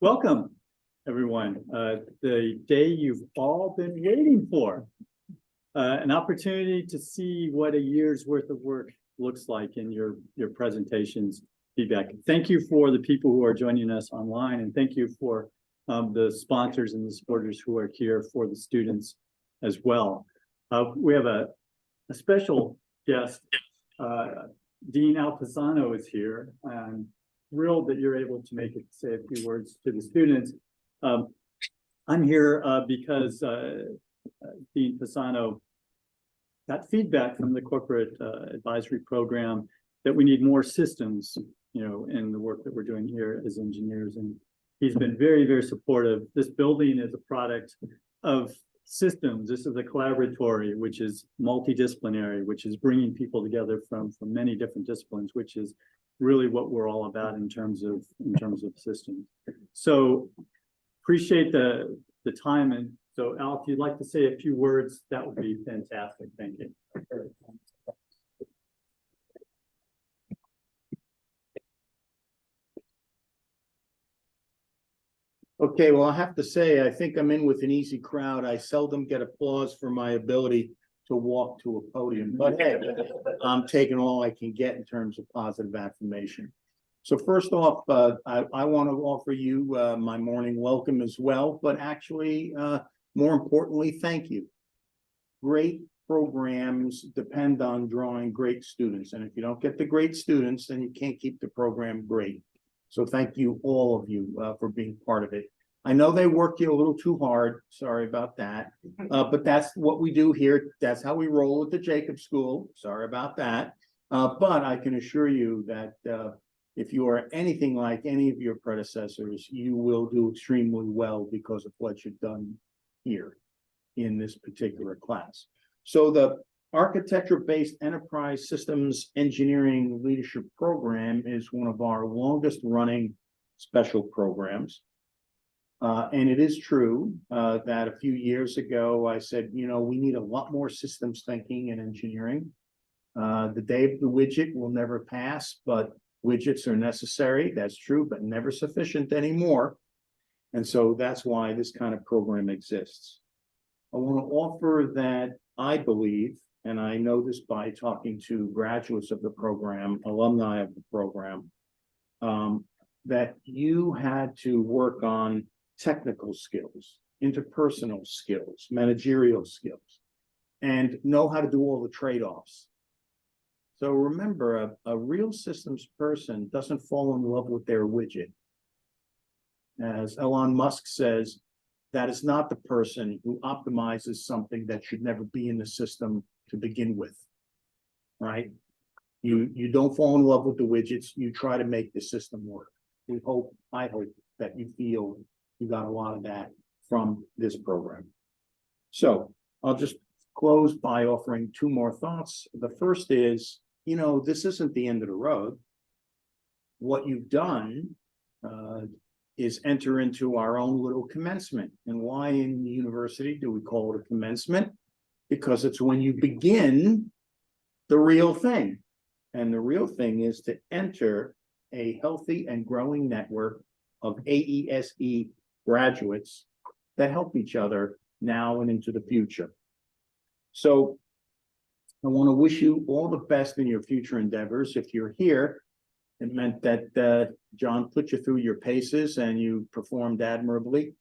Welcome, everyone. The day you've all been waiting for. An opportunity to see what a year's worth of work looks like in your presentations, feedback. Thank you for the people who are joining us online, and thank you for the sponsors and the supporters who are here for the students as well. We have a special guest. Dean Alpisano is here. I'm thrilled that you're able to make it, say a few words to the students. I'm here because Dean Pisano got feedback from the corporate advisory program that we need more systems, in the work that we're doing here as engineers. And he's been very, very supportive. This building is a product of systems. This is a collaboratory, which is multidisciplinary, which is bringing people together from many different disciplines, which is really what we're all about in terms of systems. So appreciate the time. And so Al, if you'd like to say a few words, that would be fantastic. Thank you. Okay, well, I have to say, I think I'm in with an easy crowd. I seldom get applause for my ability to walk to a podium, but hey, I'm taking all I can get in terms of positive affirmation. So first off, I want to offer you my morning welcome as well, but actually, more importantly, thank you. Great programs depend on drawing great students, and if you don't get the great students, then you can't keep the program great. So thank you, all of you, for being part of it. I know they work you a little too hard. Sorry about that. But that's what we do here. That's how we roll at the Jacob School. Sorry about that. But I can assure you that if you are anything like any of your predecessors, you will do extremely well because of what you've done here in this particular class. So the Architecture-Based Enterprise Systems Engineering Leadership Program is one of our longest running special programs. And it is true that a few years ago, I said, we need a lot more systems thinking in engineering. The day of the widget will never pass, but widgets are necessary. That's true, but never sufficient anymore. And so that's why this kind of program exists. I want to offer that I believe, and I know this by talking to graduates of the program, alumni of the program, that you had to work on technical skills, interpersonal skills, managerial skills, and know how to do all the trade-offs. So remember, a real systems person doesn't fall in love with their widget. As Elon Musk says, that is not the person who optimizes something that should never be in the system to begin with, right? You don't fall in love with the widgets. You try to make the system work. I hope that you feel you got a lot of that from this program. So I'll just close by offering two more thoughts. The first is, this isn't the end of the road. What you've done is enter into our own little commencement. And why in the university do we call it a commencement? Because it's when you begin the real thing. And the real thing is to enter a healthy and growing network of AESE graduates that help each other now and into the future. So I want to wish you all the best in your future endeavors. If you're here, it meant that John put you through your paces and you performed admirably.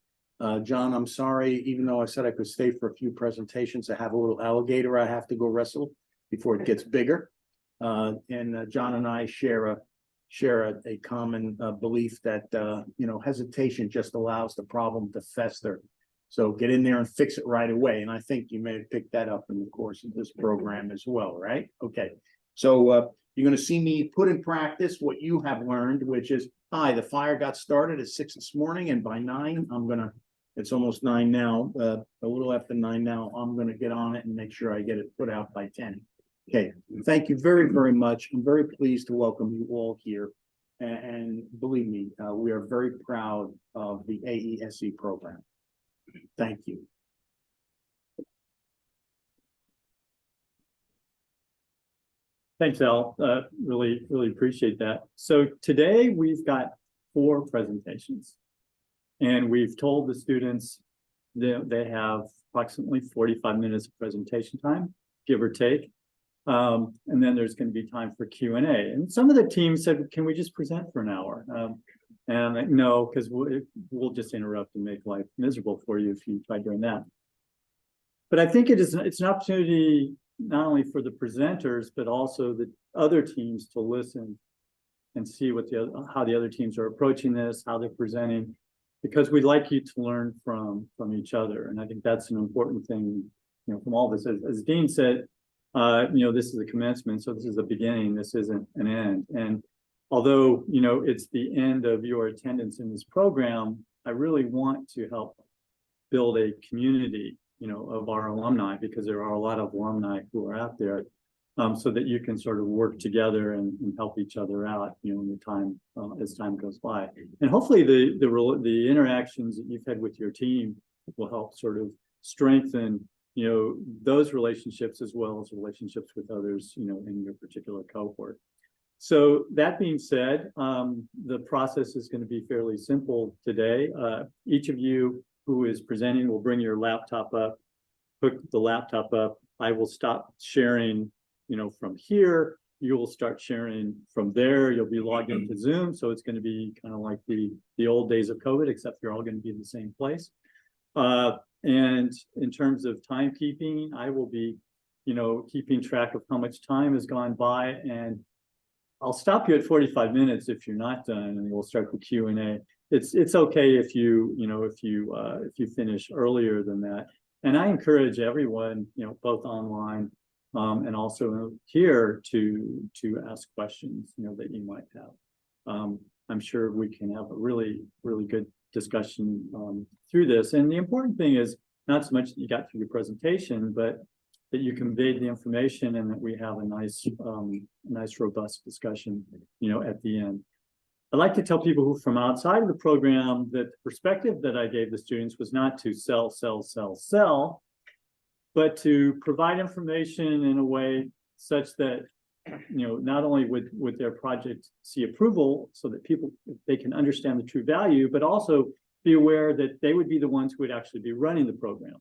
John, I'm sorry, even though I said I could stay for a few presentations, I have a little alligator I have to go wrestle before it gets bigger. And John and I share a common belief that hesitation just allows the problem to fester. So get in there and fix it right away. And I think you may have picked that up in the course of this program as well, right? Okay. So you're going to see me put in practice what you have learned, which is, hi, the fire got started at 6 this morning, and by 9, it's almost 9 now, a little after 9 now, I'm going to get on it and make sure I get it put out by 10. Okay, thank you very, very much. I'm very pleased to welcome you all here. And believe me, we are very proud of the AESE program. Thank you. Thanks, Al. Really appreciate that. So today we've got 4 presentations. And we've told the students that they have approximately 45 minutes of presentation time, give or take. And then there's going to be time for Q&A. And some of the teams said, can we just present for an hour? And I'm like, no, because we'll just interrupt and make life miserable for you if you try doing that. But I think it's an opportunity not only for the presenters, but also the other teams to listen and see what how the other teams are approaching this, how they're presenting, because we'd like you to learn from each other. And I think that's an important thing, from all this. As Dean said, this is a commencement, so this is a beginning, this isn't an end. And although, it's the end of your attendance in this program, I really want to help build a community, of our alumni, because there are a lot of alumni who are out there, so that you can sort of work together and help each other out, in the time, as time goes by. And hopefully the interactions that you've had with your team will help sort of strengthen, those relationships as well as relationships with others, in your particular cohort. So that being said, the process is going to be fairly simple today. Each of you who is presenting will bring your laptop up, hook the laptop up. I will stop sharing, from here. You will start sharing from there. You'll be logged into Zoom. So it's going to be kind of like the old days of COVID, except you're all going to be in the same place. And in terms of timekeeping, I will be, keeping track of how much time has gone by, and I'll stop you at 45 minutes if you're not done, and we'll start the Q&A. It's okay if you finish earlier than that. And I encourage everyone, both online and also here to ask questions, that you might have. I'm sure we can have a really, really good discussion through this. And the important thing is not so much that you got through your presentation, but that you conveyed the information and that we have a nice, robust discussion, at the end. I like to tell people who from outside of the program that the perspective that I gave the students was not to sell, but to provide information in a way such that, not only would their project see approval so that they can understand the true value, but also be aware that they would be the ones who would actually be running the program.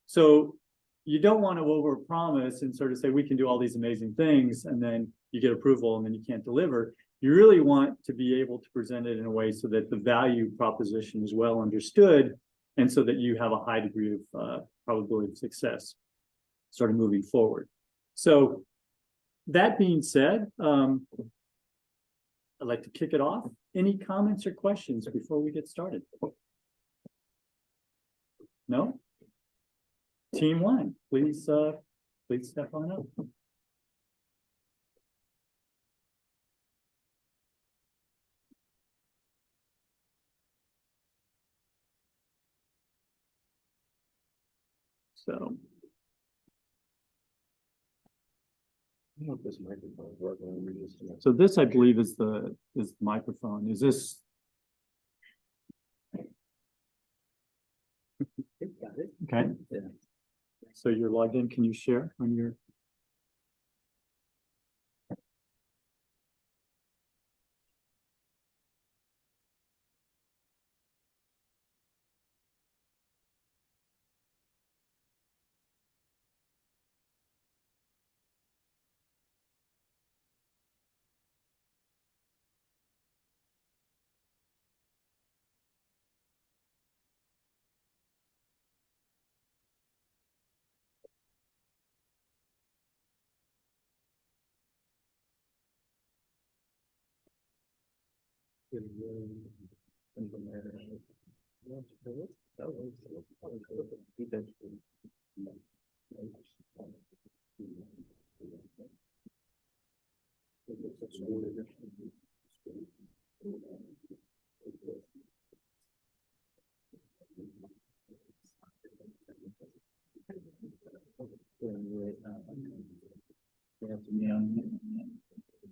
So you don't want to overpromise and sort of say, we can do all these amazing things, and then you get approval and then you can't deliver. You really want to be able to present it in a way so that the value proposition is well understood, and so that you have a high degree of probability of success sort of moving forward. So that being said, I'd like to kick it off. Any comments or questions before we get started? No? Team one, please step on up. So, I don't know if this microphone is working. so this, I believe, is the microphone. Is this? Got it. Okay. Yeah. So you're logged in. Can you share on your?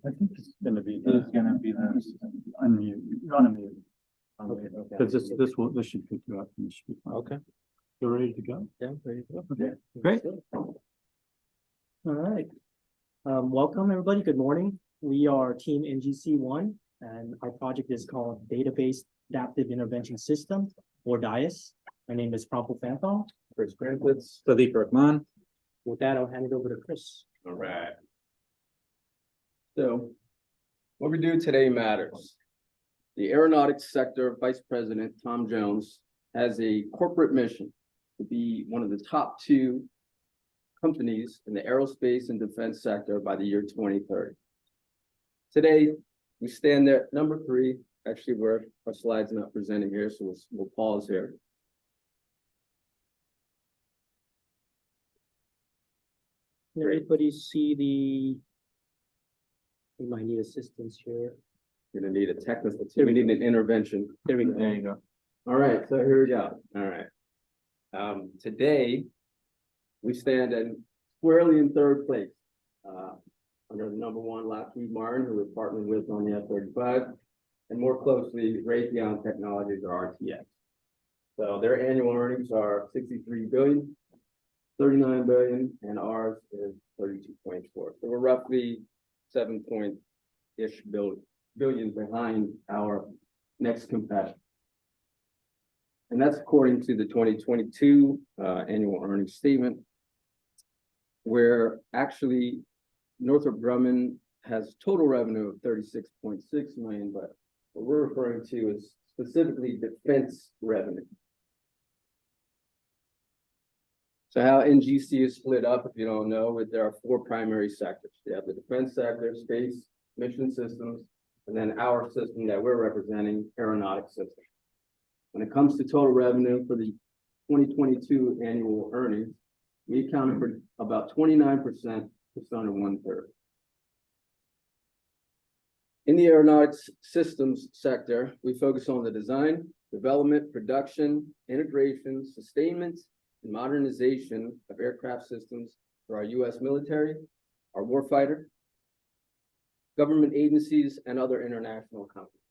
I think this is going to be. It's going to be the Unmute. You're on a mute. okay. Because this should pick you up and this should be fine. Okay. You're ready to go? Yeah, ready to go. Okay. Great. All right. Welcome, everybody. Good morning. We are Team NGC1, and our project is called Database Adaptive Intervention System, for DAIS. My name is Prabhu Fanthal. Chris Cranklitz, Pradeep Rahman. With that, I'll hand it over to Chris. All right. So what we do today matters. The aeronautics sector Vice President Tom Jones has a corporate mission to be one of the top 2 companies in the aerospace and defense sector by the year 2030. Today, we stand there at number 3. Actually, our slide's not presenting here, so we'll pause here. Can everybody see we might need assistance here. You're gonna need a technical team. We need an intervention. There we go. There you go. All right, so here we go. All right. Today, we stand squarely in 3rd place, under the number 1 Lockheed Martin, who we're partnering with on the F-35, and more closely, Raytheon Technologies, or RTX. So their annual earnings are 63 billion, 39 billion, and ours is 32.4. So we're roughly 7-point-ish billion behind our next competitor. And that's according to the 2022 annual earnings statement, where actually Northrop Grumman has total revenue of 36.6 million, but what we're referring to is specifically defense revenue. So how NGC is split up, if you don't know, there are 4 primary sectors. You have the defense sector, space, mission systems, and then our system that we're representing, aeronautics system. When it comes to total revenue for the 2022 annual earnings, we accounted for about 29%, just under 1/3. In the aeronautics systems sector, we focus on the design, development, production, integration, sustainment, and modernization of aircraft systems for our U.S. military, our warfighter, government agencies, and other international companies.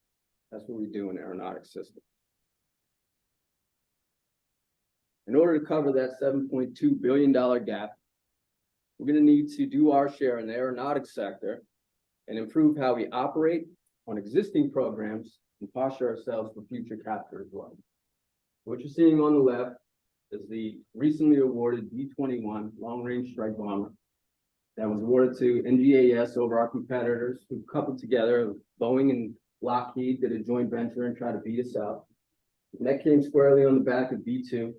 That's what we do in aeronautics systems. In order to cover that $7.2 billion gap, we're going to need to do our share in the aeronautics sector and improve how we operate on existing programs and posture ourselves for future capture as well. What you're seeing on the left is the recently awarded B-21 long-range strike bomber that was awarded to NGAS over our competitors who coupled together. Boeing and Lockheed did a joint venture and tried to beat us out. And that came squarely on the back of B-2.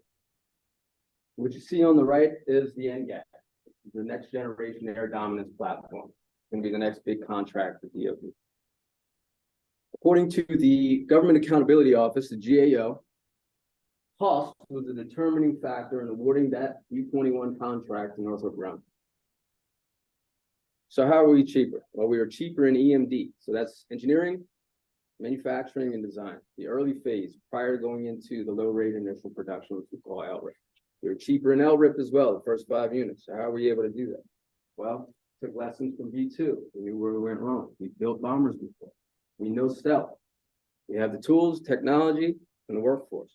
What you see on the right is the NGAD, the next generation air dominance platform. It's going to be the next big contract for DoD. According to the Government Accountability Office, the GAO, cost was a determining factor in awarding that B-21 contract to Northrop Grumman. So how are we cheaper? Well, we are cheaper in EMD. So that's engineering, manufacturing, and design, the early phase prior to going into the low rate initial production, which we call LRIP. We were cheaper in LRIP as well, the first 5 units. So how were we able to do that? Well, took lessons from B-2. We knew where we went wrong. We built bombers before. We know stealth. We have the tools, technology, and the workforce.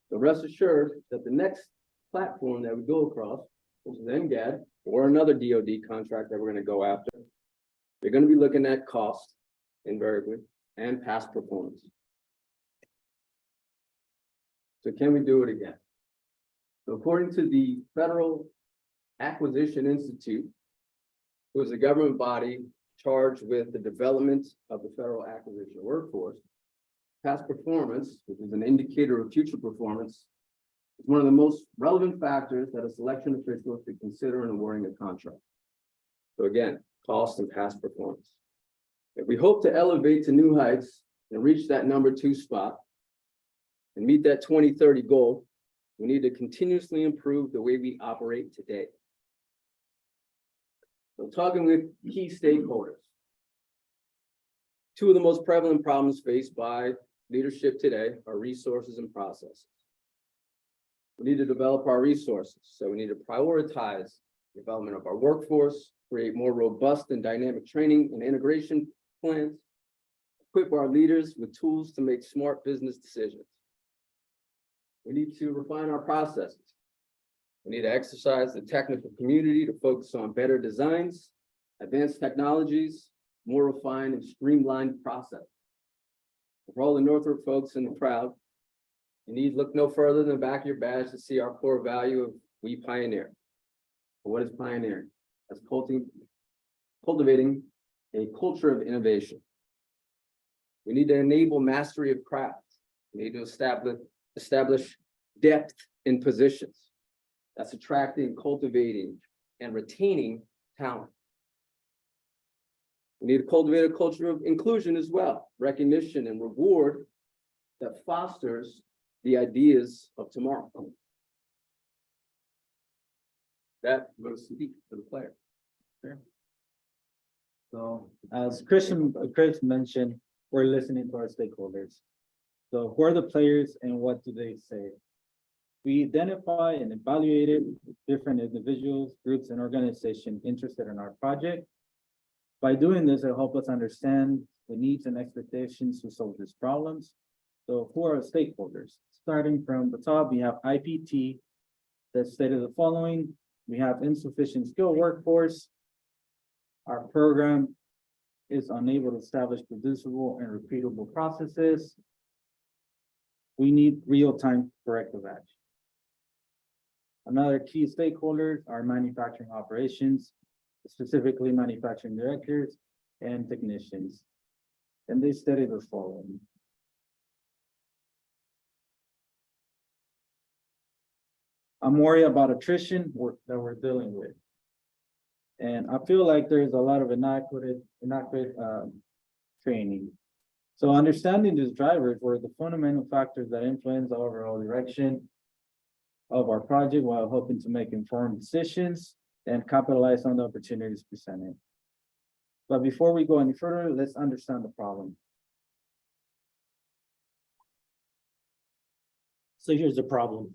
So rest assured that the next platform that we go across, which is NGAD, or another DoD contract that we're going to go after, they're going to be looking at cost invariably and past performance. So can we do it again? So according to the Federal Acquisition Institute, who is a government body charged with the development of the federal acquisition workforce, past performance, which is an indicator of future performance, is one of the most relevant factors that a selection official should consider in awarding a contract. So again, cost and past performance. If we hope to elevate to new heights and reach that number 2 spot and meet that 2030 goal, we need to continuously improve the way we operate today. So talking with key stakeholders, 2 of the most prevalent problems faced by leadership today are resources and processes. We need to develop our resources. So we need to prioritize development of our workforce, create more robust and dynamic training and integration plans, equip our leaders with tools to make smart business decisions. We need to refine our processes. We need to exercise the technical community to focus on better designs, advanced technologies, more refined and streamlined process. For all the Northrop folks in the crowd, you need look no further than the back of your badge to see our core value of we pioneer. What is pioneering? That's cultivating a culture of innovation. We need to enable mastery of craft. We need to establish depth in positions. That's attracting, cultivating, and retaining talent. We need to cultivate a culture of inclusion as well, recognition and reward that fosters the ideas of tomorrow. That goes to the player. So as Chris mentioned, we're listening to our stakeholders. So who are the players and what do they say? We identify and evaluated different individuals, groups, and organizations interested in our project. By doing this, it'll help us understand the needs and expectations to solve these problems. So who are our stakeholders? Starting from the top, we have IPT that stated the following. We have insufficient skilled workforce. Our program is unable to establish producible and repeatable processes. We need real-time corrective action. Another key stakeholders are manufacturing operations, specifically manufacturing directors and technicians. And they stated the following. I'm worried about attrition that we're dealing with. And I feel like there's a lot of inadequate training. So understanding these drivers were the fundamental factors that influence the overall direction of our project while hoping to make informed decisions and capitalize on the opportunities presented. But before we go any further, let's understand the problem. So here's the problem.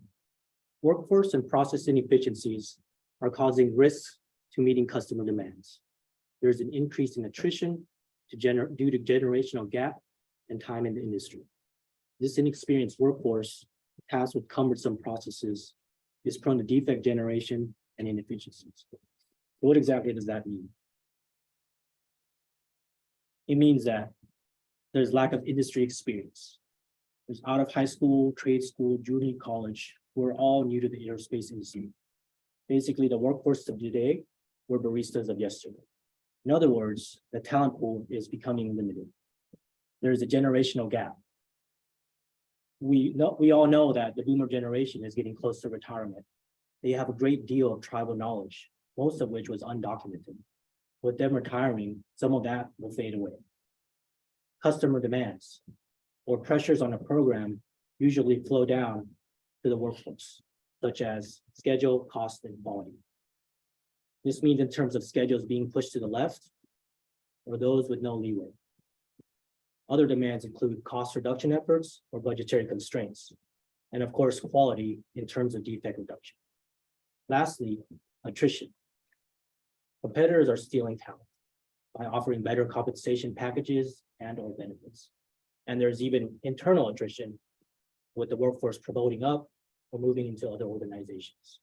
Workforce and process inefficiencies are causing risks to meeting customer demands. There's an increase in attrition due to generational gap and time in the industry. This inexperienced workforce, tasked with cumbersome processes, is prone to defect generation and inefficiencies. What exactly does that mean? It means that there's lack of industry experience. There's out of high school, trade school, junior college, who are all new to the aerospace industry. Basically, the workforce of today were baristas of yesterday. In other words, the talent pool is becoming limited. There is a generational gap. We all know that the boomer generation is getting close to retirement. They have a great deal of tribal knowledge, most of which was undocumented. With them retiring, some of that will fade away. Customer demands or pressures on a program usually flow down to the workforce, such as schedule, cost, and quality. This means in terms of schedules being pushed to the left or those with no leeway. Other demands include cost reduction efforts or budgetary constraints, and of course, quality in terms of defect reduction. Lastly, attrition. Competitors are stealing talent by offering better compensation packages and or benefits. And there's even internal attrition with the workforce promoting up or moving into other organizations.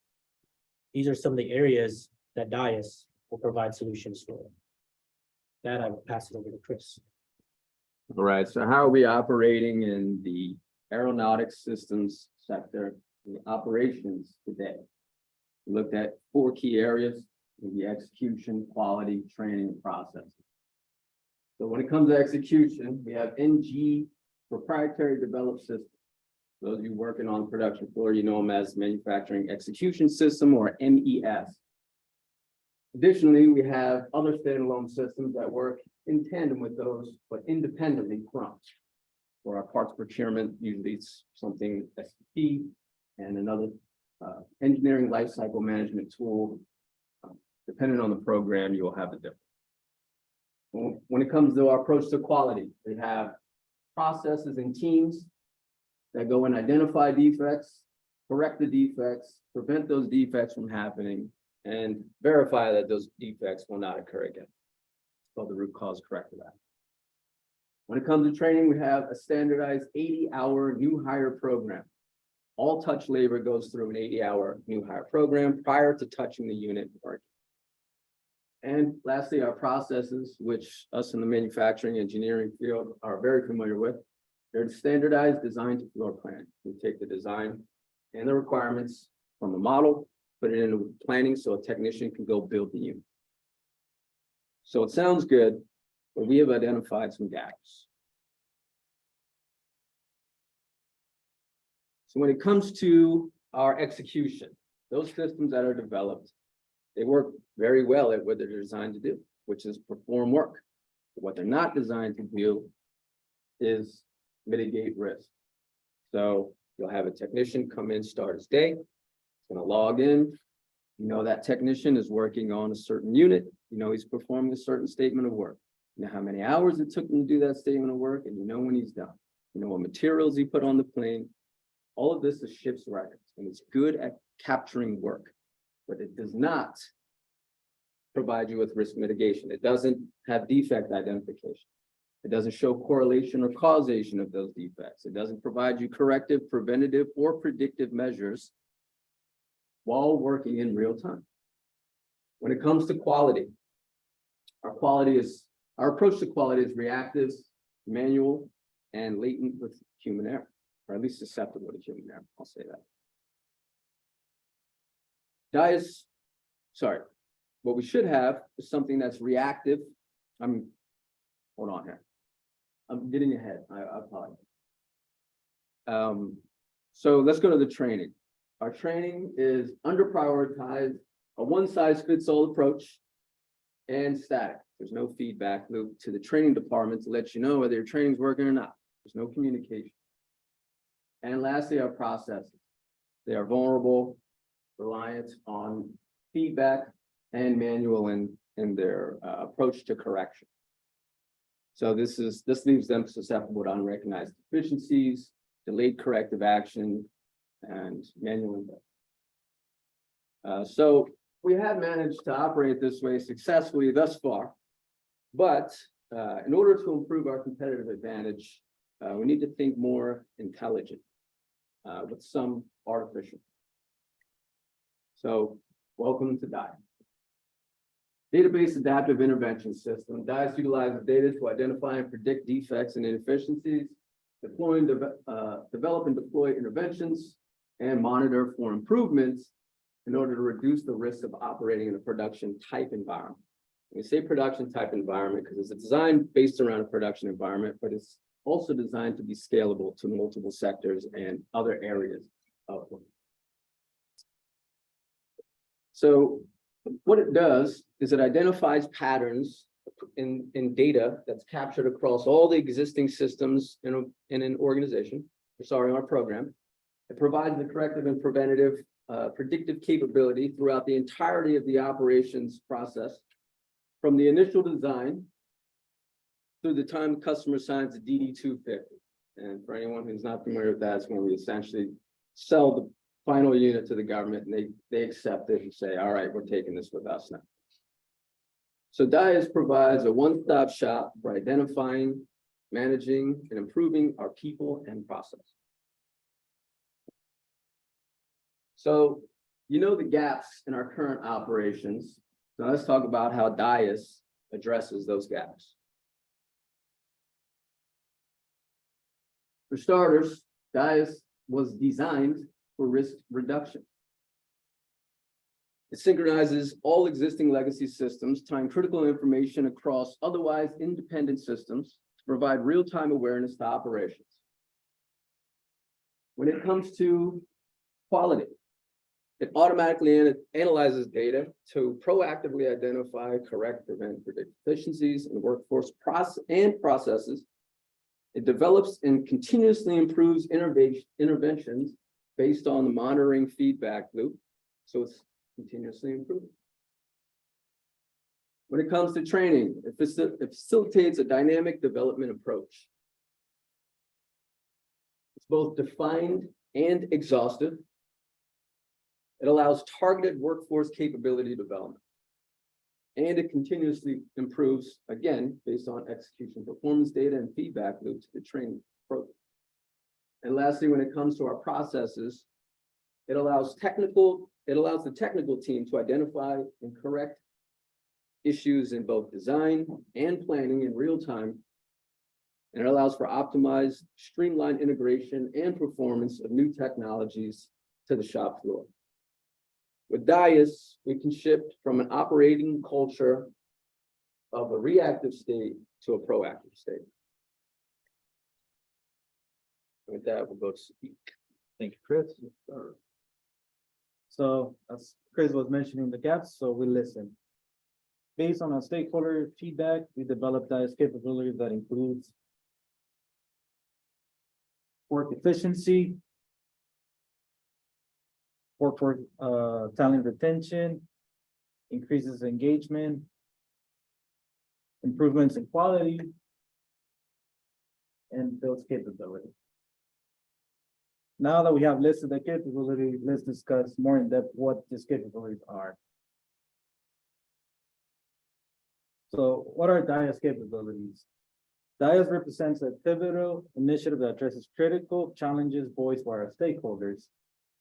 These are some of the areas that DAIS will provide solutions for. That I will pass it over to Chris. All right, so how are we operating in the aeronautics systems sector, the operations today? We looked at 4 key areas: the execution, quality, training, and process. So when it comes to execution, we have NG proprietary developed systems. Those of you working on the production floor, you know them as manufacturing execution system, or MES. Additionally, we have other standalone systems that work in tandem with those, but independently from. For our parts procurement, usually it's something SAP and another engineering lifecycle management tool. Depending on the program, you will have a different. When it comes to our approach to quality, we have processes and teams that go and identify defects, correct the defects, prevent those defects from happening, and verify that those defects will not occur again. It's called the root cause corrective action. When it comes to training, we have a standardized 80-hour new hire program. All touch labor goes through an 80-hour new hire program prior to touching the unit working. And lastly, our processes, which us in the manufacturing engineering field are very familiar with. They're standardized design to floor plan. We take the design and the requirements from a model, put it into planning so a technician can go build the unit. So it sounds good, but we have identified some gaps. So when it comes to our execution, those systems that are developed, they work very well at what they're designed to do, which is perform work. What they're not designed to do is mitigate risk. So you'll have a technician come in, start his day, he's gonna log in. You know that technician is working on a certain unit, you know he's performing a certain statement of work. You know how many hours it took him to do that statement of work, and you know when he's done. You know what materials he put on the plane. All of this is ship's records, and it's good at capturing work, but it does not provide you with risk mitigation. It doesn't have defect identification. It doesn't show correlation or causation of those defects. It doesn't provide you corrective, preventative, or predictive measures while working in real time. When it comes to quality, our approach to quality is reactive, manual, and latent with human error, or at least susceptible to human error, I'll say that. DAIS, what we should have is something that's reactive. Hold on here. I'm getting ahead, I apologize. So let's go to the training. Our training is under prioritized, a one-size-fits-all approach, and static. There's no feedback loop to the training department to let you know whether your training's working or not. There's no communication. And lastly, our processes. They are vulnerable, reliant on feedback, and manual in their approach to correction. So this leaves them susceptible to unrecognized deficiencies, delayed corrective action, and manual input. So we have managed to operate this way successfully thus far, but in order to improve our competitive advantage, we need to think more intelligent with some artificial. So welcome to DAIS. Database Adaptive Intervention System. DAIS utilizes data to identify and predict defects and inefficiencies, develop and deploy interventions, and monitor for improvements in order to reduce the risk of operating in a production type environment. We say production type environment because it's designed based around a production environment, but it's also designed to be scalable to multiple sectors and other areas of them. So what it does is it identifies patterns in data that's captured across all the existing systems in an organization, our program. It provides the corrective and preventative predictive capability throughout the entirety of the operations process, from the initial design through the time the customer signs the DD-250. And for anyone who's not familiar with that, it's when we essentially sell the final unit to the government, and they accept it and say, all right, we're taking this with us now. So DAIS provides a one-stop shop for identifying, managing, and improving our people and process. So you know the gaps in our current operations. So let's talk about how DAIS addresses those gaps. For starters, DAIS was designed for risk reduction. It synchronizes all existing legacy systems, tying critical information across otherwise independent systems to provide real-time awareness to operations. When it comes to quality, it automatically analyzes data to proactively identify, correct, prevent, predict deficiencies in workforce processes. It develops and continuously improves interventions based on the monitoring feedback loop. So it's continuously improving. When it comes to training, it facilitates a dynamic development approach. It's both defined and exhaustive. It allows targeted workforce capability development. And it continuously improves, again, based on execution performance data and feedback loop to the training program. And lastly, when it comes to our processes, it allows the technical team to identify and correct issues in both design and planning in real time, And it allows for optimized, streamlined integration and performance of new technologies to the shop floor. With DAIS, we can shift from an operating culture of a reactive state to a proactive state. With that, we'll go to Steve. Thank you, Chris. So as Chris was mentioning the gaps, so we listen. Based on our stakeholder feedback, we developed DICE capabilities that includes work efficiency, workforce talent retention, increases engagement, improvements in quality, and builds capability. Now that we have listed the capability, let's discuss more in depth what these capabilities are. So what are DICE capabilities? DICE represents a pivotal initiative that addresses critical challenges voiced by our stakeholders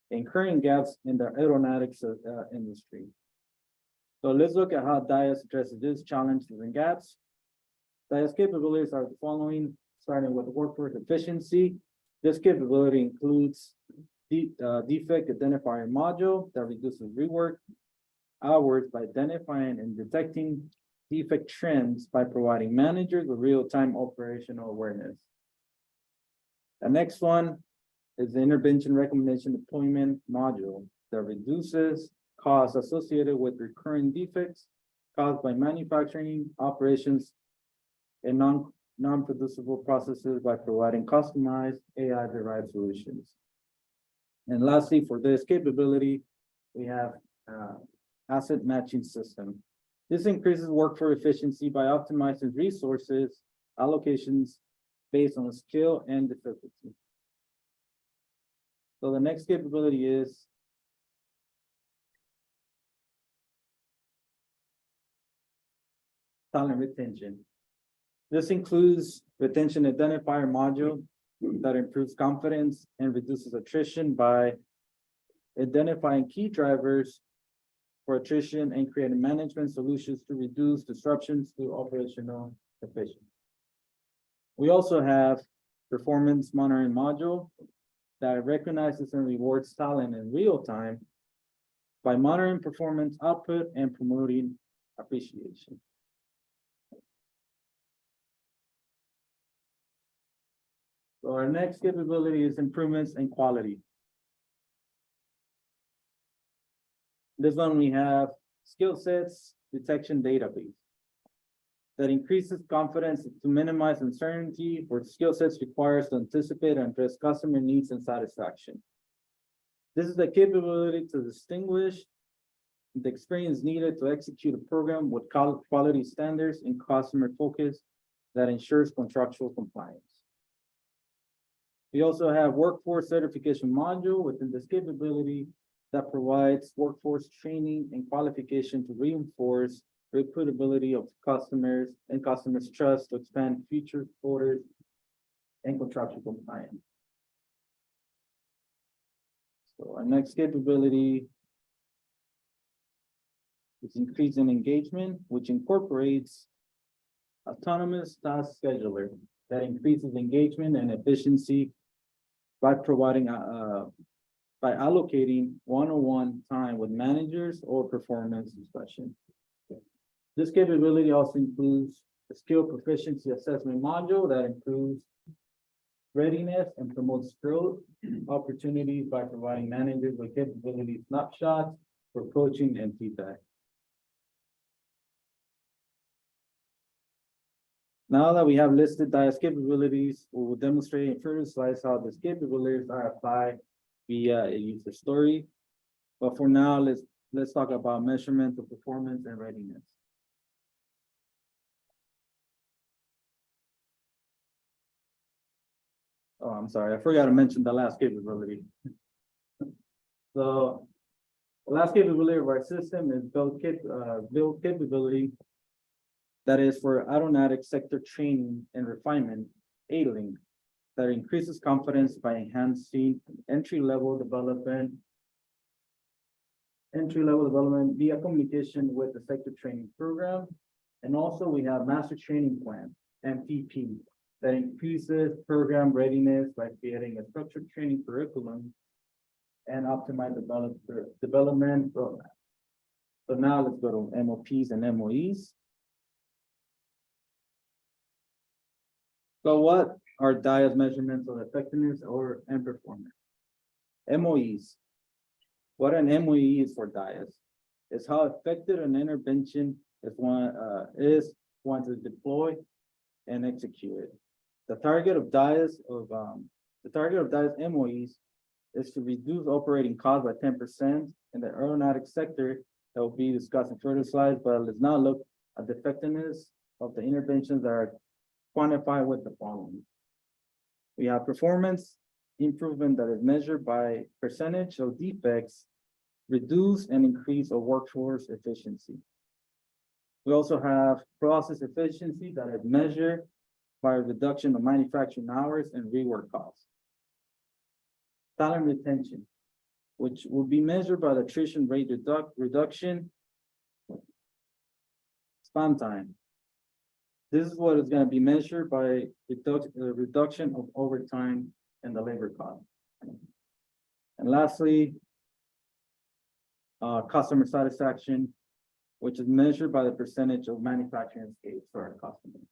and current gaps in the aeronautics industry. So let's look at how DICE addresses these challenges and gaps. DICE capabilities are the following, starting with workforce efficiency. This capability includes defect identifier module that reduces rework hours by identifying and detecting defect trends by providing managers with real-time operational awareness. The next one is the intervention recommendation deployment module that reduces costs associated with recurring defects caused by manufacturing operations and non-producible processes by providing customized AI-derived solutions. And lastly, for this capability, we have asset matching system. This increases workforce efficiency by optimizing resources allocations based on skill and difficulty. So the next capability is talent retention. This includes retention identifier module that improves confidence and reduces attrition by identifying key drivers for attrition and creating management solutions to reduce disruptions to operational efficiency. We also have performance monitoring module that recognizes and rewards talent in real time by monitoring performance output and promoting appreciation. So our next capability is improvements in quality. This one we have skill sets detection database that increases confidence to minimize uncertainty for skill sets requires to anticipate and address customer needs and satisfaction. This is the capability to distinguish the experience needed to execute a program with quality standards and customer focus that ensures contractual compliance. We also have workforce certification module within this capability that provides workforce training and qualification to reinforce reputability of customers and customers' trust to expand future orders and contractual compliance. So our next capability is increasing engagement, which incorporates autonomous task scheduler that increases engagement and efficiency by providing by allocating one-on-one time with managers or performance discussion. This capability also includes a skill proficiency assessment module that improves readiness and promotes growth opportunities by providing managers with capability snapshots for coaching and feedback. Now that we have listed DICE capabilities, we will demonstrate in further slides how these capabilities are applied via a user story. But for now, let's talk about measurement of performance and readiness. Oh, I'm sorry, I forgot to mention the last capability. So the last capability of our system is build capability that is for aeronautics sector training and refinement, A-Link, that increases confidence by enhancing entry-level development via communication with the sector training program. And also we have master training plan, MPP, that increases program readiness by creating a structured training curriculum and optimize development roadmap. So now let's go to MOPs and MOEs. So what are DAIS measurements of effectiveness and performance? MOEs. What an MOE is for DAIS is how effective an intervention is once it's deployed and executed. The target of DAIS MOEs is to reduce operating costs by 10% in the aeronautic sector that will be discussed in further slides, but let's now look at the effectiveness of the interventions that are quantified with the following. We have performance improvement that is measured by percentage of defects, reduce and increase of workforce efficiency. We also have process efficiency that is measured by a reduction of manufacturing hours and rework costs. Talent retention, which will be measured by the attrition rate reduction. Span time. This is what is going to be measured by reduction of overtime and the labor cost. And lastly, customer satisfaction, which is measured by the percentage of manufacturing escapes for our customers.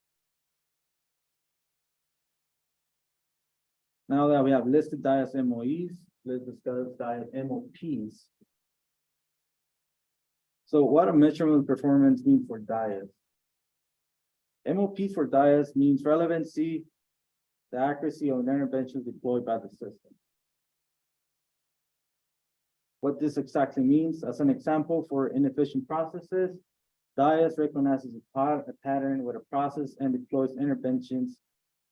Now that we have listed DAIS MOEs, let's discuss DAIS MOPs. So what a measurement of performance means for DAIS? MOP for DAIS means relevancy, the accuracy of interventions deployed by the system. What this exactly means, as an example for inefficient processes, DAIS recognizes a pattern with a process and deploys interventions,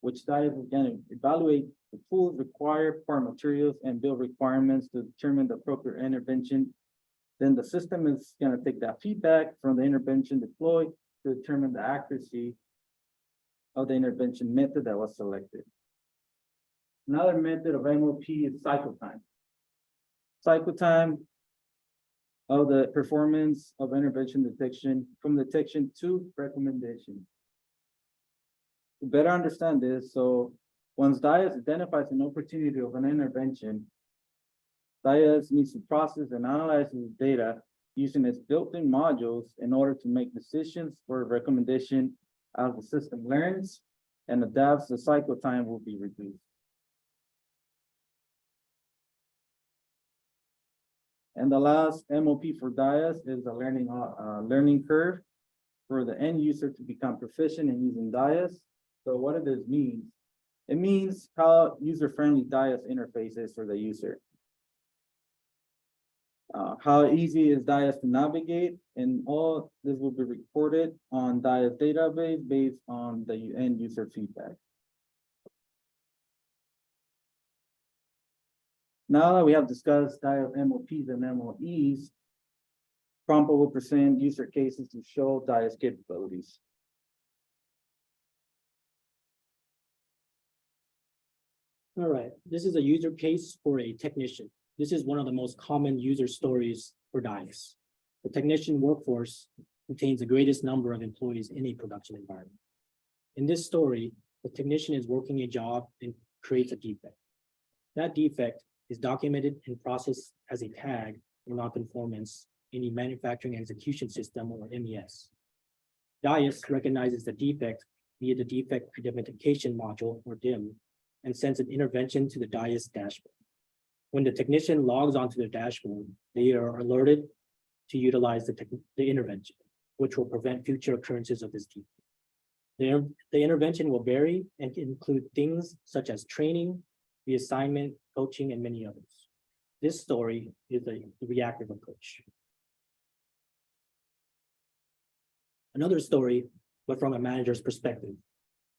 which DAIS is going to evaluate the tools required, part materials, and build requirements to determine the appropriate intervention. Then the system is going to take that feedback from the intervention deployed to determine the accuracy of the intervention method that was selected. Another method of MOP is cycle time. Cycle time of the performance of intervention detection from detection to recommendation. To better understand this, so once DAIS identifies an opportunity of an intervention, DAIS needs to process and analyze the data using its built-in modules in order to make decisions for recommendation. As the system learns and adapts, the cycle time will be reduced. And the last MOP for DAIS is the learning curve for the end user to become proficient in using DAIS. So what does this mean? It means how user-friendly DAIS interface is for the user. How easy is DAIS to navigate, and all this will be recorded on DAIS database based on the end user feedback. Now that we have discussed DAIS MOPs and MOEs, Prompt will present user cases to show DAIS capabilities. All right, this is a user case for a technician. This is one of the most common user stories for DAIS. The technician workforce contains the greatest number of employees in a production environment. In this story, the technician is working a job and creates a defect. That defect is documented and processed as a tag or nonconformance in a manufacturing execution system, or MES. DAIS recognizes the defect via the defect identification module, or DIM, and sends an intervention to the DAIS dashboard. When the technician logs onto the dashboard, they are alerted to utilize the intervention, which will prevent future occurrences of this defect. The intervention will vary and include things such as training, reassignment, coaching, and many others. This story is a reactive approach. Another story, but from a manager's perspective.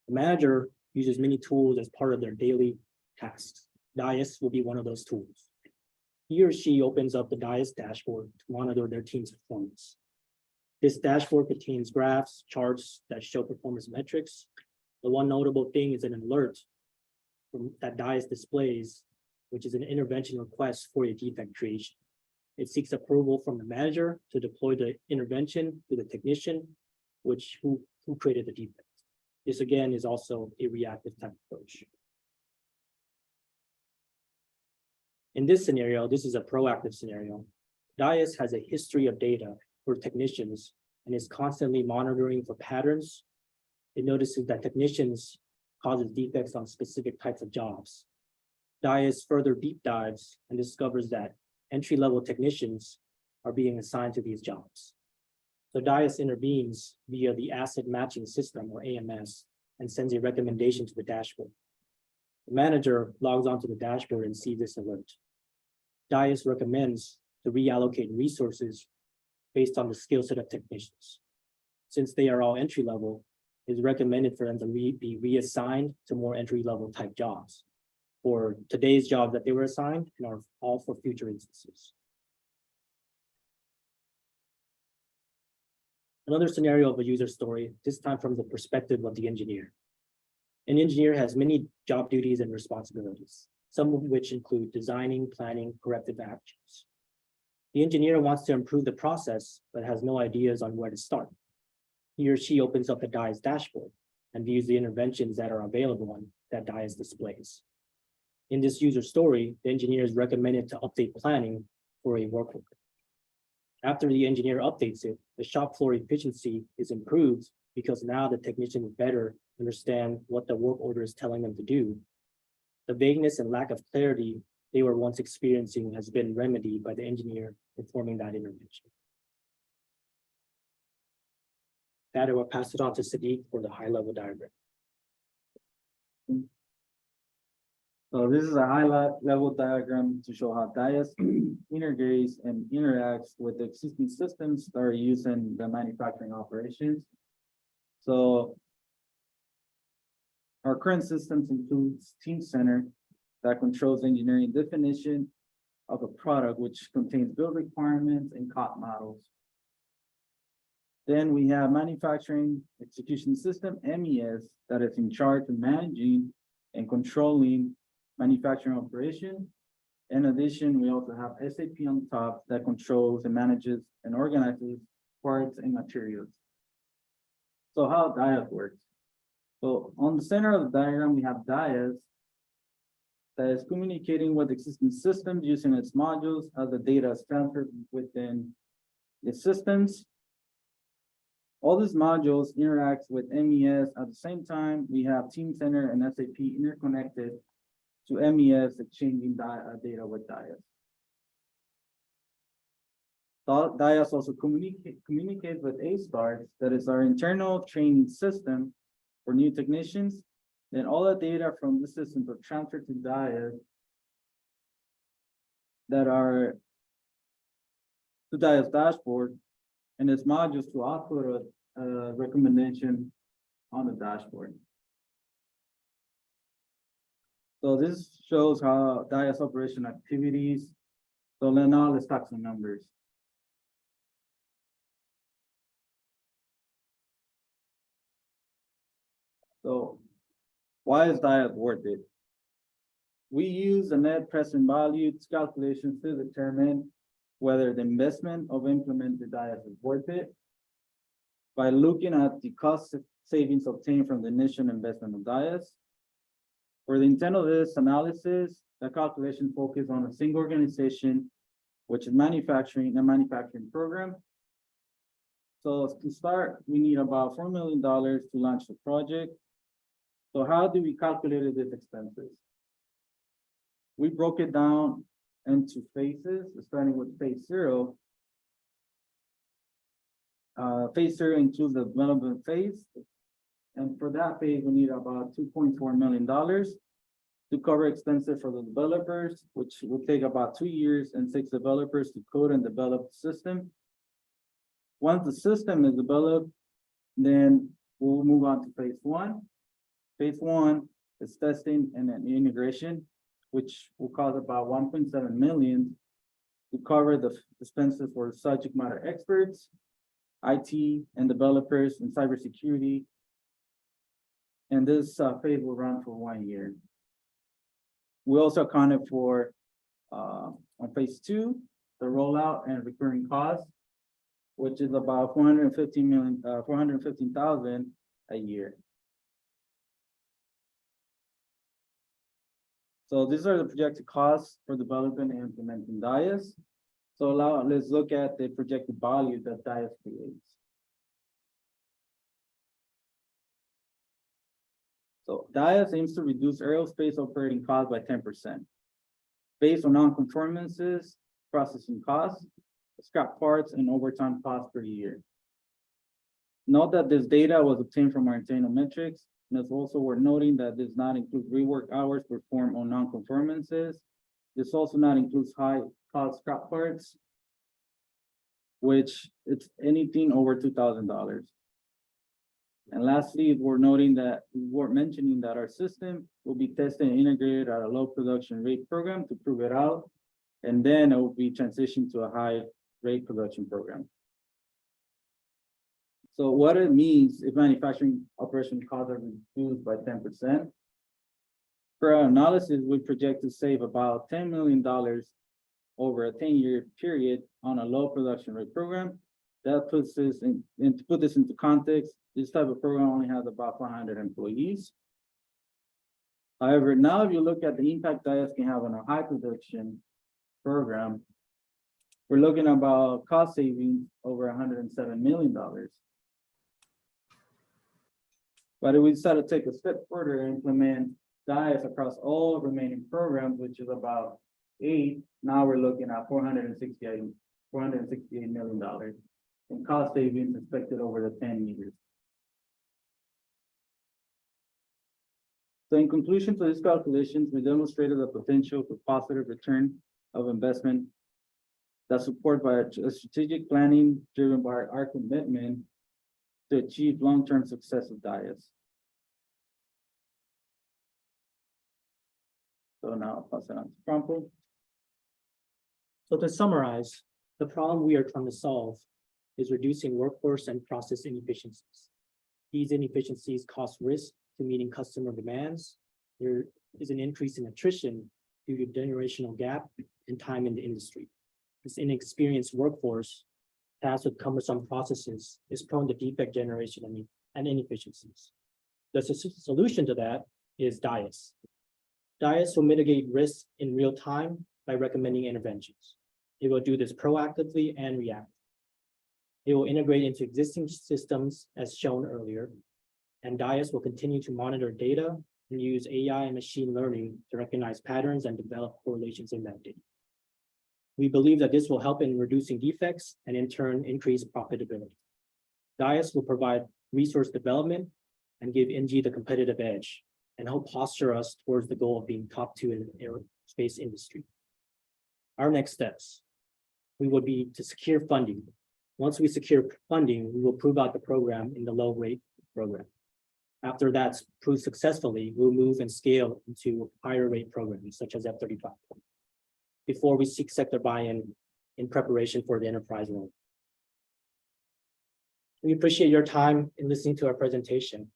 The manager uses many tools as part of their daily tasks. DAIS will be one of those tools. He or she opens up the DAIS dashboard to monitor their team's performance. This dashboard contains graphs, charts that show performance metrics. The one notable thing is an alert that DAIS displays, which is an intervention request for a defect creation. It seeks approval from the manager to deploy the intervention to the technician, who created the defect. This again is also a reactive type approach. In this scenario, this is a proactive scenario. DAIS has a history of data for technicians and is constantly monitoring for patterns. It notices that technicians causes defects on specific types of jobs. DAIS further deep dives and discovers that entry-level technicians are being assigned to these jobs. So DAIS intervenes via the asset matching system, or AMS, and sends a recommendation to the dashboard. The manager logs onto the dashboard and sees this alert. DAIS recommends to reallocate resources based on the skill set of technicians. Since they are all entry level, it is recommended for them to be reassigned to more entry level type jobs for today's job that they were assigned and are all for future instances. Another scenario of a user story, this time from the perspective of the engineer. An engineer has many job duties and responsibilities, some of which include designing, planning, corrective actions. The engineer wants to improve the process, but has no ideas on where to start. He or she opens up the DAIS dashboard and views the interventions that are available on that DAIS displays. In this user story, the engineer is recommended to update planning for a work order. After the engineer updates it, the shop floor efficiency is improved because now the technicians better understand what the work order is telling them to do. The vagueness and lack of clarity they were once experiencing has been remedied by the engineer performing that intervention. That I will pass it on to Sadiq for the high-level diagram. So this is a high-level diagram to show how DAIS integrates and interacts with the existing systems that are used in the manufacturing operations. So our current systems includes Team Center that controls engineering definition of a product, which contains build requirements and COT models. Then we have Manufacturing Execution System, MES, that is in charge of managing and controlling manufacturing operation. In addition, we also have SAP on top that controls and manages and organizes parts and materials. So how DAIS works. So on the center of the diagram, we have DAIS that is communicating with existing systems using its modules as the data is transferred within the systems. All these modules interact with MES at the same time. We have Team Center and SAP interconnected to MES exchanging data with DAIS. DAIS also communicate with A-Stars, that is our internal training system for new technicians. Then all the data from the systems are transferred to DAIS that are to DAIS dashboard, and its modules to output a recommendation on the dashboard. So this shows how DAIS operation activities. So now let's talk some numbers. So why is DAIS worth it? We use the net present value calculations to determine whether the investment of implemented DAIS is worth it by looking at the cost savings obtained from the initial investment of DAIS. For the intent of this analysis, the calculation focused on a single organization, which is manufacturing, a manufacturing program. So to start, we need about $4 million to launch the project. So how do we calculate these expenses? We broke it down into phases, starting with phase 0. Phase 0 includes the development phase. And for that phase, we need about $2.4 million to cover expenses for the developers, which will take about 2 years and 6 developers to code and develop the system. Once the system is developed, then we'll move on to phase 1. Phase 1 is testing and then integration, which will cost about 1.7 million to cover the expenses for subject matter experts, IT and developers, and cybersecurity. And this phase will run for 1 year. We also accounted for on phase 2, the rollout and recurring costs, which is about 415,000 a year. So these are the projected costs for developing and implementing DAIS. So now let's look at the projected value that DAIS creates. So DAIS aims to reduce aerospace operating costs by 10%. Based on non-conformances, processing costs, scrap parts, and overtime costs per year. Note that this data was obtained from our internal metrics, and it's also worth noting that this does not include rework hours performed on non-conformances. This also not includes high-cost scrap parts, which it's anything over $2,000. And lastly, we're mentioning that our system will be tested and integrated at a low production rate program to prove it out. And then it will be transitioned to a high rate production program. So what it means if manufacturing operation costs are reduced by 10%. For our analysis, we project to save about $10 million over a 10-year period on a low production rate program. That puts this in, and to put this into context, this type of program only has about 400 employees. However, now if you look at the impact DAIS can have on a high production program, we're looking at about cost savings over $107 million. But if we decide to take a step further and implement DAIS across all remaining programs, which is about 8, now we're looking at $468 million in cost savings expected over the 10 years. So in conclusion to these calculations, we demonstrated the potential for positive return of investment that's supported by a strategic planning driven by our commitment to achieve long-term success of DAIS. So now I'll pass it on to Franco. So to summarize, the problem we are trying to solve is reducing workforce and process inefficiencies. These inefficiencies cause risk to meeting customer demands. There is an increase in attrition due to generational gap and time in the industry. This inexperienced workforce tasked with cumbersome processes is prone to defect generation and inefficiencies. The solution to that is DAIS. DAIS will mitigate risks in real time by recommending interventions. It will do this proactively and reactively. It will integrate into existing systems as shown earlier, and DAIS will continue to monitor data and use AI and machine learning to recognize patterns and develop correlations in that data. We believe that this will help in reducing defects and in turn increase profitability. DAIS will provide resource development and give NG the competitive edge and help posture us towards the goal of being top 2 in the aerospace industry. Our next steps, we would be to secure funding. Once we secure funding, we will prove out the program in the low rate program. After that's proved successfully, we'll move and scale into higher rate programs such as F-35 before we seek sector buy-in in preparation for the enterprise loan. We appreciate your time in listening to our presentation. Are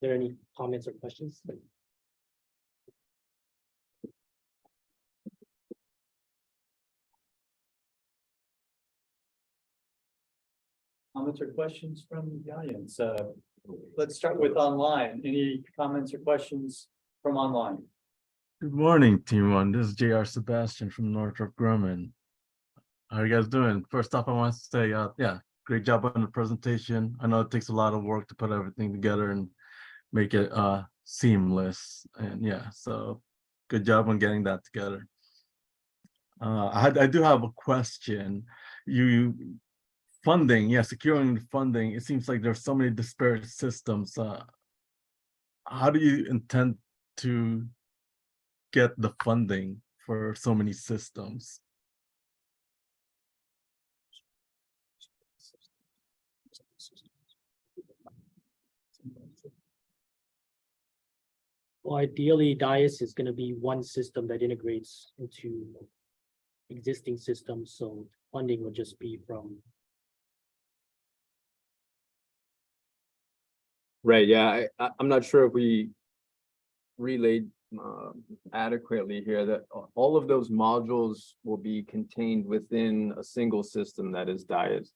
there any comments or questions? Comments or questions from the audience? Let's start with online. Any comments or questions from online? Good morning, Team One. This is JR Sebastian from Northrop Grumman. How are you guys doing? First off, I want to say, yeah, great job on the presentation. I know it takes a lot of work to put everything together and make it seamless. And yeah, so good job on getting that together. I do have a question. Funding, yeah, securing funding. It seems like there's so many disparate systems. How do you intend to get the funding for so many systems? Well, ideally, DAIS is going to be one system that integrates into existing systems, so funding would just be from. Right, yeah, I'm not sure if we relayed adequately here that all of those modules will be contained within a single system that is DAIS.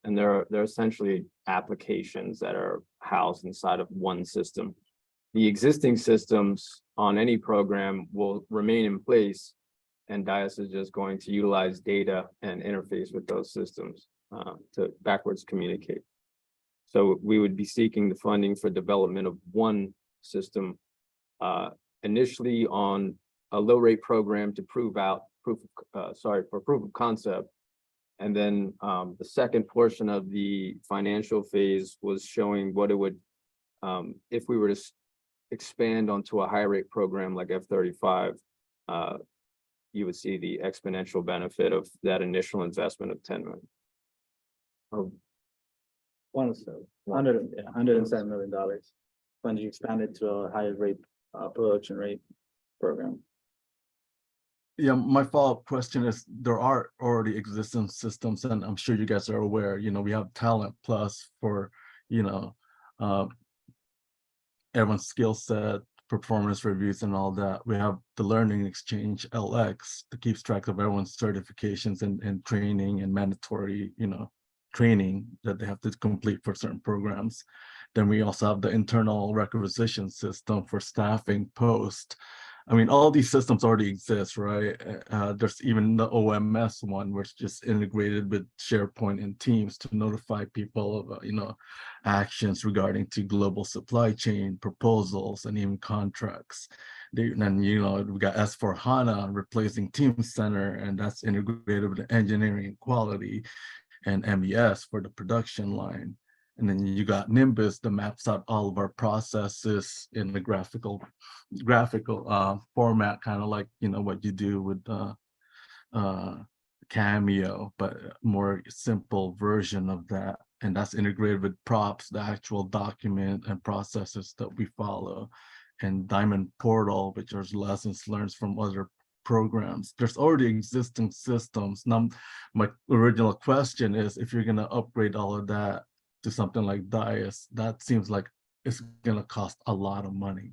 And they're essentially applications that are housed inside of one system. The existing systems on any program will remain in place. And DAIS is just going to utilize data and interface with those systems to backwards communicate. So we would be seeking the funding for development of one system initially on a low rate program to prove of concept. And then the second portion of the financial phase was showing what it would, if we were to expand onto a high rate program like F-35, you would see the exponential benefit of that initial investment of 10 million. Or $107 million when you expand it to a higher rate, production rate program. Yeah, my follow-up question is, there are already existing systems, and I'm sure you guys are aware, we have Talent Plus for, everyone's skill set, performance reviews and all that. We have the Learning Exchange LX that keeps track of everyone's certifications and training and mandatory, training that they have to complete for certain programs. Then we also have the internal requisition system for staffing post. I mean, all these systems already exist, right? There's even the OMS one, which is just integrated with SharePoint and Teams to notify people of, actions regarding to global supply chain proposals and even contracts. Then, we got S4HANA replacing Team Center, and that's integrated with engineering and quality, and MES for the production line. And then you got Nimbus that maps out all of our processes in the graphical format, kind of like, what you do with Cameo, but more simple version of that. And that's integrated with props, the actual document and processes that we follow. And Diamond Portal, which are lessons learned from other programs. There's already existing systems. Now, my original question is, if you're going to upgrade all of that to something like DAIS, that seems like it's going to cost a lot of money.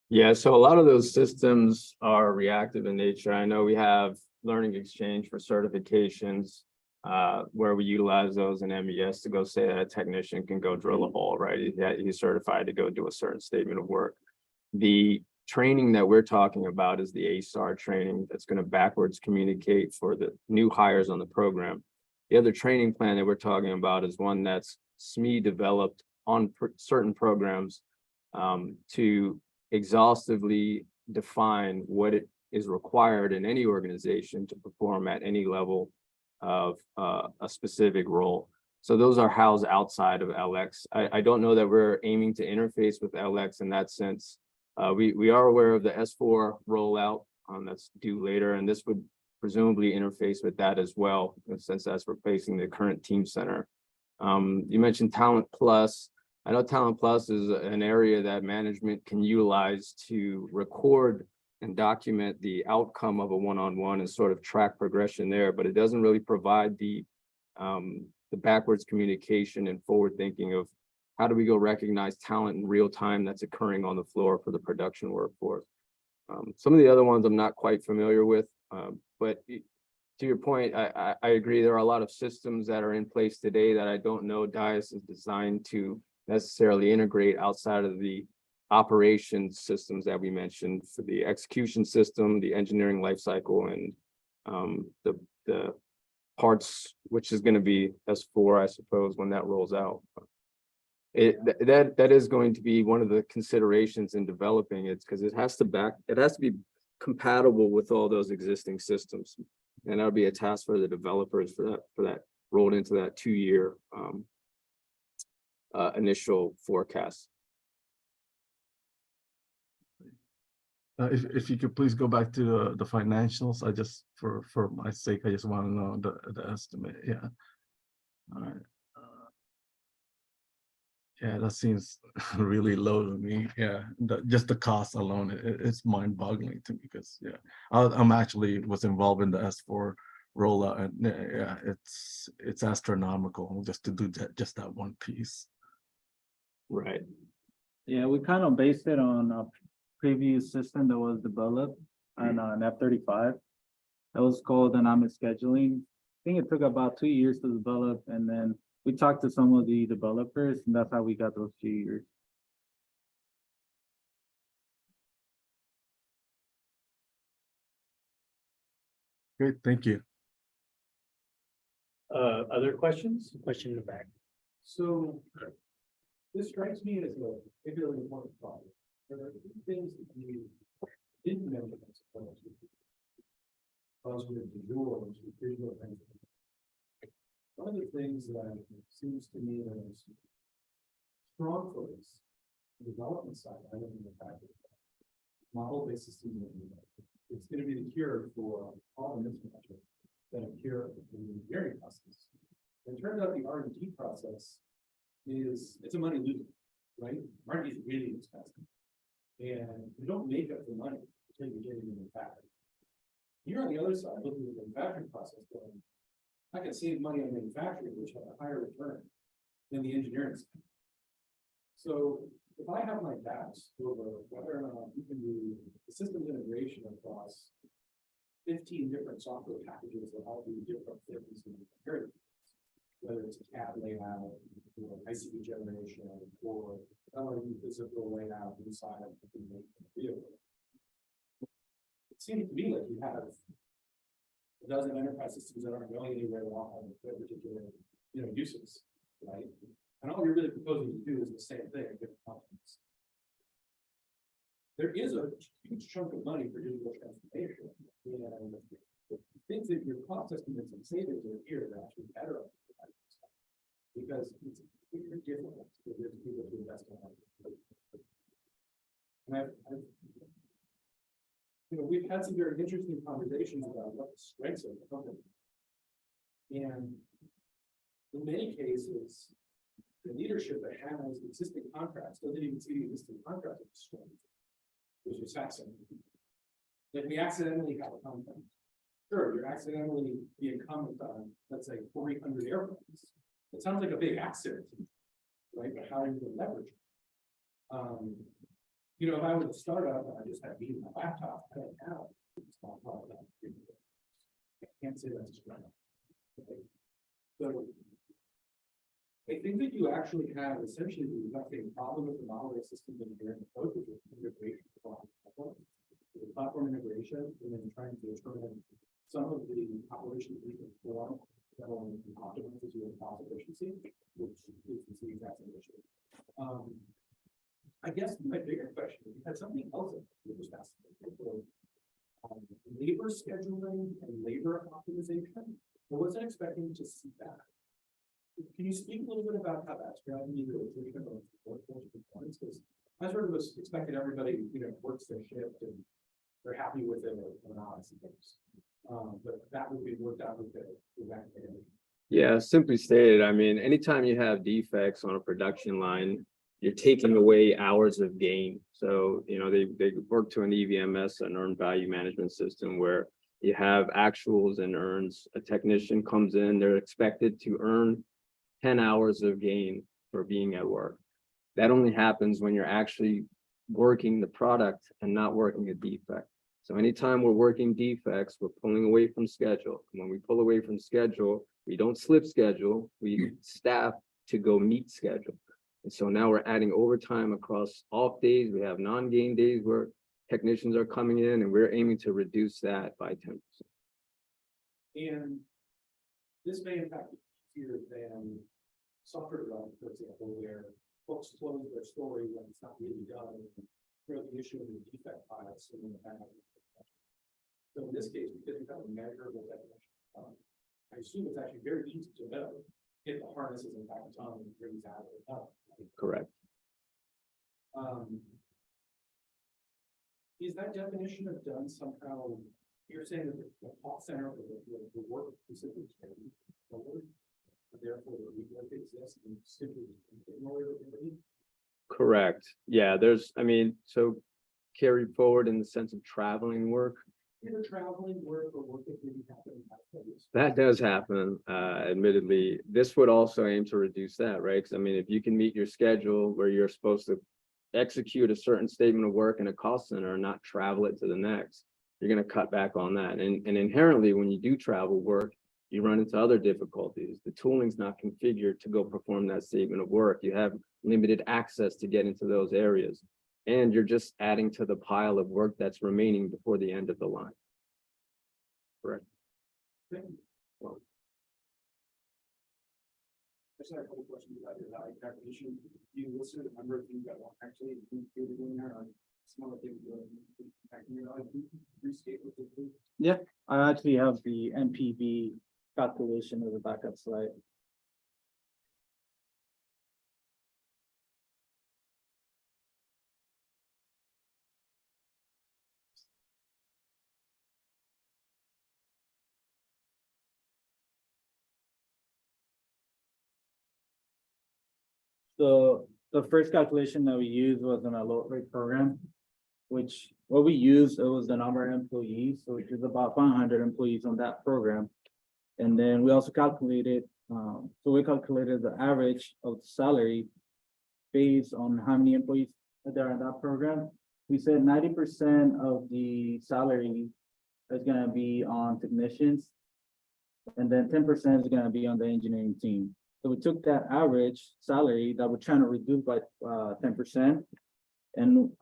Yeah, so a lot of those systems are reactive in nature. I know we have Learning Exchange for certifications, where we utilize those in MES to go say that a technician can go drill a hole, right? He's certified to go do a certain statement of work. The training that we're talking about is the ASAR training that's going to backwards communicate for the new hires on the program. The other training plan that we're talking about is one that's SME developed on certain programs to exhaustively define what it is required in any organization to perform at any level of a specific role. So those are housed outside of LX. I don't know that we're aiming to interface with LX in that sense. We are aware of the S4 rollout that's due later, and this would presumably interface with that as well, since that's replacing the current Team Center. You mentioned Talent Plus. I know Talent Plus is an area that management can utilize to record and document the outcome of a one-on-one and sort of track progression there, but it doesn't really provide the backwards communication and forward thinking of how do we go recognize talent in real time that's occurring on the floor for the production workforce. Some of the other ones I'm not quite familiar with, but to your point, I agree. There are a lot of systems that are in place today that I don't know DAIS is designed to necessarily integrate outside of the operations systems that we mentioned for the execution system, the engineering lifecycle, and the parts, which is going to be S4, I suppose, when that rolls out. That is going to be one of the considerations in developing it, because it has to be compatible with all those existing systems, and that'll be a task for the developers for that rolled into that 2-year initial forecast. If you could please go back to the financials, I just for my sake, I just want to know the estimate. Yeah. All right. Yeah, that seems really low to me. Yeah, just the cost alone, it's mind-boggling to me, because yeah, I'm actually was involved in the S4 rollout, and yeah, it's astronomical just to do just that one piece. Right. Yeah, we kind of based it on a previous system that was developed on an F-35. That was called dynamic scheduling. I think it took about 2 years to develop, and then we talked to some of the developers, and that's how we got those few years. Great, thank you. Other questions? Question in the back. So this strikes me as a really important problem. There are two things that you didn't mention as opposed to positive visual and visual things. One of the things that seems to me that is strong focus, the development side, I don't know the fact that model-based systems, it's going to be the cure for all the mismatches that appear in the engineering process. And it turns out the R&D process it's a money loser, right? R&D is really expensive. And you don't make up the money until you're getting in the factory. You're on the other side, looking at the manufacturing process going, I can save money on manufacturing, which have a higher return than the engineering side. So if I have my doubts over whether or not you can do the systems integration across 15 different software packages that all do different things in comparative, whether it's a CAD layout, ICD generation, or physical layout inside of the vehicle. It seems to me like you have a dozen enterprise systems that aren't going anywhere on their particular uses, right? And all you're really proposing to do is the same thing in different companies. There is a huge chunk of money for digital transformation, and things that your cost estimates and savings are here are actually better because it's difficult to get people to invest in it. And we've had some very interesting conversations about what the strengths of the company. And in many cases, the leadership that has existing contracts doesn't even see the existing contract as a strength, which is fascinating. Like we accidentally have a contract. Sure, you're accidentally the incumbent on, let's say, 400 airplanes. It sounds like a big accident, right? But how are you going to leverage it? If I was a startup and I just had me and my laptop, I don't have it's not part of that. I can't say that's a startup. Okay. So I think that you actually have essentially the exact same problem with the model-based systems engineering approach, which is integration the platform integration, and then trying to determine some of the operations we can perform that will optimize your cost efficiency, which is the exact same issue. I guess my bigger question is, you had something else that you just asked labor scheduling and labor optimization. I wasn't expecting to see that. Can you speak a little bit about how that's driving the attrition of workforce performance? Because I sort of was expecting everybody, works their shift and they're happy with it or not, I suppose. But that would be worked out with that. Yeah, simply stated, I mean, anytime you have defects on a production line, you're taking away hours of gain. So, they work to an EVMS, an earned value management system, where you have actuals and earns. A technician comes in, they're expected to earn 10 hours of gain for being at work. That only happens when you're actually working the product and not working a defect. So anytime we're working defects, we're pulling away from schedule. And when we pull away from schedule, we don't slip schedule, we staff to go meet schedule. And so now we're adding overtime across off days. We have non-gain days where technicians are coming in, and we're aiming to reduce that by 10%. And this may impact easier than software development, for example, where folks close their story when it's not really done, and throw the issue of the defect files in the back. So in this case, because we have a measurable definition, I assume it's actually very easy to know if the harness is in fact on and brings out or not. Correct. Is that definition of done somehow? You're saying that the cost center of the work specifically forward, therefore the rework exists and simply ignore it. Correct. Yeah, so carry forward in the sense of traveling work. Traveling work or work that maybe happen. That does happen, admittedly. This would also aim to reduce that, right? Because if you can meet your schedule where you're supposed to execute a certain statement of work in a cost center and not travel it to the next, you're going to cut back on that. And inherently, when you do travel work, you run into other difficulties. The tooling's not configured to go perform that statement of work. You have limited access to get into those areas. And you're just adding to the pile of work that's remaining before the end of the line. Correct. thing. I just had a couple questions about your value calculation. You listed a number of things that won't actually included in there, like some of the things that are impacting your value. Can you restate what this is? I actually have the NPV calculation of the backup slide. So the first calculation that we used was an load rate program, which what we used, it was the number of employees, so which is about 500 employees on that program. And then we also calculated, so we calculated the average of salary based on how many employees there are in that program. We said 90% of the salary is gonna be on technicians. And then 10% is gonna be on the engineering team. So we took that average salary that we're trying to reduce by 10%. And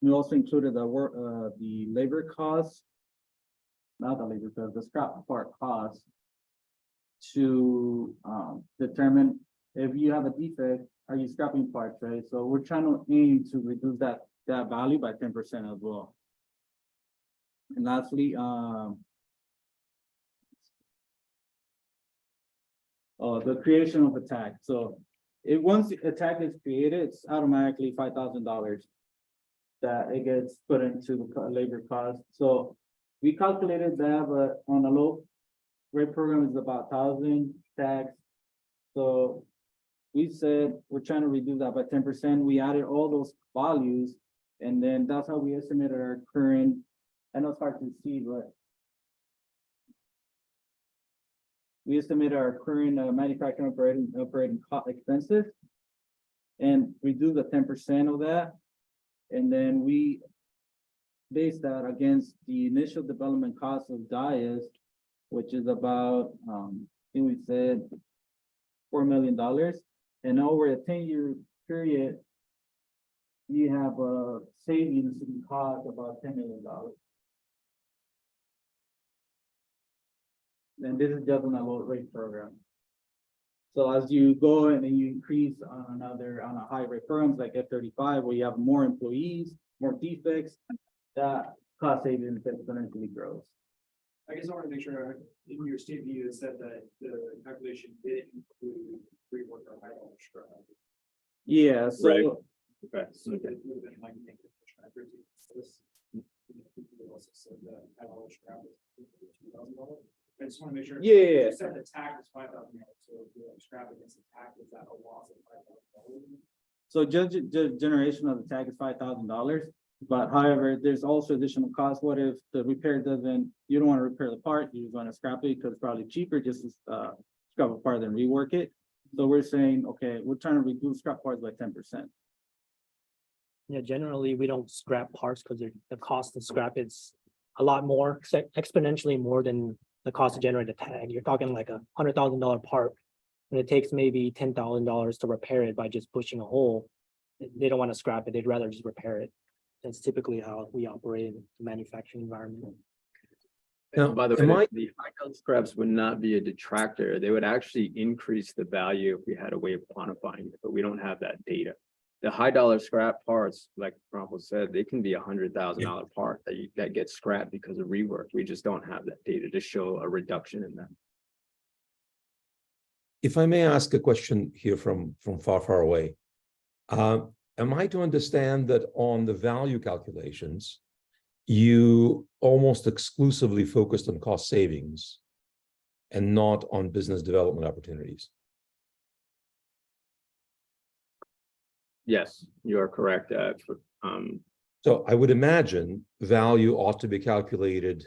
we also included the labor costs, not the labor cost, the scrap part cost, to determine if you have a defect, are you scrapping parts, right? So we're trying to aim to reduce that value by 10% as well. And lastly, the creation of a tag. So once a tag is created, it's automatically $5,000 that it gets put into the labor cost. So we calculated that, but on a low rate program is about 1,000 tags. So we said we're trying to reduce that by 10%. We added all those values, and then that's how we estimated our current. I know it's hard to see, but we estimate our current manufacturing operating cost expenses and reduce the 10% of that. And then we base that against the initial development cost of DAIS, which is about, I think we said $4 million. And over a 10-year period, we have a savings in cost about $10 million. And this is just on a low rate program. So as you go and then you increase on a high rate programs like F-35, where you have more employees, more defects, that cost savings exponentially grows. I guess I want to make sure in your statement you said that the calculation did include rework or high dollar scrap. Yeah, so Right. Okay. So that would have been like this. Also said that high dollar scrap is $2,000. I just want to make sure. Yeah. You said the tag is $5,000, so if you scrap against the tag, is that a loss of $5,000? So just generation of the tag is $5,000, but however, there's also additional costs. What if the repair doesn't, you don't want to repair the part, you just want to scrap it because it's probably cheaper just to scrap a part than rework it. So we're saying, okay, we're trying to reduce scrap parts by 10%. Yeah, generally, we don't scrap parts because the cost of scrap is a lot more, exponentially more than the cost to generate a tag. You're talking like $100,000 part, and it takes maybe $10,000 to repair it by just pushing a hole. They don't want to scrap it, they'd rather just repair it. That's typically how we operate in the manufacturing environment. Now, by the way, the high dollar scraps would not be a detractor. They would actually increase the value if we had a way of quantifying it, but we don't have that data. The high dollar scrap parts, like Ramos said, they can be $100,000 part that gets scrapped because of rework. We just don't have that data to show a reduction in that. If I may ask a question here from far, far away. Am I to understand that on the value calculations, you almost exclusively focused on cost savings and not on business development opportunities? Yes, you are correct. So I would imagine value ought to be calculated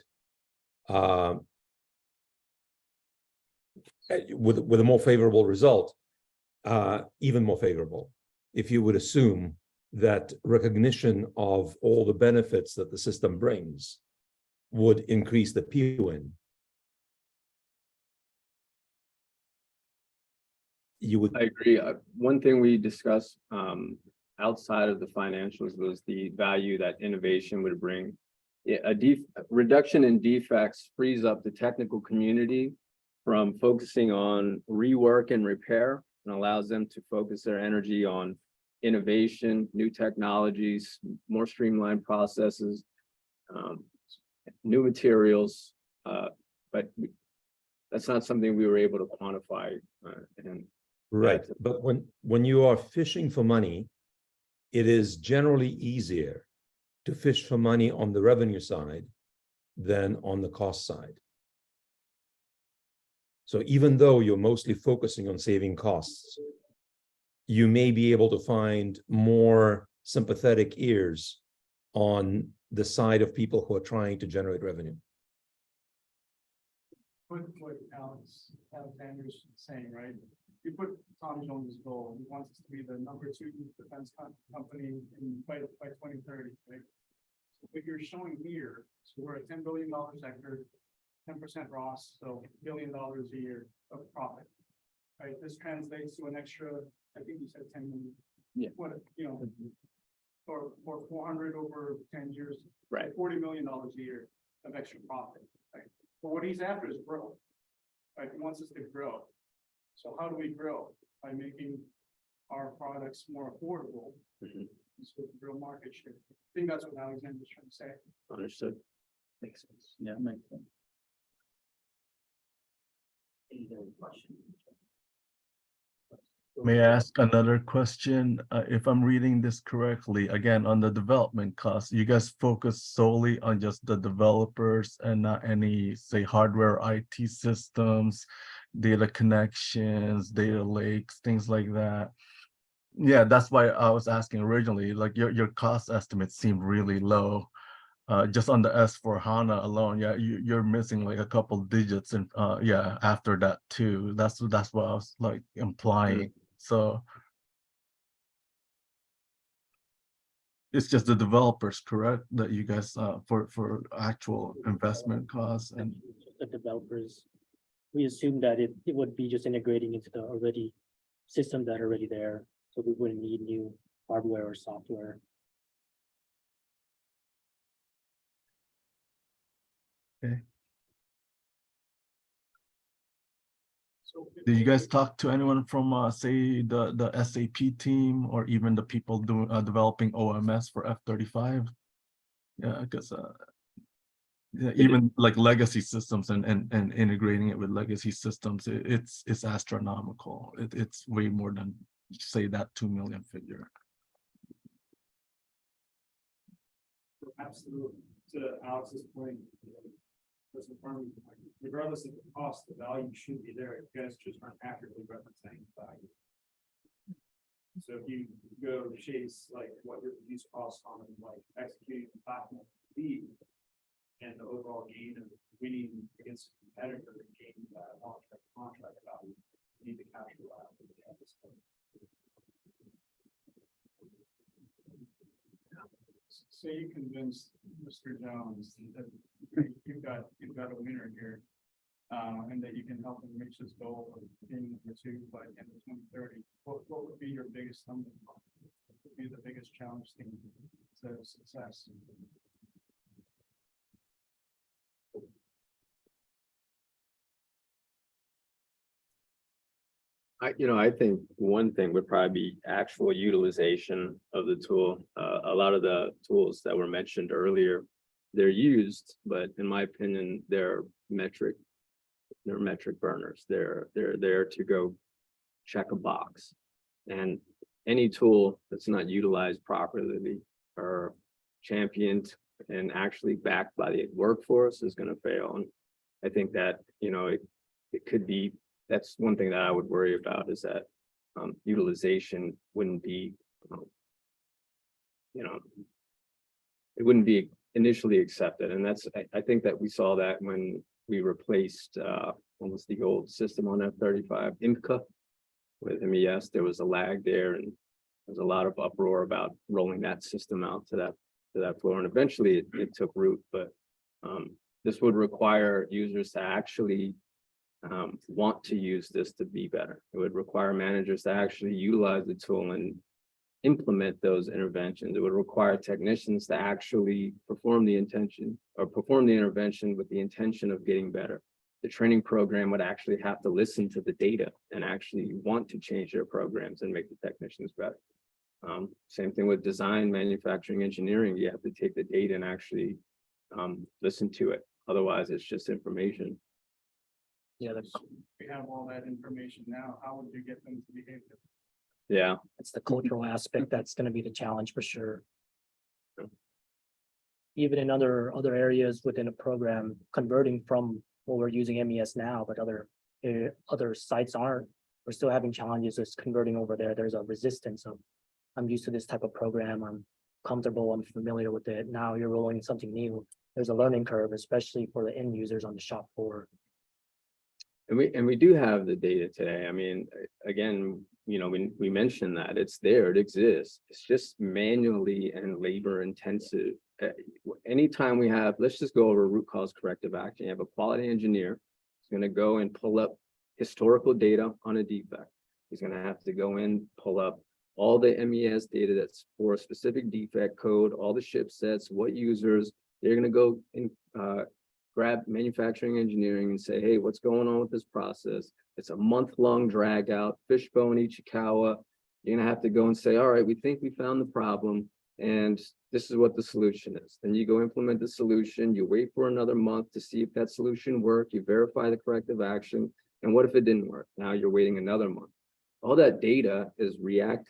with a more favorable result, even more favorable, if you would assume that recognition of all the benefits that the system brings would increase the PWIN. You would. I agree. One thing we discussed outside of the financials was the value that innovation would bring Yeah, reduction in defects frees up the technical community from focusing on rework and repair, and allows them to focus their energy on innovation, new technologies, more streamlined processes, new materials. But that's not something we were able to quantify. And Right, but when you are fishing for money, it is generally easier to fish for money on the revenue side than on the cost side. So even though you're mostly focusing on saving costs, you may be able to find more sympathetic ears on the side of people who are trying to generate revenue. Put what Alexander's saying, right? You put Tom Jones' goal, he wants us to be the #2 defense company by 2030, right? So what you're showing here, so we're a $10 billion sector, 10% ROS, so $1 billion a year of profit. Right, this translates to an extra, I think you said 10 million. Yeah. What, or 400 over 10 years. Right. $40 million a year of extra profit, right? But what he's after is growth. Right, he wants us to grow. So how do we grow? By making our products more affordable. So we can grow market share. I think that's what Alexander's trying to say. Understood. Makes sense. Yeah, makes sense. May I ask another question? If I'm reading this correctly, again, on the development costs, you guys focus solely on just the developers and not any, say, hardware, IT systems, data connections, data lakes, things like that. Yeah, that's why I was asking originally, like your cost estimates seem really low. Just on the S/4HANA alone, yeah, you're missing like a couple digits, and yeah, after that too. That's what I was like implying. So it's just the developers, correct? That you guys for actual investment costs and The developers, we assume that it would be just integrating into the already system that are already there. So we wouldn't need new hardware or software. okay. So Did you guys talk to anyone from say the SAP team or even the people doing developing OMS for F-35? Yeah, because yeah, even like legacy systems and integrating it with legacy systems, it's astronomical. It's way more than say that 2 million figure. Absolutely. To Alex's point, regardless of the cost, the value should be there. You guys just aren't accurately representing the value. So if you go chase like what your use costs on like executing the platform be, and the overall gain of winning against a competitor and gaining that long-term contract value, you need to capture that. So you convinced Mr. Jones that you've got a winner here, and that you can help him reach his goal of being #2 by the end of 2030. What would be your biggest stumbling block? What would be the biggest challenge thing to success? I think one thing would probably be actual utilization of the tool. A lot of the tools that were mentioned earlier, they're used, but in my opinion, they're metric burners. They're there to go check a box. And any tool that's not utilized properly or championed and actually backed by the workforce is going to fail. And I think that, it could be, that's one thing that I would worry about, is that utilization wouldn't be, it wouldn't be initially accepted. And that's, I think that we saw that when we replaced almost the old system on F-35, IMCA with MES. There was a lag there, and there's a lot of uproar about rolling that system out to that floor. And eventually it took root, but this would require users to actually want to use this to be better. It would require managers to actually utilize the tool and implement those interventions. It would require technicians to actually perform the intervention with the intention of getting better. The training program would actually have to listen to the data and actually want to change their programs and make the technicians better. Same thing with design, manufacturing, engineering. You have to take the data and actually listen to it. Otherwise, it's just information. Yeah, We have all that information now. How would you get them to behave? Yeah. that's the cultural aspect. That's gonna be the challenge for sure. Even in other areas within a program, converting from what we're using MES now, but other sites aren't, we're still having challenges with converting over there. There's a resistance of, I'm used to this type of program. I'm comfortable. I'm familiar with it. Now you're rolling something new. There's a learning curve, especially for the end users on the shop floor. And we do have the data today. I mean, again, you know, we mentioned that it's there, it exists. It's just manually and labor intensive. Anytime we have, let's just go over root cause corrective action. You have a quality engineer who's going to go and pull up historical data on a defect. He's going to have to go in, pull up all the MES data that's for a specific defect code, all the ship sets, what users. They're going to go and grab manufacturing engineering and say, hey, what's going on with this process? It's a month-long drag out, Fishbone, Ichikawa. You're going to have to go and say, all right, we think we found the problem and this is what the solution is. Then you go implement the solution, you wait for another month to see if that solution worked, you verify the corrective action. And what if it didn't work? Now you're waiting another month. All that data is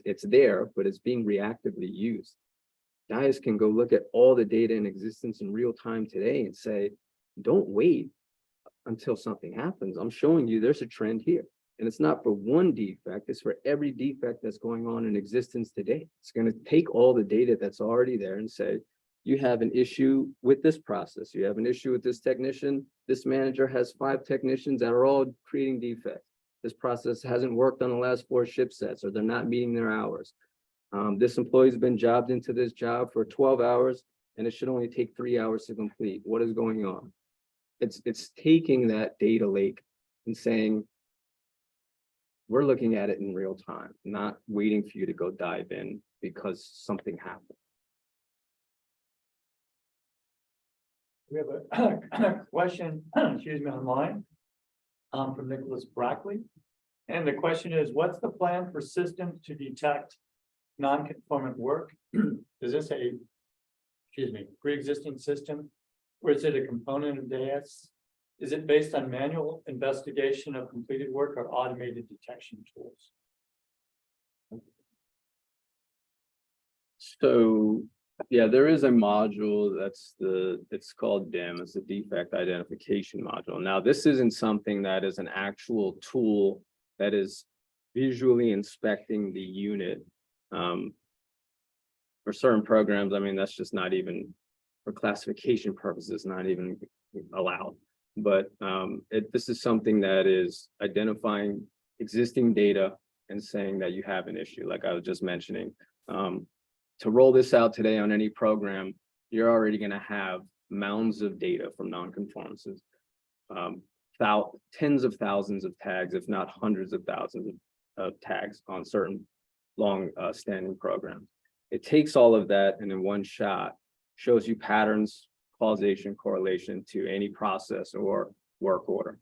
it's there, but it's being reactively used. DAIS can go look at all the data in existence in real time today and say, don't wait until something happens. I'm showing you there's a trend here. And it's not for one defect, it's for every defect that's going on in existence today. It's going to take all the data that's already there and say, you have an issue with this process. You have an issue with this technician. This manager has 5 technicians that are all creating defects. This process hasn't worked on the last 4 ship sets, or they're not meeting their hours. This employee's been jobbed into this job for 12 hours and it should only take 3 hours to complete. What is going on? It's taking that data lake and saying, we're looking at it in real time, not waiting for you to go dive in because something happened. We have a question, excuse me, online from Nicholas Brackley. And the question is, what's the plan for systems to detect non-conformant work? Is this pre-existing system? Or is it a component of DAIS? Is it based on manual investigation of completed work or automated detection tools? So yeah, there is a module it's called DIM, it's a defect identification module. Now, this isn't something that is an actual tool that is visually inspecting the unit. For certain programs, I mean, that's just not even, for classification purposes, not even allowed. But this is something that is identifying existing data and saying that you have an issue, like I was just mentioning. To roll this out today on any program, you're already going to have mounds of data from non-conformances, tens of thousands of tags, if not hundreds of thousands of tags on certain long-standing programs. It takes all of that and in one shot shows you patterns, causation, correlation to any process or work order.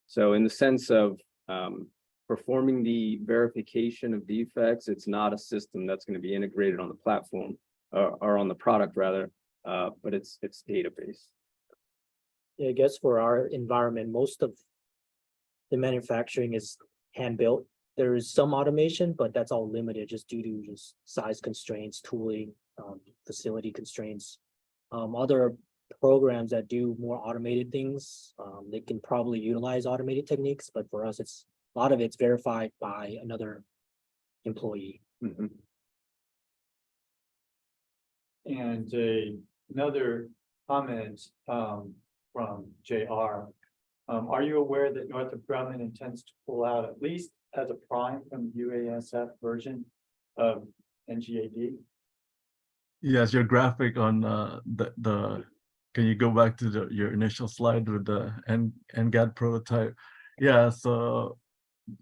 So in the sense of performing the verification of defects, it's not a system that's going to be integrated on the platform or on the product rather, but it's database. Yeah, I guess for our environment, most of the manufacturing is hand built. There is some automation, but that's all limited just due to just size constraints, tooling, facility constraints. Other programs that do more automated things, they can probably utilize automated techniques, but for us, a lot of it's verified by another employee. Mm-hmm. And another comment from JR. Are you aware that Northrop Grumman intends to pull out at least as a prime from the UASF version of NGAD? Yes, your graphic on can you go back to your initial slide with the NGAD prototype? Yeah, so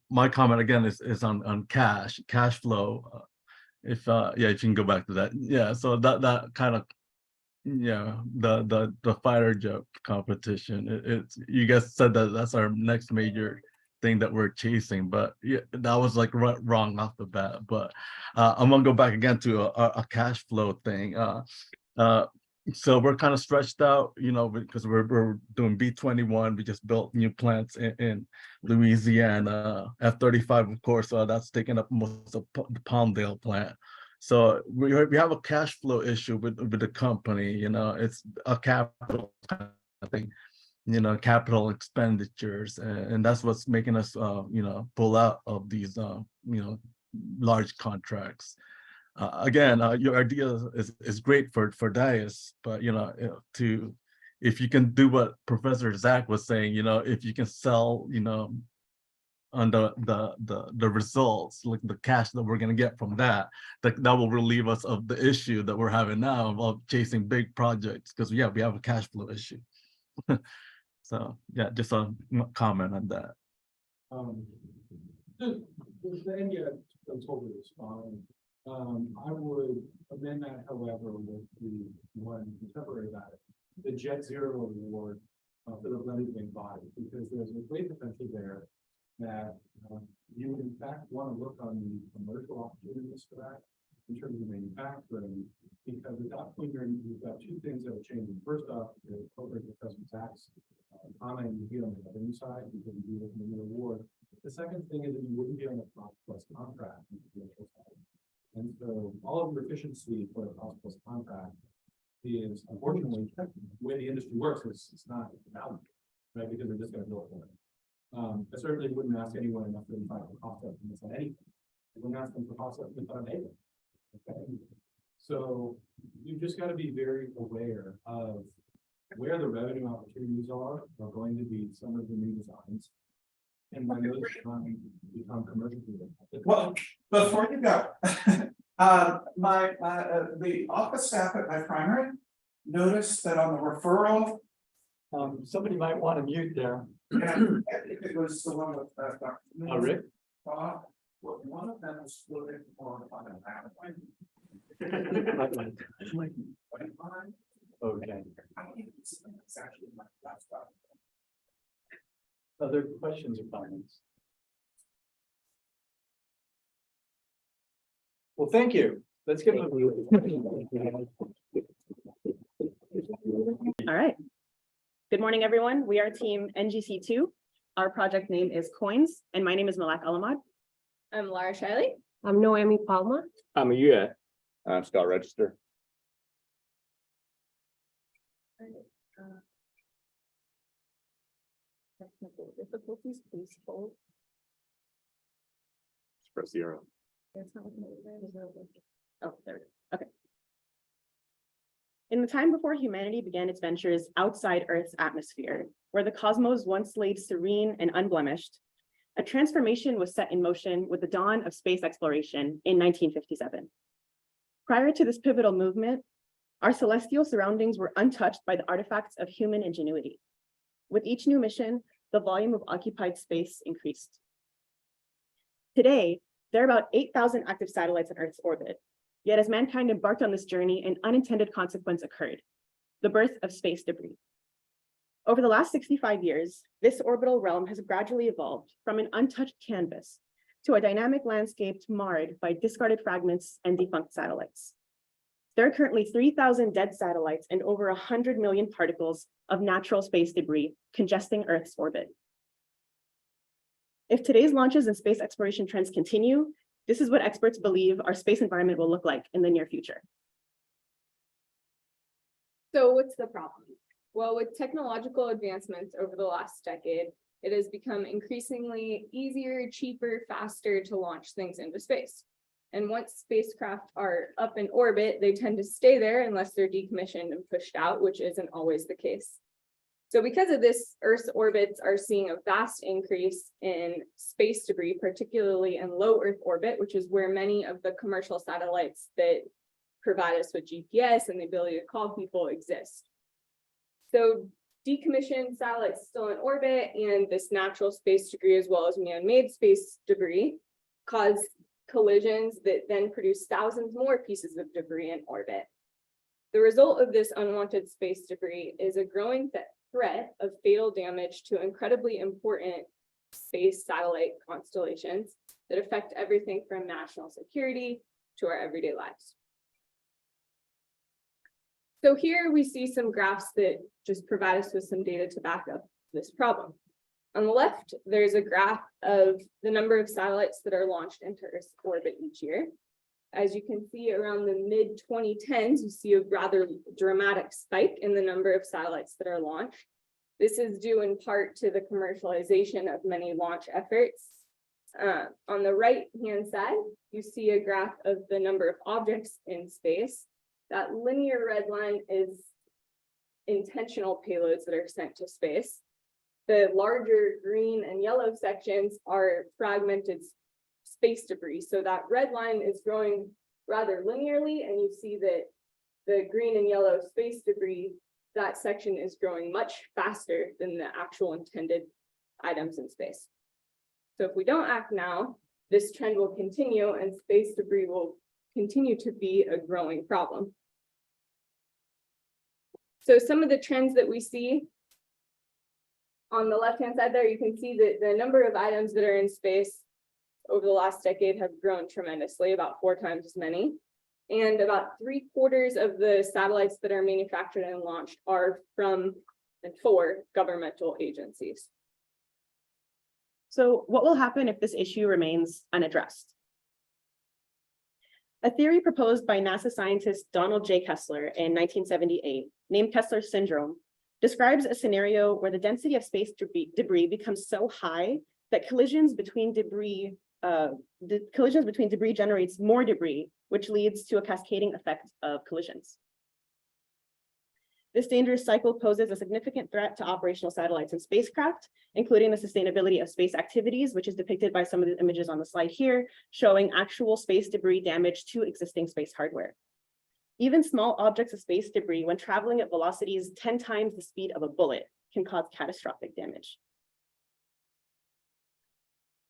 my comment again is on cash flow. if yeah, if you can go back to that. Yeah, so that kind of, yeah, the fighter jet competition, it's, you guys said that that's our next major thing that we're chasing, but yeah, that was like wrong off the bat. But I'm gonna go back again to a cash flow thing. So we're kind of stretched out, you know, because we're doing B-21. We just built new plants in Louisiana. F-35, of course, that's taking up most of the Palmdale plant. So we have a cash flow issue with the company. You know, it's a capital kind of thing, you know, capital expenditures, and that's what's making us you know, pull out of these you know, large contracts. Again, your idea is great for DAIS, but you know, if you can do what Professor Zach was saying, you know, if you can sell, you know, on the results, like the cash that we're gonna get from that will relieve us of the issue that we're having now of chasing big projects, because yeah, we have a cash flow issue. So yeah, just a comment on that. The idea totally is fine. I would amend that, however, with the one contemporary about it, the Jet Zero award for the blended body, because there's a great potential there that you would in fact want to look on the commercial opportunities for that in terms of manufacturing, because at that point you've got two things that are changing. First off, the corporate assessment tax comment you be on the revenue side, you can be looking at the award. The second thing is that you wouldn't be on a cost plus contract on the commercial side. And so all of your efficiency for a cost plus contract is, unfortunately, the way the industry works is it's not value, right? Because they're just going to bill it for it. I certainly wouldn't ask anyone enough to find a cost estimate on anything. I wouldn't ask them for cost estimate on anything. Okay. So you just got to be very aware of where the revenue opportunities are going to be some of the new designs. And when those designs become commercial. Well, before you go, the office staff at my primary noticed that on the referral, Somebody might want to mute there. and it was the one with Dr. Oh, Rick? One of them was floating on an airplane. Okay. I think it's actually my laptop. Other questions or comments? Well, thank you. Let's give them. All right. Good morning, everyone. We are team NGC2. Our project name is Coins, and my name is Malak Alamad. I'm Lara Shiley. I'm Noemi Palma. I'm I'm Scott Register. Technical difficulties, please hold. Press 0. It's not looking over there. Oh, there it is. Okay. In the time before humanity began its ventures outside Earth's atmosphere, where the cosmos once lay serene and unblemished, a transformation was set in motion with the dawn of space exploration in 1957. Prior to this pivotal movement, our celestial surroundings were untouched by the artifacts of human ingenuity. With each new mission, the volume of occupied space increased. Today, there are about 8,000 active satellites in Earth's orbit. Yet as mankind embarked on this journey, an unintended consequence occurred: the birth of space debris. Over the last 65 years, this orbital realm has gradually evolved from an untouched canvas to a dynamic landscape marred by discarded fragments and defunct satellites. There are currently 3,000 dead satellites and over 100 million particles of natural space debris congesting Earth's orbit. If today's launches and space exploration trends continue, this is what experts believe our space environment will look like in the near future. So what's the problem? Well, with technological advancements over the last decade, it has become increasingly easier, cheaper, faster to launch things into space. And once spacecraft are up in orbit, they tend to stay there unless they're decommissioned and pushed out, which isn't always the case. So because of this, Earth's orbits are seeing a vast increase in space debris, particularly in low Earth orbit, which is where many of the commercial satellites that provide us with GPS and the ability to call people exist. So decommissioned satellites still in orbit and this natural space debris, as well as man-made space debris, cause collisions that then produce thousands more pieces of debris in orbit. The result of this unwanted space debris is a growing threat of fatal damage to incredibly important space satellite constellations that affect everything from national security to our everyday lives. So here we see some graphs that just provide us with some data to back up this problem. On the left, there's a graph of the number of satellites that are launched into Earth's orbit each year. As you can see, around the mid-2010s, you see a rather dramatic spike in the number of satellites that are launched. This is due in part to the commercialization of many launch efforts. On the right-hand side, you see a graph of the number of objects in space. That linear red line is intentional payloads that are sent to space. The larger green and yellow sections are fragmented space debris. So that red line is growing rather linearly, and you see that the green and yellow space debris, that section is growing much faster than the actual intended items in space. So if we don't act now, this trend will continue and space debris will continue to be a growing problem. So some of the trends that we see on the left-hand side there, you can see that the number of items that are in space over the last decade have grown tremendously, about 4 times as many. And about 3/4 of the satellites that are manufactured and launched are from and for governmental agencies. So what will happen if this issue remains unaddressed? A theory proposed by NASA scientist Donald J. Kessler in 1978, named Kessler syndrome, describes a scenario where the density of space debris becomes so high that collisions between debris generates more debris, which leads to a cascading effect of collisions. This dangerous cycle poses a significant threat to operational satellites and spacecraft, including the sustainability of space activities, which is depicted by some of the images on the slide here, showing actual space debris damage to existing space hardware. Even small objects of space debris, when traveling at velocities 10 times the speed of a bullet, can cause catastrophic damage.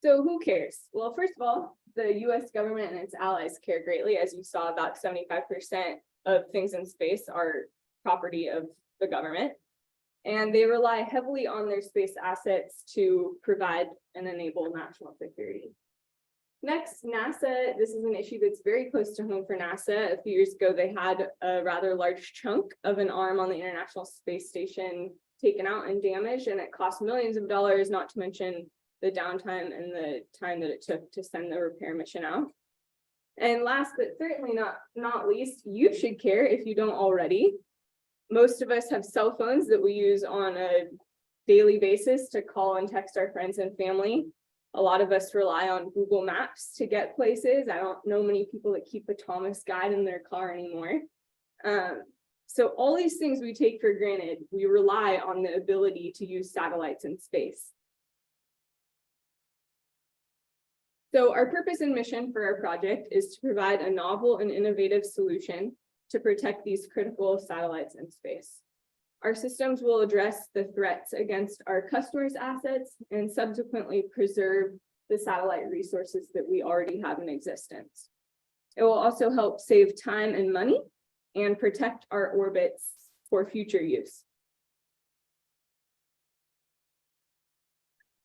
So who cares? Well, first of all, the US government and its allies care greatly. As you saw, about 75% of things in space are property of the government. And they rely heavily on their space assets to provide and enable national security. Next, NASA, this is an issue that's very close to home for NASA. A few years ago, they had a rather large chunk of an arm on the International Space Station taken out and damaged, and it cost millions of dollars, not to mention the downtime and the time that it took to send the repair mission out. And last, but certainly not least, you should care if you don't already. Most of us have cell phones that we use on a daily basis to call and text our friends and family. A lot of us rely on Google Maps to get places. I don't know many people that keep a Thomas guide in their car anymore. So all these things we take for granted, we rely on the ability to use satellites in space. So our purpose and mission for our project is to provide a novel and innovative solution to protect these critical satellites in space. Our systems will address the threats against our customers' assets and subsequently preserve the satellite resources that we already have in existence. It will also help save time and money and protect our orbits for future use.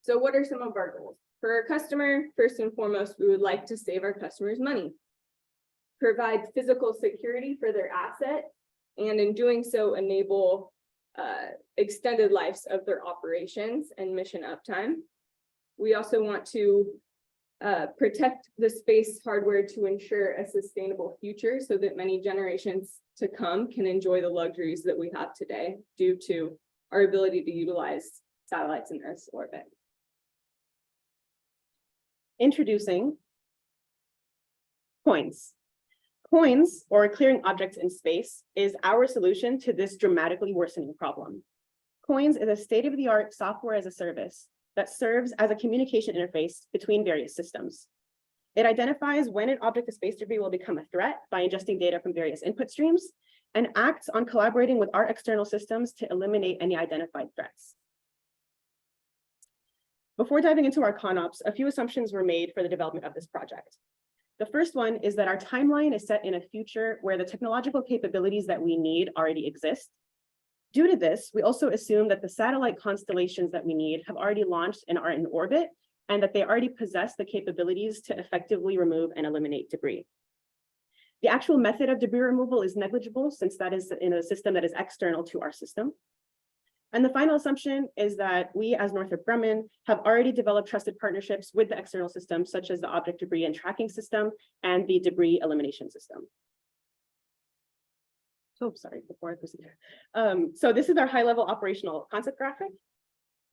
So what are some of our goals? For our customer, first and foremost, we would like to save our customers money, provide physical security for their asset, and in doing so, enable extended lives of their operations and mission uptime. We also want to protect the space hardware to ensure a sustainable future so that many generations to come can enjoy the luxuries that we have today due to our ability to utilize satellites in Earth's orbit. Introducing coins. Coins, or clearing objects in space, is our solution to this dramatically worsening problem. Coins is a state-of-the-art software as a service that serves as a communication interface between various systems. It identifies when an object of space debris will become a threat by ingesting data from various input streams and acts on collaborating with our external systems to eliminate any identified threats. Before diving into our ConOps, a few assumptions were made for the development of this project. The first one is that our timeline is set in a future where the technological capabilities that we need already exist. Due to this, we also assume that the satellite constellations that we need have already launched and are in orbit, and that they already possess the capabilities to effectively remove and eliminate debris. The actual method of debris removal is negligible, since that is in a system that is external to our system. And the final assumption is that we, as Northrop Grumman, have already developed trusted partnerships with the external systems, such as the object debris and tracking system and the debris elimination system. So sorry, before I proceed. So this is our high-level operational concept graphic.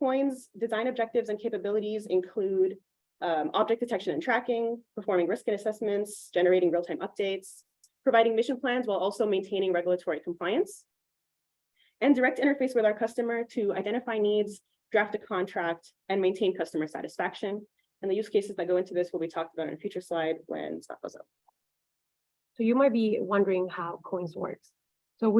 COIN's design objectives and capabilities include object detection and tracking, performing risk and assessments, generating real-time updates, providing mission plans while also maintaining regulatory compliance, and direct interface with our customer to identify needs, draft a contract, and maintain customer satisfaction. And the use cases that go into this will be talked about in a future slide when stuff goes up. So you might be wondering how COINS works. So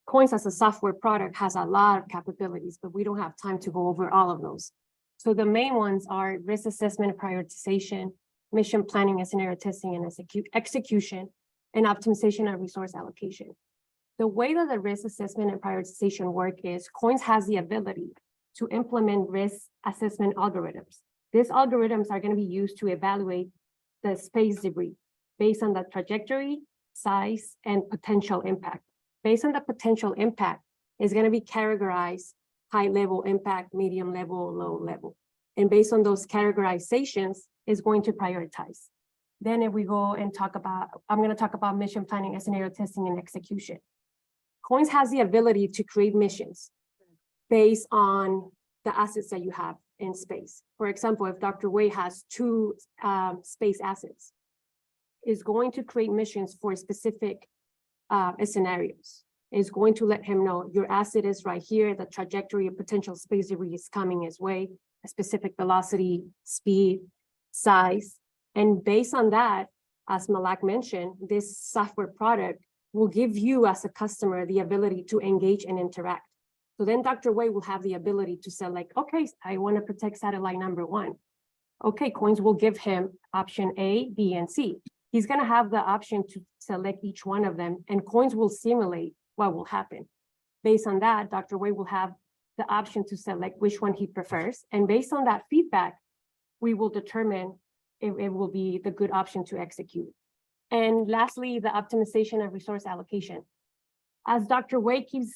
COINS as a software product has a lot of capabilities, but we don't have time to go over all of those. So the main ones are risk assessment and prioritization, mission planning and scenario testing and execution, and optimization and resource allocation. The way that the risk assessment and prioritization work is COINS has the ability to implement risk assessment algorithms. These algorithms are going to be used to evaluate the space debris based on the trajectory, size, and potential impact. Based on the potential impact, is going to be categorized high level impact, medium level, low level. And based on those categorizations, is going to prioritize. Then if we go and talk about, I'm going to talk about mission planning and scenario testing and execution. COINS has the ability to create missions based on the assets that you have in space. For example, if Dr. Wei has 2 space assets, is going to create missions for specific scenarios. Is going to let him know your asset is right here, the trajectory of potential space debris is coming his way, a specific velocity, speed, size. And based on that, as Malak mentioned, this software product will give you as a customer the ability to engage and interact. So then Dr. Wei will have the ability to select, okay, I want to protect satellite number 1. Okay, COINS will give him option A, B, and C. He's going to have the option to select each one of them, and COINS will simulate what will happen. Based on that, Dr. Wei will have the option to select which one he prefers. And based on that feedback, we will determine if it will be the good option to execute. And lastly, the optimization of resource allocation. As Dr. Wei keeps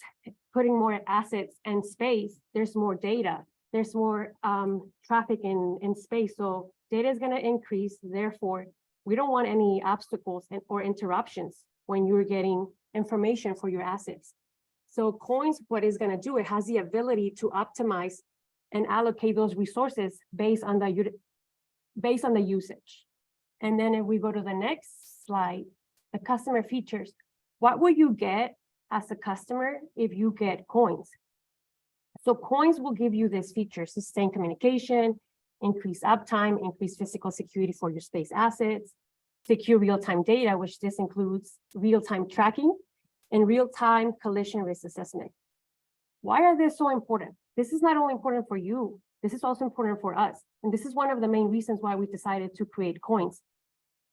putting more assets in space, there's more data, there's more traffic in space. So data is going to increase. Therefore, we don't want any obstacles or interruptions when you're getting information for your assets. So COINS, what it's going to do, it has the ability to optimize and allocate those resources based on the usage. And then if we go to the next slide, the customer features. What will you get as a customer if you get COINS? So COINS will give you these features: sustained communication, increased uptime, increased physical security for your space assets, secure real-time data, which this includes real-time tracking and real-time collision risk assessment. Why are they so important? This is not only important for you, this is also important for us. And this is one of the main reasons why we decided to create COINS.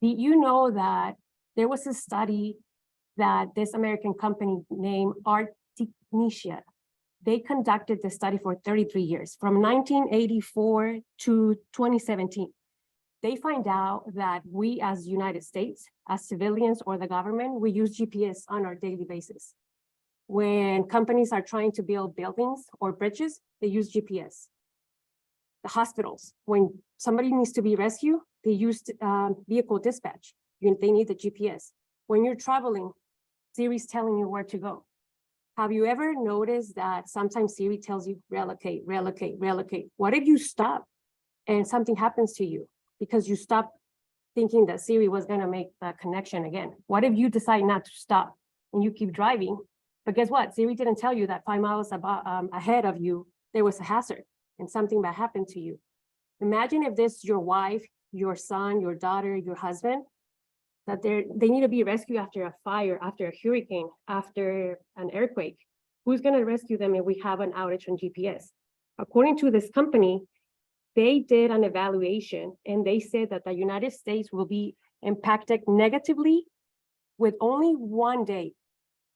Did you know that there was a study that this American company named Artecnia, they conducted the study for 33 years, from 1984 to 2017. They find out that we as United States, as civilians or the government, we use GPS on our daily basis. When companies are trying to build buildings or bridges, they use GPS. The hospitals, when somebody needs to be rescued, they use vehicle dispatch. They need the GPS. When you're traveling, Siri's telling you where to go. Have you ever noticed that sometimes Siri tells you relocate, relocate, relocate? What if you stop and something happens to you because you stop thinking that Siri was going to make that connection again? What if you decide not to stop and you keep driving? But guess what? Siri didn't tell you that 5 miles ahead of you, there was a hazard and something bad happened to you. Imagine if this is your wife, your son, your daughter, your husband, that they need to be rescued after a fire, after a hurricane, after an earthquake. Who's going to rescue them if we have an outage on GPS? According to this company, they did an evaluation and they said that the United States will be impacted negatively with only 1 day,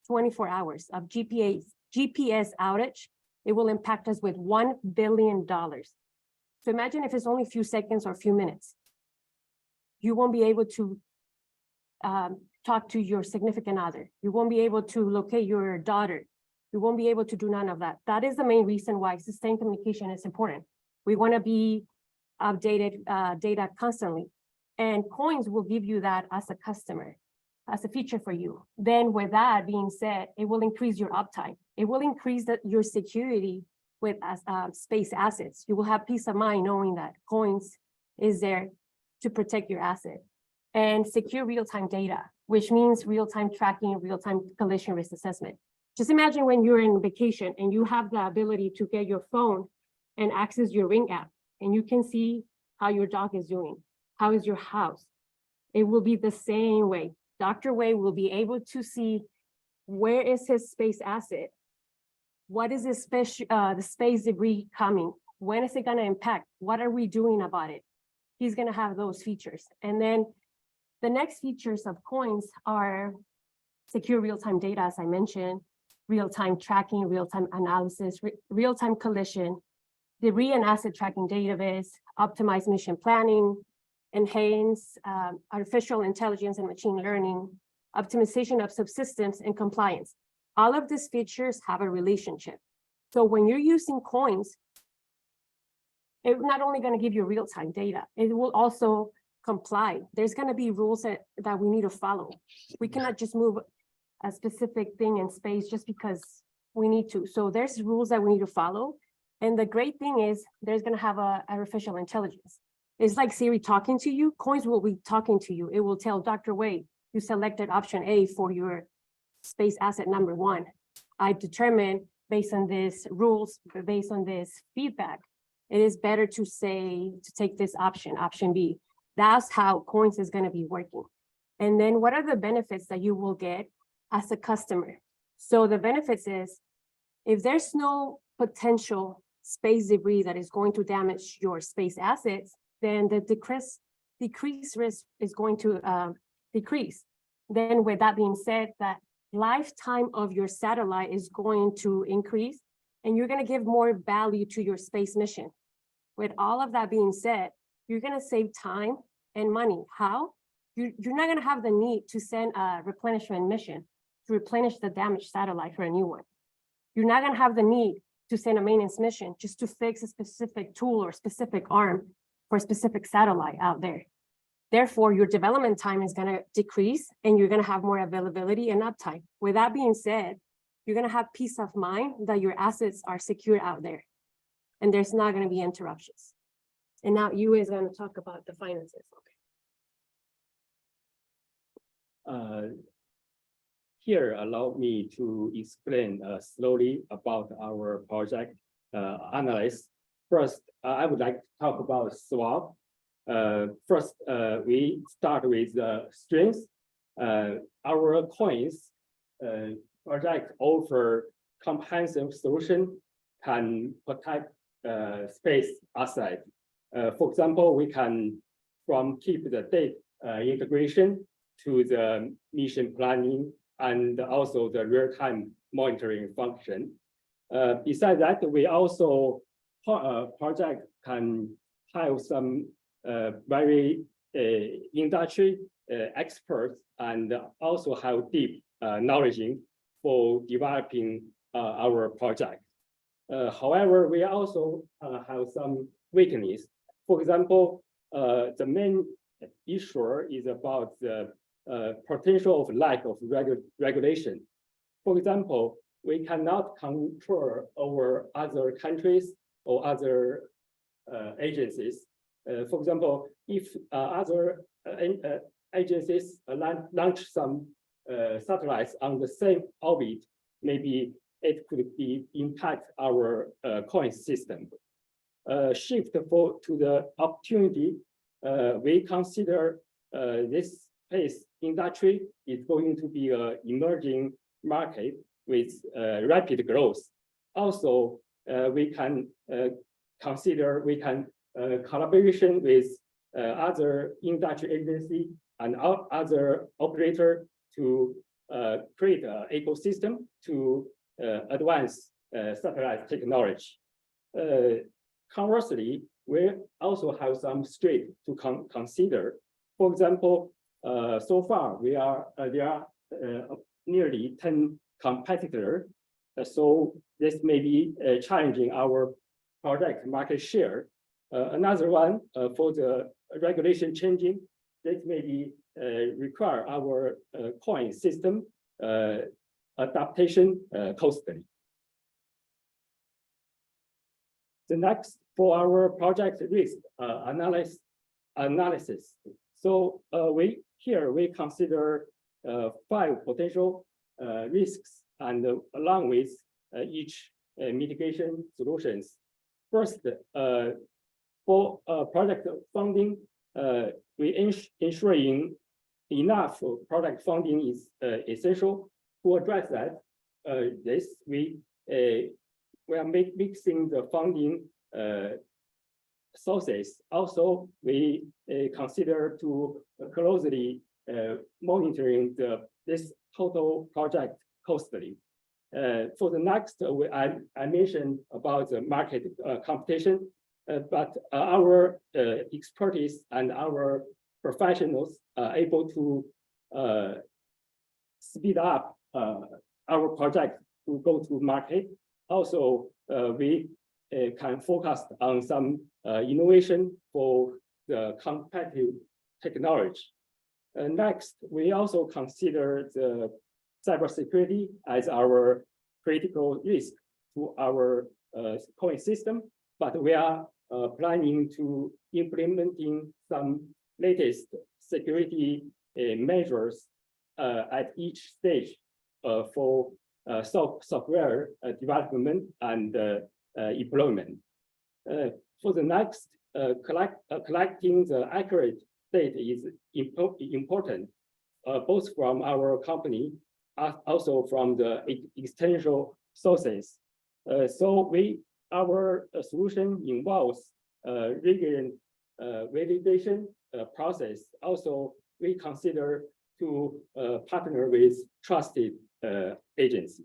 24 hours of GPS outage, it will impact us with $1 billion. So imagine if it's only a few seconds or a few minutes. You won't be able to talk to your significant other. You won't be able to locate your daughter. You won't be able to do none of that. That is the main reason why sustained communication is important. We want to be updated data constantly. And coins will give you that as a customer, as a feature for you. Then with that being said, it will increase your uptime. It will increase your security with space assets. You will have peace of mind knowing that coins is there to protect your asset. And secure real-time data, which means real-time tracking, real-time collision risk assessment. Just imagine when you're in vacation and you have the ability to get your phone and access your Ring app, and you can see how your dog is doing. How is your house? It will be the same way. Dr. Wei will be able to see where is his space asset? What is the space debris coming? When is it gonna impact? What are we doing about it? He's gonna have those features. And then the next features of coins are secure real-time data, as I mentioned, real-time tracking, real-time analysis, real-time collision, debris and asset tracking database, optimized mission planning, enhance artificial intelligence and machine learning, optimization of subsystems and compliance. All of these features have a relationship. So when you're using coins, it's not only going to give you real-time data, it will also comply. There's going to be rules that we need to follow. We cannot just move a specific thing in space just because we need to. So there's rules that we need to follow. And the great thing is there's going to have a artificial intelligence. It's like Siri talking to you. Coins will be talking to you. It will tell Dr. Wei, you selected option A for your space asset number 1. I determined based on these rules, based on this feedback, it is better to take this option B. That's how coins is going to be working. And then what are the benefits that you will get as a customer? So the benefits is if there's no potential space debris that is going to damage your space assets, then the decreased risk is going to decrease. Then with that being said, that lifetime of your satellite is going to increase and you're going to give more value to your space mission. With all of that being said, you're going to save time and money. How? You're not going to have the need to send a replenishment mission to replenish the damaged satellite for a new one. You're not going to have the need to send a maintenance mission just to fix a specific tool or specific arm for a specific satellite out there. Therefore, your development time is going to decrease and you're going to have more availability and uptime. With that being said, you're going to have peace of mind that your assets are secure out there and there's not going to be interruptions. And now you is going to talk about the finances. Here, allow me to explain slowly about our project analysis. First, I would like to talk about swap. First, we start with the strengths. Our coins project offer comprehensive solution, can protect space asset. For example, we can keep the data integration to the mission planning and also the real-time monitoring function. Besides that, we also project can have some very industry experts and also have deep knowledge for developing our project. However, we also have some weakness. For example, the main issue is about the potential of lack of regulation. For example, we cannot control over other countries or other agencies. For example, if other agencies launch some satellites on the same orbit, maybe it could impact our coin system. Shift to the opportunity, we consider this space industry is going to be an emerging market with rapid growth. Also, we can consider collaboration with other industry agency and other operator to create an ecosystem to advance satellite technology. Conversely, we also have some strength to consider. For example, so far there are nearly 10 competitors, so this may be challenging our project market share. Another one for the regulation changing, this may be require our coin system adaptation costly. The next for our project risk analysis. So we consider 5 potential risks and along with each mitigation solutions. First, for project funding, we ensuring enough project funding is essential. To address that, we are mixing the funding sources. Also, we consider to closely monitoring this total project costly. For the next, I mentioned about the market competition, but our expertise and our professionals are able to speed up our project to go to market. Also, we can focus on some innovation for the competitive technology. Next, we also consider the cybersecurity as our critical risk to our coin system, but we are planning to implementing some latest security measures at each stage for software development and deployment. For the next, collecting the accurate data is important, both from our company, also from the external sources. So our solution involves rigorous validation process. Also, we consider to partner with trusted agency.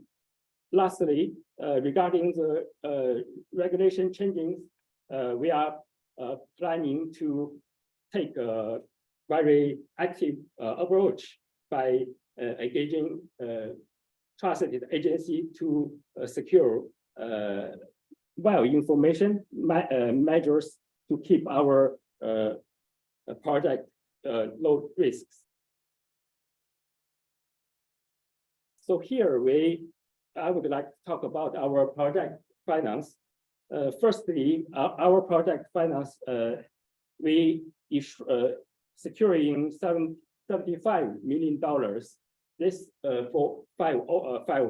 Lastly, regarding the regulation changes, we are planning to take a very active approach by engaging trusted agency to secure information measures to keep our project low risks. So here I would like to talk about our project finance. Firstly, our project finance, we securing $75 million. This for 5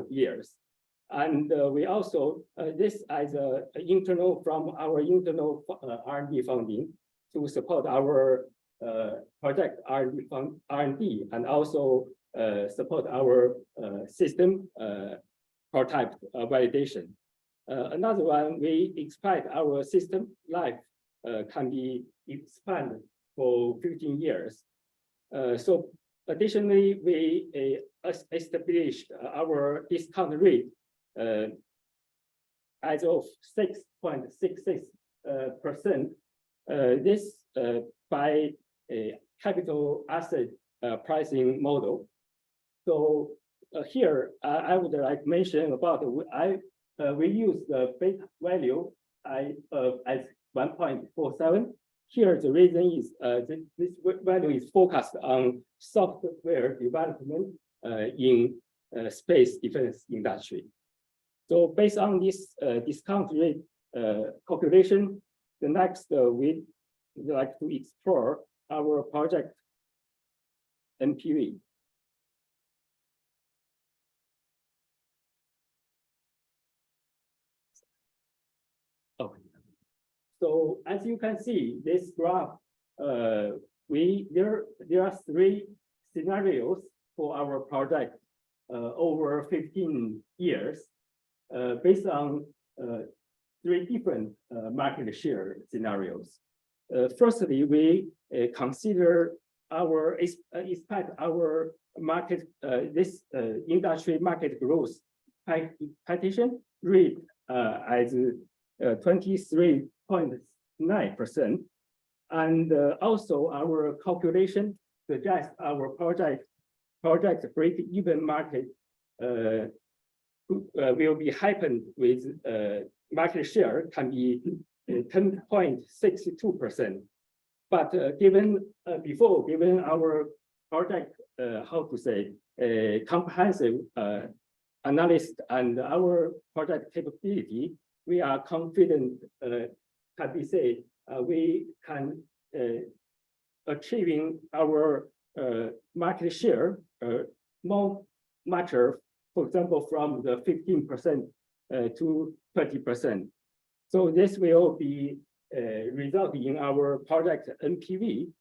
years, and we also this as internal from our internal R&D funding to support our project R&D and also support our system prototype validation. Another one, we expect our system life can be expanded for 15 years. So additionally, we established our discount rate as of 6.66%. This by a capital asset pricing model. So here I would like to mention about we use the base value as 1.47. Here the reason is this value is focused on software development in space defense industry. So based on this discount rate calculation, the next we'd like to explore our project NPV. Okay. So as you can see, this graph, there are 3 scenarios for our project over 15 years, based on 3 different market share scenarios. Firstly, we consider expect our market, this industry market growth expectation rate as 23.9%. And also our calculation suggests our project break-even market will be happened with market share can be 10.62%. But given our project, comprehensive analysis and our project capability, we are confident, can be say, we can achieving our market share more mature, for example, from the 15% to 20%. So this will be resulting in our project NPV,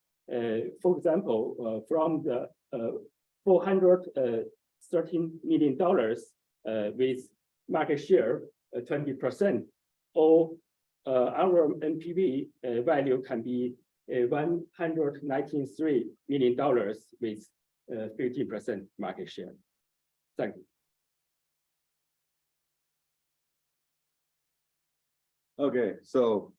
for example, from the $413 million with market share 20%, or our NPV value can be $193 million with 50% market share. Thank you. Okay, so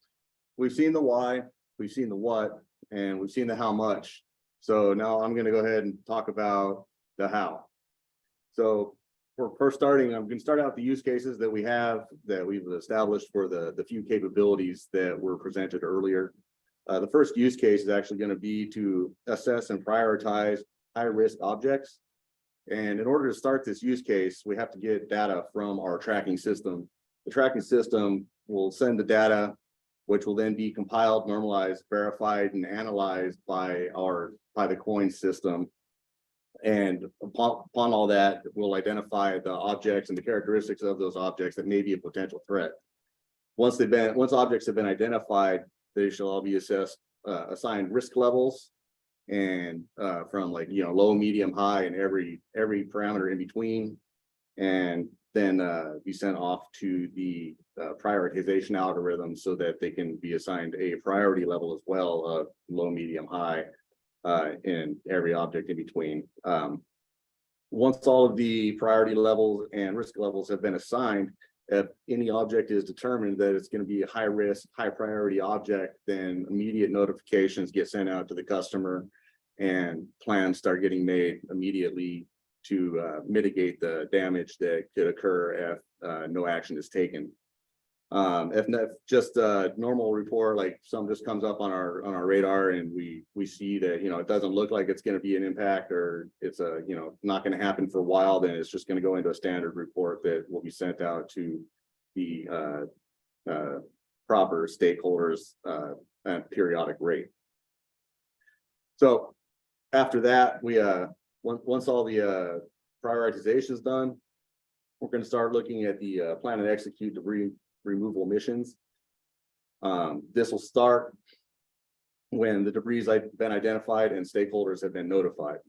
we've seen the why, we've seen the what, and we've seen the how much. So now I'm going to go ahead and talk about the how. So for first starting, I'm going to start out the use cases that we've established for the few capabilities that were presented earlier. The first use case is actually going to be to assess and prioritize high-risk objects. And in order to start this use case, we have to get data from our tracking system. The tracking system will send the data, which will then be compiled, normalized, verified, and analyzed by the COIN system. And upon all that, we'll identify the objects and the characteristics of those objects that may be a potential threat. Once objects have been identified, they shall all be assigned risk levels, and from low, medium, high, and every parameter in between, and then be sent off to the prioritization algorithm so that they can be assigned a priority level as well of low, medium, high, in every object in between. Once all of the priority levels and risk levels have been assigned, if any object is determined that it's going to be a high risk, high priority object, then immediate notifications get sent out to the customer and plans start getting made immediately to mitigate the damage that could occur if no action is taken. If not, just a normal report, like something just comes up on our radar and we see that it doesn't look like it's going to be an impact, or it's not going to happen for a while, then it's just going to go into a standard report that will be sent out to the proper stakeholders at periodic rate. So after that, we once all the prioritization is done, we're going to start looking at the plan and execute debris removal missions. This will start when the debris has been identified and stakeholders have been notified.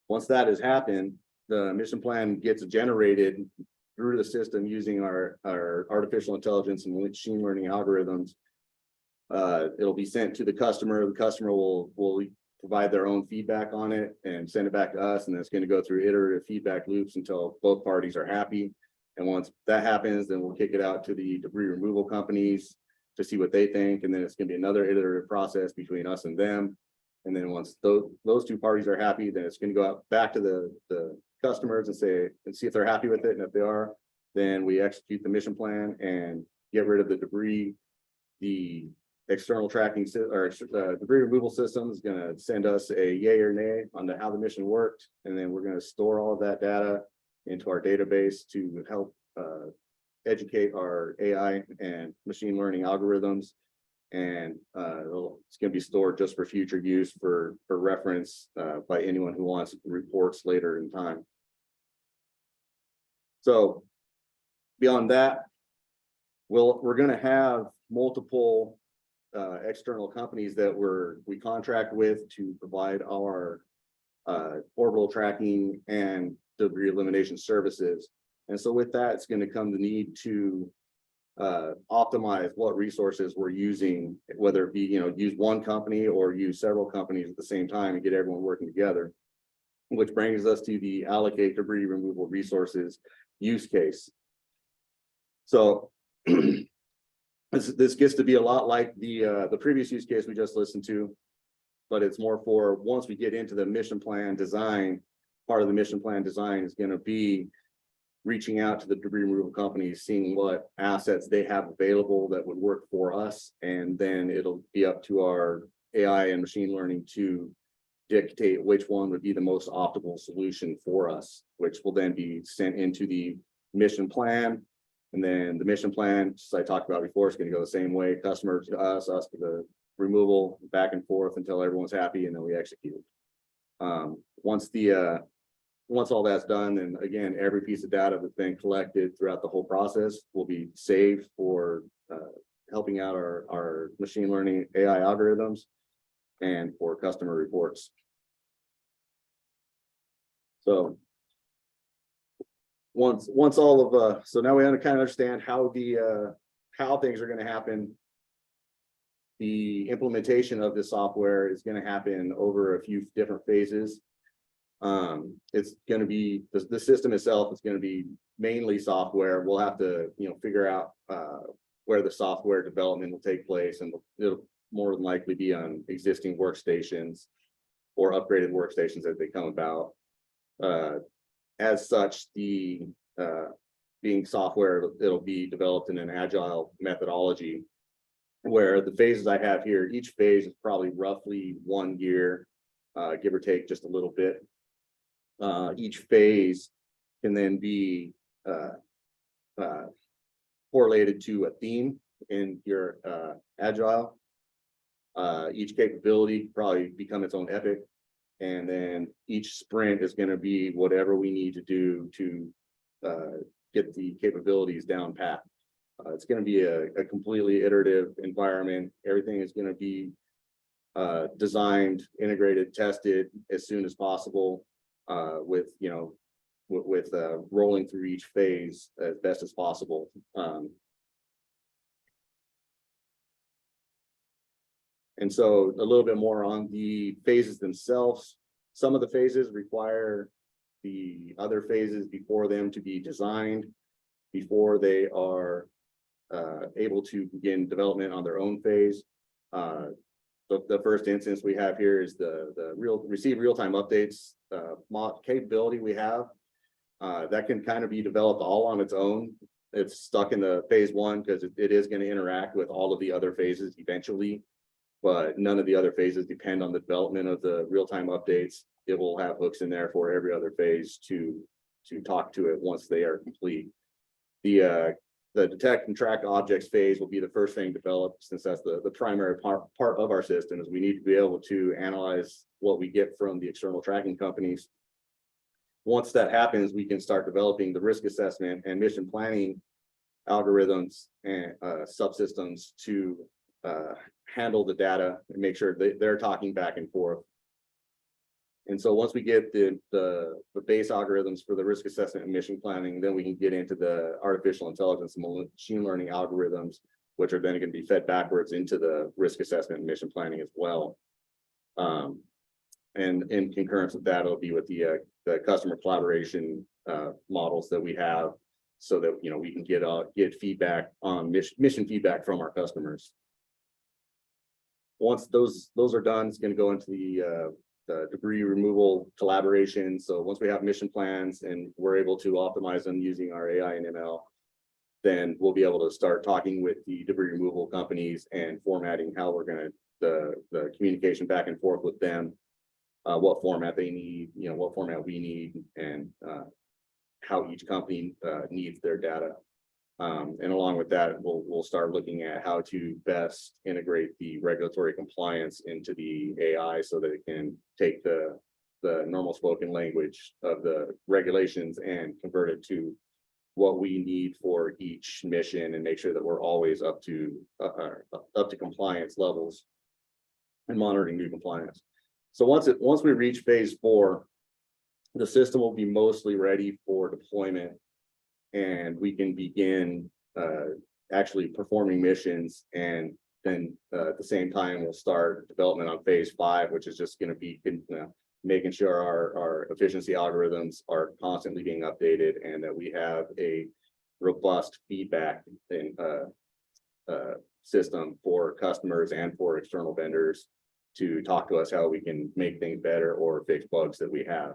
Once that has happened, the mission plan gets generated through the system using our artificial intelligence and machine learning algorithms. It'll be sent to the customer. The customer will provide their own feedback on it and send it back to us, and it's going to go through iterative feedback loops until both parties are happy. And once that happens, then we'll kick it out to the debris removal companies to see what they think, and then it's going to be another iterative process between us and them. And then once those two parties are happy, then it's going to go out back to the customers and see if they're happy with it. And if they are, then we execute the mission plan and get rid of the debris. The external tracking or debris removal system is going to send us a yay or nay on how the mission worked, and then we're going to store all of that data into our database to help educate our AI and machine learning algorithms. And it's going to be stored just for future use for reference by anyone who wants reports later in time. So beyond that, we're going to have multiple external companies that we contract with to provide our orbital tracking and debris elimination services. And so with that, it's going to come the need to optimize what resources we're using, whether it be, use one company or use several companies at the same time and get everyone working together. Which brings us to the allocate debris removal resources use case. So this gets to be a lot like the previous use case we just listened to, but it's more for once we get into the mission plan design. Part of the mission plan design is going to be reaching out to the debris removal companies, seeing what assets they have available that would work for us, and then it'll be up to our AI and machine learning to dictate which one would be the most optimal solution for us, which will then be sent into the mission plan. And then the mission plan, as I talked about before, is going to go the same way: customer to us to the removal, back and forth until everyone's happy, and then we execute. Once all that's done, then again, every piece of data that's been collected throughout the whole process will be saved for helping out our machine learning AI algorithms and for customer reports. So once all of so now we kind of understand how how things are going to happen. The implementation of this software is going to happen over a few different phases. It's going to be the system itself is going to be mainly software. We'll have to figure out where the software development will take place, and it'll more than likely be on existing workstations or upgraded workstations as they come about. As such, the being software, it'll be developed in an agile methodology, where the phases I have here, each phase is probably roughly 1 year, give or take just a little bit. Each phase can then be correlated to a theme in your agile. Each capability probably become its own epic, and then each sprint is going to be whatever we need to do to get the capabilities down pat. It's going to be a completely iterative environment. Everything is going to be designed, integrated, tested as soon as possible, with rolling through each phase as best as possible. And so a little bit more on the phases themselves. Some of the phases require the other phases before them to be designed, before they are able to begin development on their own phase. The first instance we have here is the receive real-time updates capability we have. That can kind of be developed all on its own. It's stuck in the phase 1 because it is going to interact with all of the other phases eventually, but none of the other phases depend on the development of the real-time updates. It will have hooks in there for every other phase to talk to it once they are complete. The detect and track objects phase will be the first thing developed, since that's the primary part of our system. Is we need to be able to analyze what we get from the external tracking companies. Once that happens, we can start developing the risk assessment and mission planning algorithms and subsystems to handle the data and make sure they're talking back and forth. And so once we get the base algorithms for the risk assessment and mission planning, then we can get into the artificial intelligence and machine learning algorithms, which are then going to be fed backwards into the risk assessment and mission planning as well. And in concurrence with that, it'll be with the customer collaboration models that we have, so that we can get feedback on mission feedback from our customers. Once those are done, it's going to go into the debris removal collaboration. So once we have mission plans and we're able to optimize them using our AI and ML, then we'll be able to start talking with the debris removal companies and formatting how we're going to the communication back and forth with them, what format they need, what format we need, and how each company needs their data. And along with that, we'll start looking at how to best integrate the regulatory compliance into the AI, so that it can take the normal spoken language of the regulations and convert it to what we need for each mission, and make sure that we're always up to compliance levels and monitoring new compliance. So once we reach phase 4, the system will be mostly ready for deployment, and we can begin actually performing missions, and then at the same time, we'll start development on phase 5, which is just going to be making sure our efficiency algorithms are constantly being updated and that we have a robust feedback and system for customers and for external vendors to talk to us how we can make things better or fix bugs that we have.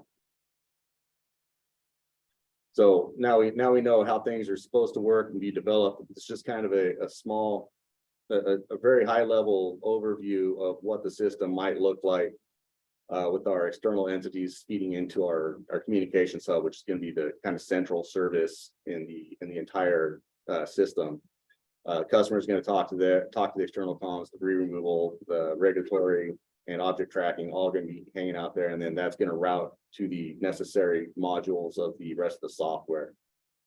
So now we know how things are supposed to work and be developed. It's just kind of a small, a very high level overview of what the system might look like with our external entities feeding into our communications hub, which is going to be the kind of central service in the entire system. Customer is going to talk to the external comms, debris removal, the regulatory and object tracking, all going to be hanging out there, and then that's going to route to the necessary modules of the rest of the software.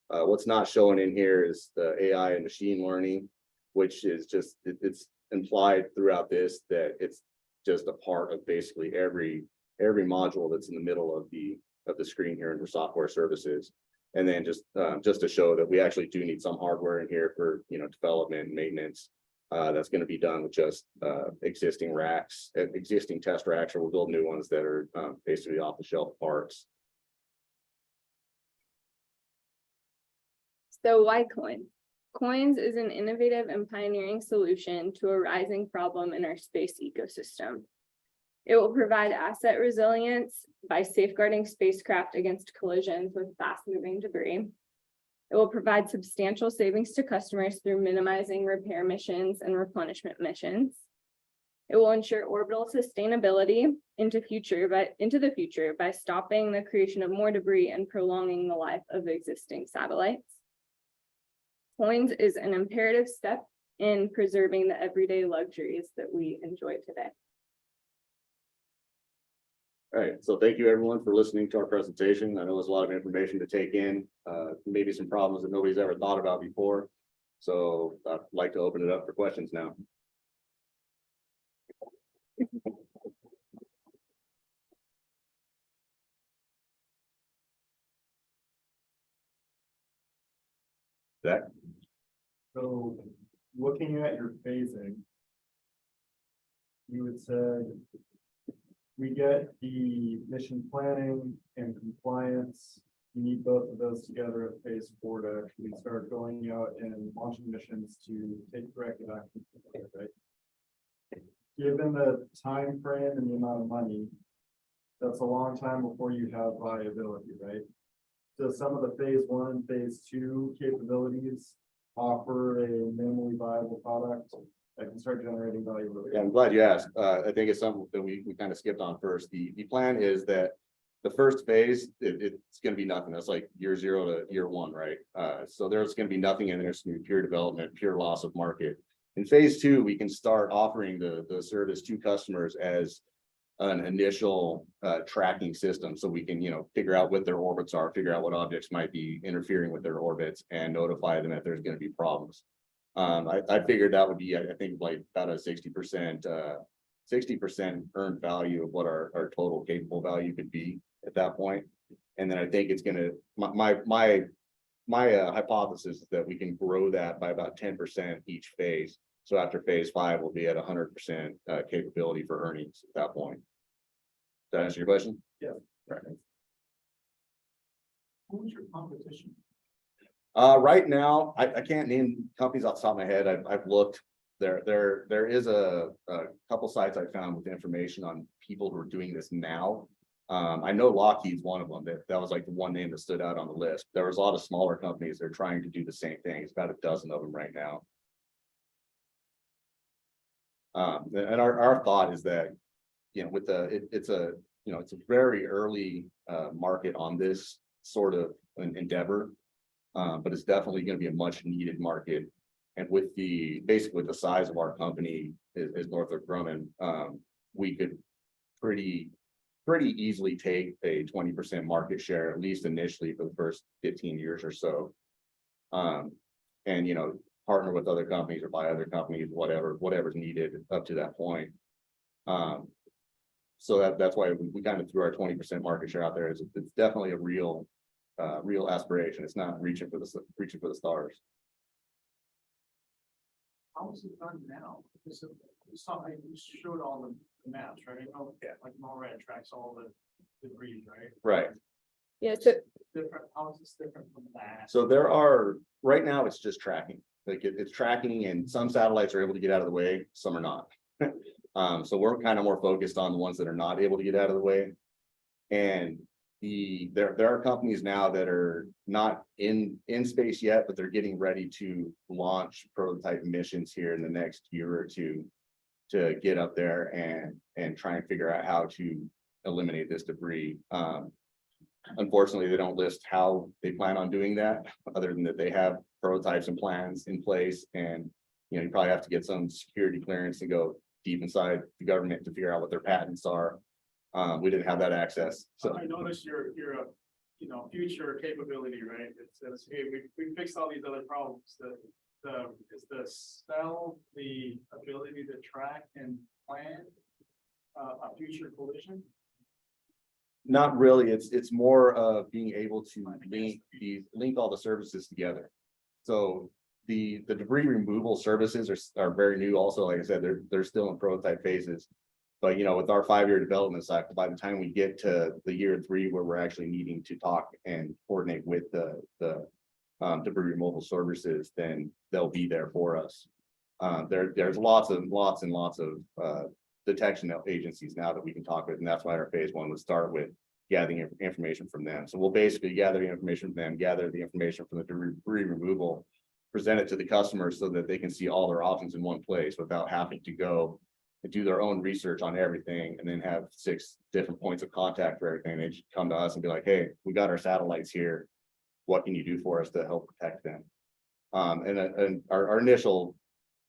What's not showing in here is the AI and machine learning, which is just it's implied throughout this that it's just a part of basically every module that's in the middle of the screen here under software services. And then just to show that we actually do need some hardware in here for development and maintenance. That's going to be done with just existing racks, existing test racks, or we'll build new ones that are basically off the shelf parts. So why coins? Coins is an innovative and pioneering solution to a rising problem in our space ecosystem. It will provide asset resilience by safeguarding spacecraft against collisions with fast-moving debris. It will provide substantial savings to customers through minimizing repair missions and replenishment missions. It will ensure orbital sustainability into the future by stopping the creation of more debris and prolonging the life of existing satellites. Coins is an imperative step in preserving the everyday luxuries that we enjoy today. All right, so thank you everyone for listening to our presentation. I know there's a lot of information to take in, maybe some problems that nobody's ever thought about before. So I'd like to open it up for questions now. Zach? So looking at your phasing, you would say we get the mission planning and compliance. You need both of those together at phase 4 to actually start going out and launching missions to take corrective action, right? Given the time frame and the amount of money, that's a long time before you have viability, right? So some of the phase 1, phase 2 capabilities offer a minimally viable product that can start generating value. Yeah, I'm glad you asked. I think it's something that we kind of skipped on first. The plan is that the first phase, it's going to be nothing. That's like year 0 to year 1, right? So there's going to be nothing in there. It's going to be pure development, pure loss of market. In phase 2, we can start offering the service to customers as an initial tracking system, so we can figure out what their orbits are, figure out what objects might be interfering with their orbits, and notify them if there's going to be problems. I figured that would be, I think, like about a 60% earned value of what our total capable value could be at that point. And then I think it's going to my hypothesis is that we can grow that by about 10% each phase. So after phase 5, we'll be at 100% capability for earnings at that point. Does that answer your question? Yeah. Right. Who's your competition? Right now, I can't name companies off the top of my head. I've looked. There is a couple sites I found with information on people who are doing this now. I know Lockheed's one of them. That was like the one name that stood out on the list. There was a lot of smaller companies that are trying to do the same thing. It's about a dozen of them right now. And our thought is that, with it's a very early market on this sort of an endeavor, but it's definitely going to be a much needed market. And with basically the size of our company is Northrop Grumman, we could pretty easily take a 20% market share, at least initially for the first 15 years or so. And partner with other companies or buy other companies, whatever's needed up to that point. So that's why we kind of threw our 20% market share out there. It's definitely a real aspiration. It's not reaching for the stars. how is it done now? Is it, you showed all the maps, right? Oh, yeah, like NORAD tracks all the debris, right? Right. Yeah, so Different, how is this different from that? So there are, right now, it's just tracking. Like it's tracking and some satellites are able to get out of the way, some are not. So we're kind of more focused on the ones that are not able to get out of the way. And there are companies now that are not in space yet, but they're getting ready to launch prototype missions here in the next year or two to get up there and try and figure out how to eliminate this debris. Unfortunately, they don't list how they plan on doing that, other than that they have prototypes and plans in place. And, you know, you probably have to get some security clearance and go deep inside the government to figure out what their patents are. We didn't have that access. So I noticed you're a, future capability, right? It says, hey, we fixed all these other problems. Is the cell the ability to track and plan a future collision? not really, it's more of being able to link all the services together. So the debris removal services are very new also. Like I said, they're still in prototype phases. But with our 5-year development cycle, by the time we get to the year 3 where we're actually needing to talk and coordinate with the debris removal services, then they'll be there for us. There's lots and lots of detection agencies now that we can talk with, and that's why our phase 1 would start with gathering information from them. So we'll basically gather the information from them, gather the information from the debris removal, present it to the customers so that they can see all their options in one place without having to go and do their own research on everything and then have 6 different points of contact for everything. They just come to us and be like, hey, we got our satellites here. What can you do for us to help protect them? And our initial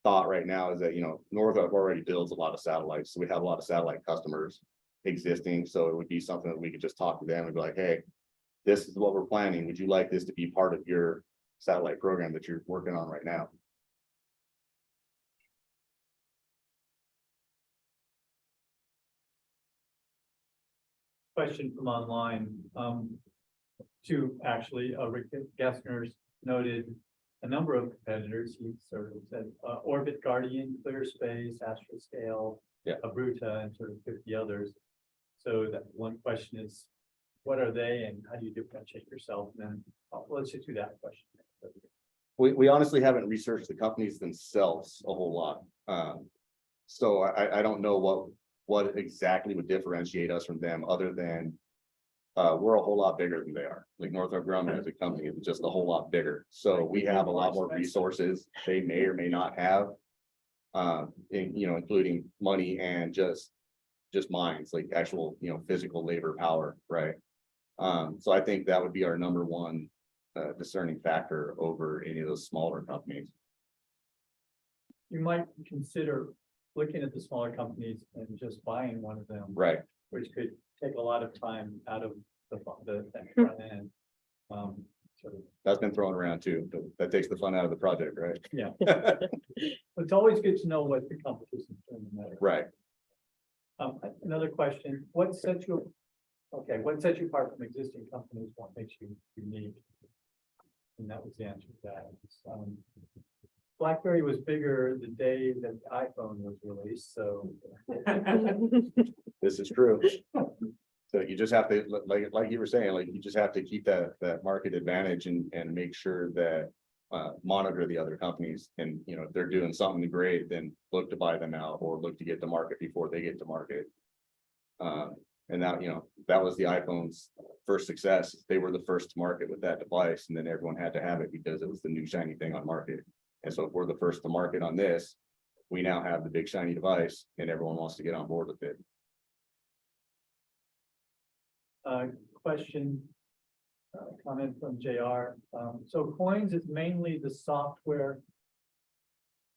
thought right now is that, Northrop already builds a lot of satellites. So we have a lot of satellite customers existing. So it would be something that we could just talk to them and be like, hey, this is what we're planning. Would you like this to be part of your satellite program that you're working on right now? Question from online. To actually, Rick Gessner's noted a number of competitors. He sort of said Orbit Guardian, Clear Space, Astroscale, Abruta, and sort of 50 others. So that one question is, what are they and how do you differentiate yourself? And then let's just do that question. We honestly haven't researched the companies themselves a whole lot. So I don't know what exactly would differentiate us from them, other than we're a whole lot bigger than they are. Like Northrop Grumman as a company is just a whole lot bigger. So we have a lot more resources they may or may not have, including money and just minds, like actual, physical labor power, right? So I think that would be our number one discerning factor over any of those smaller companies. You might consider looking at the smaller companies and just buying one of them, right? Which could take a lot of time out of the front end. That's been thrown around too, but that takes the fun out of the project, right? Yeah. It's always good to know what the competition is doing. Right. Another question, what sets you apart from existing companies? What makes you unique? And that was the answer to that. BlackBerry was bigger the day that the iPhone was released, so. This is true. So you just have to, like you were saying, like you just have to keep that market advantage and make sure that monitor the other companies. And if they're doing something great, then look to buy them out or look to get to market before they get to market. And now, that was the iPhone's first success. They were the first to market with that device, and then everyone had to have it because it was the new shiny thing on market. And so if we're the first to market on this, we now have the big shiny device and everyone wants to get on board with it. Question, comment from JR. So COINS is mainly the software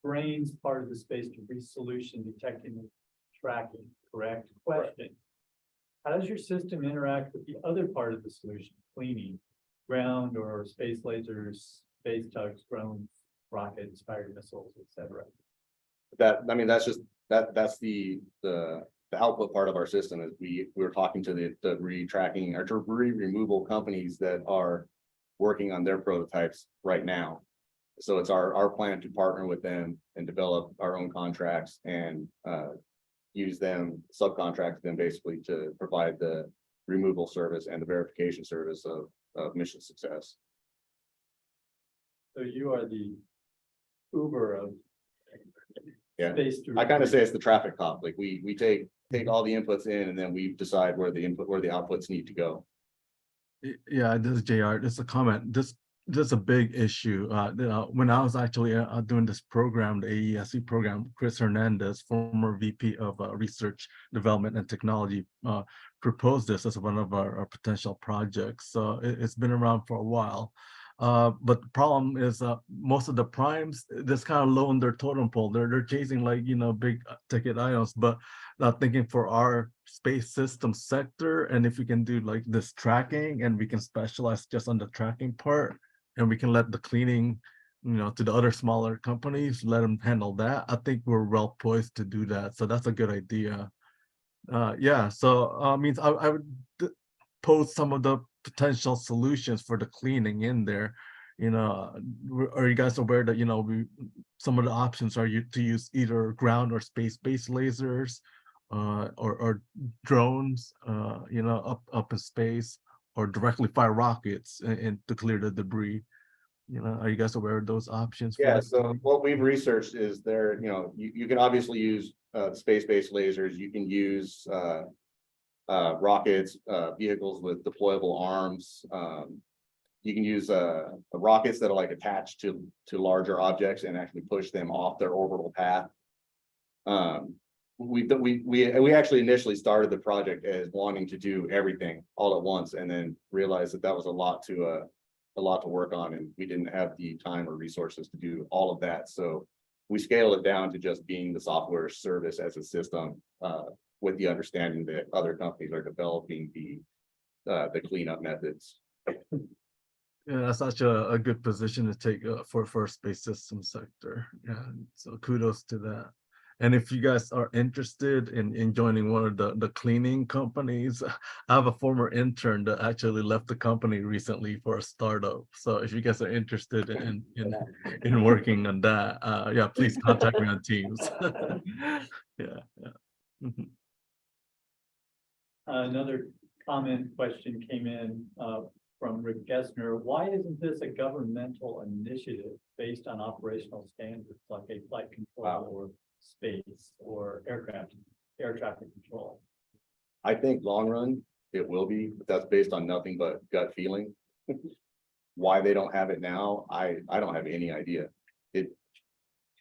brains part of the space debris solution detecting and tracking, correct? Question. How does your system interact with the other part of the solution, cleaning, ground or space lasers, space tugs, drones, rockets, fired missiles, etc.? That's the output part of our system. Is we're talking to the debris tracking or debris removal companies that are working on their prototypes right now. So it's our plan to partner with them and develop our own contracts and use them, subcontract them basically to provide the removal service and the verification service of mission success. So you are the Uber of. Yeah, space I kind of tourism. say it's the traffic cop, like we take all the inputs in and then we decide where the outputs need to go. Yeah, this is JR. Just a comment. This is a big issue. When I was actually doing this program, the AESE program, Chris Hernandez, former VP of Research, Development and Technology, proposed this as one of our potential projects. So it's been around for a while. But the problem is most of the primes, that's kind of low on their totem pole. They're chasing like, big ticket items, but not thinking for our space system sector. And if we can do like this tracking and we can specialize just on the tracking part and we can let the cleaning, to the other smaller companies, let them handle that. I think we're well poised to do that. So that's a good idea. Yeah, so means I would pose some of the potential solutions for the cleaning in there. Are you guys aware that some of the options are to use either ground or space-based lasers, or drones, up in space, or directly fire rockets and to clear the debris. Are you guys aware of those options? Yeah, so what we've researched is there, you can obviously use space-based lasers. You can use rockets, vehicles with deployable arms. You can use rockets that are like attached to larger objects and actually push them off their orbital path. We actually initially started the project as wanting to do everything all at once, and then realized that was a lot to work on, and we didn't have the time or resources to do all of that. So we scaled it down to just being the software service as a system, with the understanding that other companies are developing the cleanup methods. Yeah, that's such a good position to take for space system sector. Yeah, so kudos to that. And if you guys are interested in joining one of the cleaning companies, I have a former intern that actually left the company recently for a startup. So if you guys are interested in working on that, yeah, please contact me on Teams. Yeah. Mhm. Another comment question came in from Rick Gessner. Why isn't this a governmental initiative based on operational standards like a flight control or space or air traffic control? I think long run it will be, but that's based on nothing but gut feeling. Why they don't have it now, I don't have any idea. It's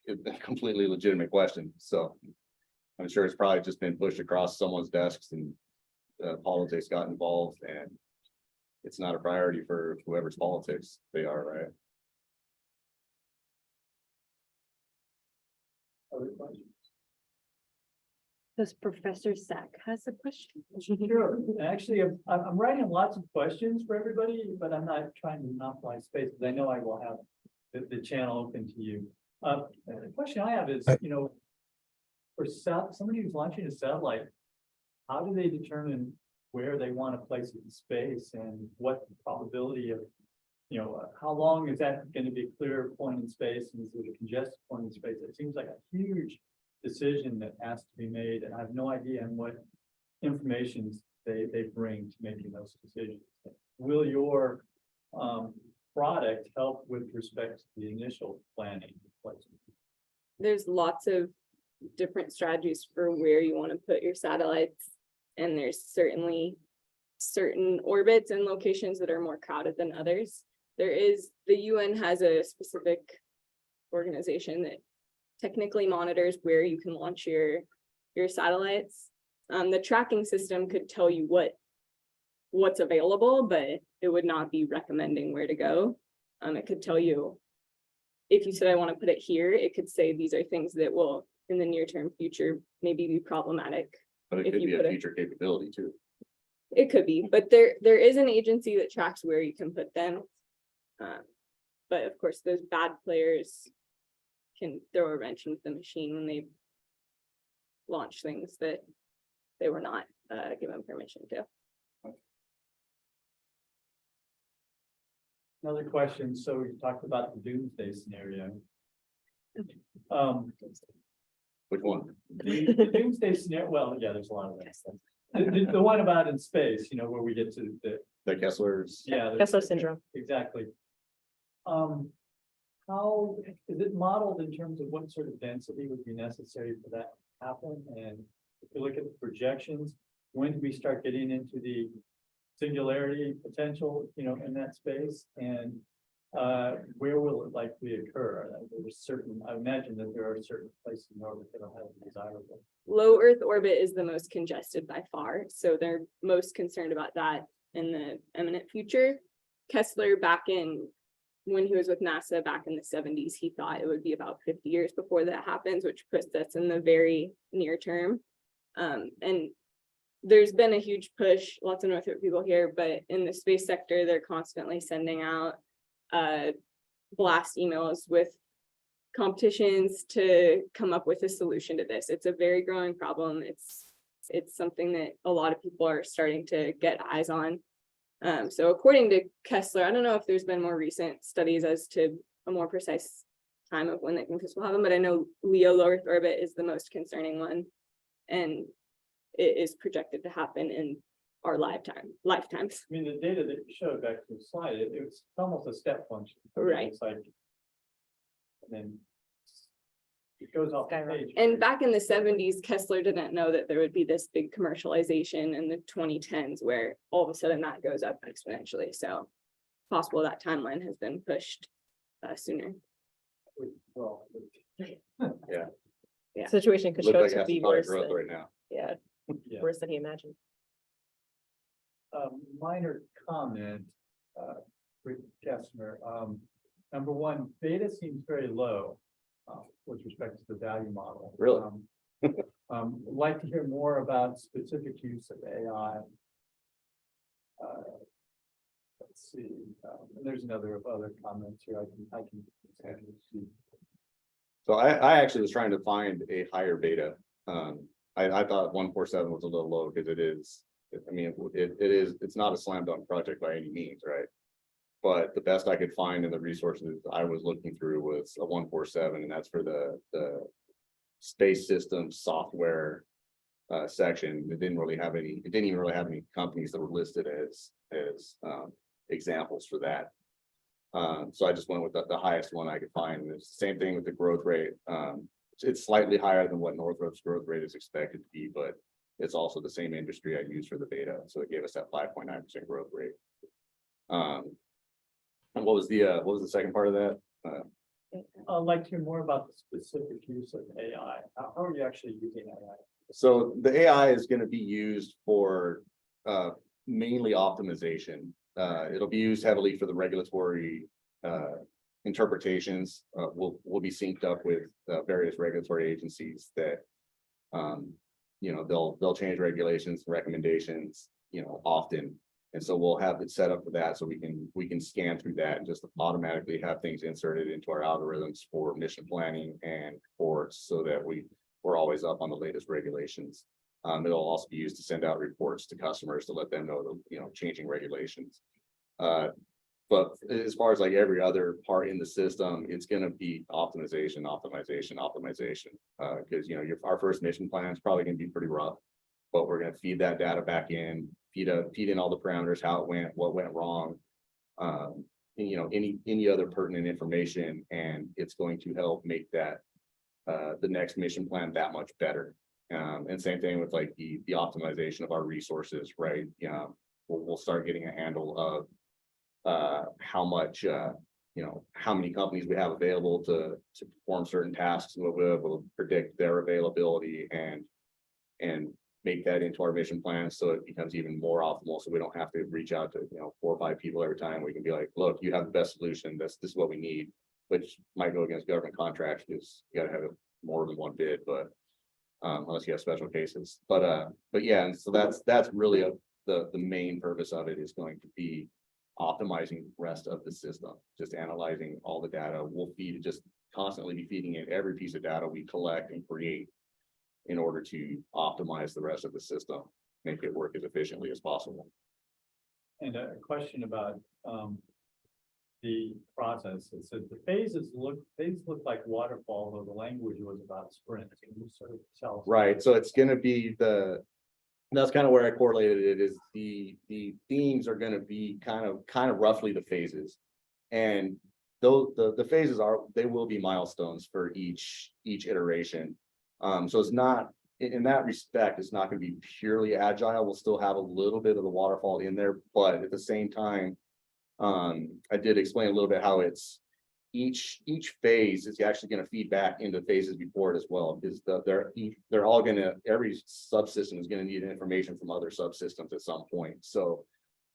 a completely legitimate question. So I'm sure it's probably just been pushed across someone's desks and politics got involved, and it's not a priority for whoever's politics they are, right? Other questions? Does Professor Sack has a question? Sure. Actually, I'm writing lots of questions for everybody, but I'm not trying to monopolize space because I know I will have the channel open to you. The question I have is, for somebody who's launching a satellite, how do they determine where they want to place it in space and what the probability of, how long is that going to be a clear point in space and is it a congested point in space? It seems like a huge decision that has to be made, and I have no idea on what information they bring to making those decisions. Will your product help with respect to the initial planning? There's lots of different strategies for where you want to put your satellites, and there's certainly certain orbits and locations that are more crowded than others. The UN has a specific organization that technically monitors where you can launch your satellites. The tracking system could tell you what's available, but it would not be recommending where to go. It could tell you, if you said I want to put it here, it could say these are things that will in the near term future maybe be problematic. But it could be a future capability too. It could be, but there is an agency that tracks where you can put them. But of course, those bad players can throw a wrench into the machine when they launch things that they were not given permission to. Another question, so we talked about the doomsday scenario. Which one? The doomsday scenario, well, yeah, there's a lot of that stuff. The one about in space, you know, where we get to The Kessler's. yeah. Kessler syndrome. Exactly. How is it modeled in terms of what sort of density would be necessary for that to happen? And if you look at the projections, when do we start getting into the singularity potential, you know, in that space? And where will it likely occur? There's certain, I imagine that there are certain places in orbit that don't have a desirable. Low Earth orbit is the most congested by far, so they're most concerned about that in the imminent future. Kessler, back in when he was with NASA back in the 70s, he thought it would be about 50 years before that happens, which puts us in the very near term. And there's been a huge push, lots of Northrop people here, but in the space sector, they're constantly sending out blast emails with competitions to come up with a solution to this. It's a very growing problem. It's something that a lot of people are starting to get eyes on. So according to Kessler, I don't know if there's been more recent studies as to a more precise time of when they think this will happen, but I know LEO low Earth orbit is the most concerning one, and it is projected to happen in our lifetimes. I mean, the data that you showed back to the slide, it's almost a step function. Right. It's like, and then it goes off the page. And back in the 70s, Kessler didn't know that there would be this big commercialization in the 2010s where all of a sudden that goes up exponentially. So possible that timeline has been pushed sooner. Well, Yeah. Situation could Looks show like to that's be the probably worse growth than, right now. yeah, yeah. worse than he imagined. Minor comment, with Kessler. Number one, beta seems very low with respect to the value model. Really? Like to hear more about specific use of AI. Let's see, and there's another of other comments here. I can see. So I actually was trying to find a higher beta. I thought 147 was a little low because it is, I mean, it's not a slam dunk project by any means, right? But the best I could find in the resources I was looking through was a 147, and that's for the space systems software section. It didn't even really have any companies that were listed as examples for that. So I just went with the highest one I could find. And it's the same thing with the growth rate. It's slightly higher than what Northrop's growth rate is expected to be, but it's also the same industry I used for the beta. So it gave us that 5.9% growth rate. And what was the second part of that? I'd like to hear more about the specific use of AI. How are you actually using AI? So the AI is going to be used for mainly optimization. It'll be used heavily for the regulatory interpretations. We'll be synced up with various regulatory agencies that they'll change regulations, recommendations, often. And so we'll have it set up for that, so we can scan through that and just automatically have things inserted into our algorithms for mission planning and reports, so that we're always up on the latest regulations. It'll also be used to send out reports to customers to let them know the changing regulations. But as far as like every other part in the system, it's going to be optimization. Because our first mission plan is probably going to be pretty rough, but we're going to feed that data back in, feed in all the parameters, how it went, what went wrong, and, any other pertinent information, and it's going to help make that the next mission plan that much better. And same thing with like the optimization of our resources, right? We'll start getting a handle of how much how many companies we have available to perform certain tasks, and we'll be able to predict their availability and make that into our mission plan, so it becomes even more optimal, so we don't have to reach out to 4 or 5 people every time. We can be like, look, you have the best solution, this is what we need, which might go against government contracts because you got to have more than one bid, but unless you have special cases. But yeah, and so that's really the main purpose of it, is going to be optimizing the rest of the system, just analyzing all the data. We'll just constantly be feeding in every piece of data we collect and create in order to optimize the rest of the system, make it work as efficiently as possible. And a question about the process. It said the phases look like waterfall, though the language was about sprints. Can you sort of tell us? Right, so it's gonna be that's kind of where I correlated it, is the themes are gonna be kind of roughly the phases. And though the phases they will be milestones for each iteration. So it's not, in that respect, it's not gonna be purely agile. We'll still have a little bit of the waterfall in there, but at the same time, I did explain a little bit how it's each phase is actually going to feed back into phases before it as well, because they're all every subsystem is going to need information from other subsystems at some point. So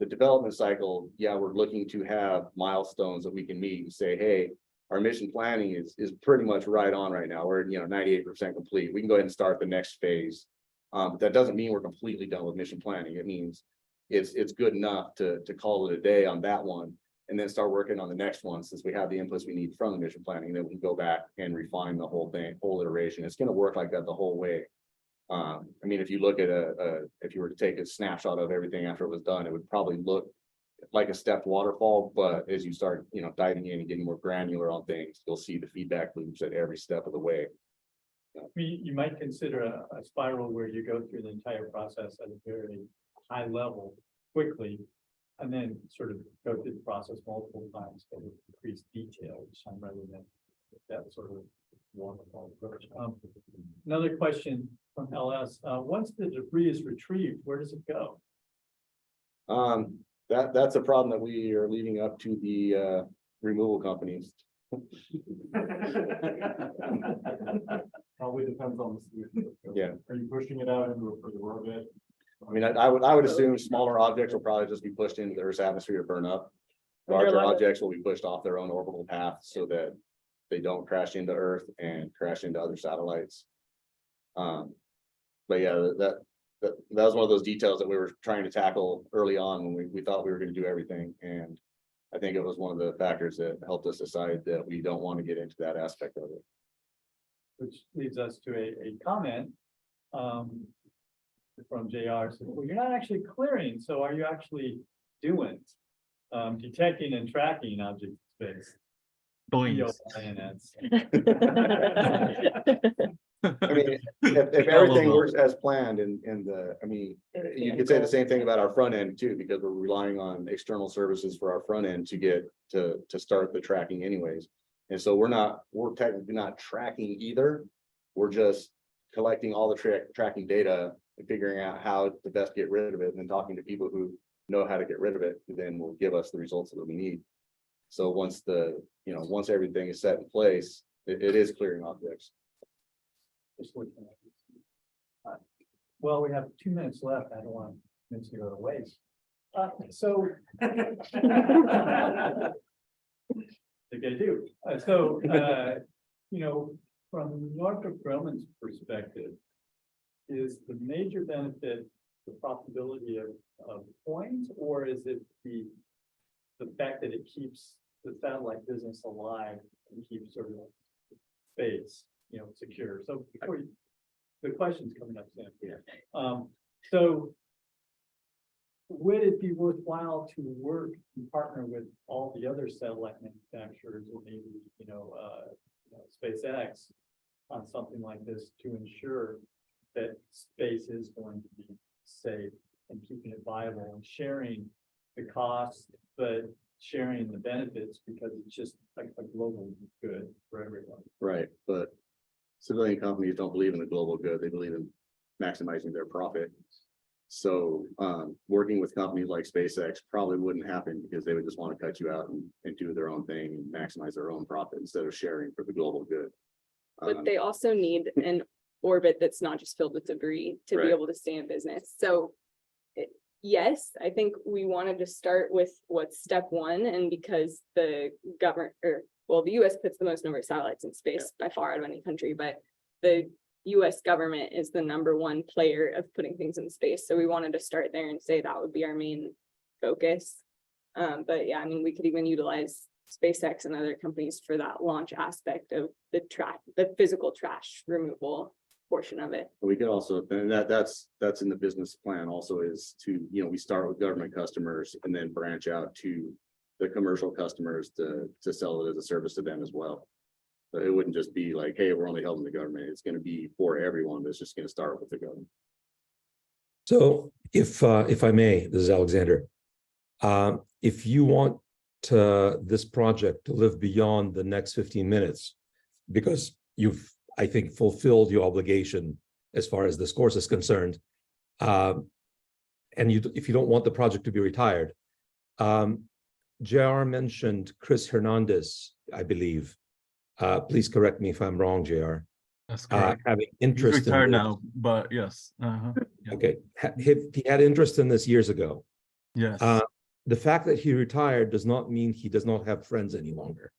the development cycle, yeah, we're looking to have milestones that we can meet and say, hey, our mission planning is pretty much right on right now. We're 98% complete. We can go ahead and start the next phase. But that doesn't mean we're completely done with mission planning. It means it's good enough to call it a day on that one, and then start working on the next one, since we have the inputs we need from the mission planning, and then we can go back and refine the whole iteration. It's going to work like that the whole way. I mean, if you look at if you were to take a snapshot of everything after it was done, it would probably look like a stepped waterfall, but as you start, diving in and getting more granular on things, you'll see the feedback loops at every step of the way. You might consider a spiral where you go through the entire process at a very high level quickly, and then sort of go through the process multiple times, but with increased detail, rather than that sort of waterfall approach. Another question from LS, once the debris is retrieved, where does it go? That's a problem that we are leaving up to the removal companies. Probably depends on the solution. Yeah. Are you pushing it out into a further orbit? I mean, I would assume smaller objects will probably just be pushed into the Earth's atmosphere to burn up. Larger objects will be pushed off their own orbital path so that they don't crash into Earth and crash into other satellites. But yeah, that was one of those details that we were trying to tackle early on when we thought we were going to do everything. And I think it was one of the factors that helped us decide that we don't want to get into that aspect of it. Which leads us to a comment from JR. So, well, you're not actually clearing, so are you actually doing detecting and tracking object space? Boings. I mean, if everything works as planned and I mean, you could say the same thing about our front end too, because we're relying on external services for our front end to get to start the tracking anyways. And so we're technically not tracking either. We're just collecting all the tracking data and figuring out how to best get rid of it, and then talking to people who know how to get rid of it, who then will give us the results that we need. So once once everything is set in place, it is clearing objects. Well, we have 2 minutes left. I don't want minutes to go to waste. So I think I do. From Northrop Grumman's perspective, is the major benefit the profitability of coins, or is it the fact that it keeps the satellite business alive and keeps sort of space, secure? So before the question's coming up soon. Yeah. So would it be worthwhile to work and partner with all the other satellite manufacturers, or maybe SpaceX, on something like this to ensure that space is going to be safe and keeping it viable and sharing the costs, but sharing the benefits, because it's just like a global good for everyone. Right, but civilian companies don't believe in the global good. They believe in maximizing their profit. So working with companies like SpaceX probably wouldn't happen, because they would just want to cut you out and do their own thing and maximize their own profit instead of sharing for the global good. But they also need an orbit that's not just filled with debris to be able to stay in business. So yes, I think we wanted to start with what's step one, and because the the US puts the most number of satellites in space by far out of any country, but the US government is the #1 player of putting things in space. So we wanted to start there and say that would be our main focus. But yeah, I mean, we could even utilize SpaceX and other companies for that launch aspect of the physical trash removal portion of it. We could also, and that's in the business plan also, is to, we start with government customers and then branch out to the commercial customers to sell it as a service to them as well. So it wouldn't just be like, hey, we're only helping the government. It's going to be for everyone, but it's just going to start with the government. So if I may, this is Alexander. If you want this project to live beyond the next 15 minutes, because you've, I think, fulfilled your obligation as far as this course is concerned, and if you don't want the project to be retired, JR mentioned Chris Hernandez, I believe. Please correct me if I'm wrong, JR. That's correct. Having interest He's retired in this. now, but yes. Yeah. Okay, he had interest in this years ago. Yes. The fact that he retired does not mean he does not have friends any longer.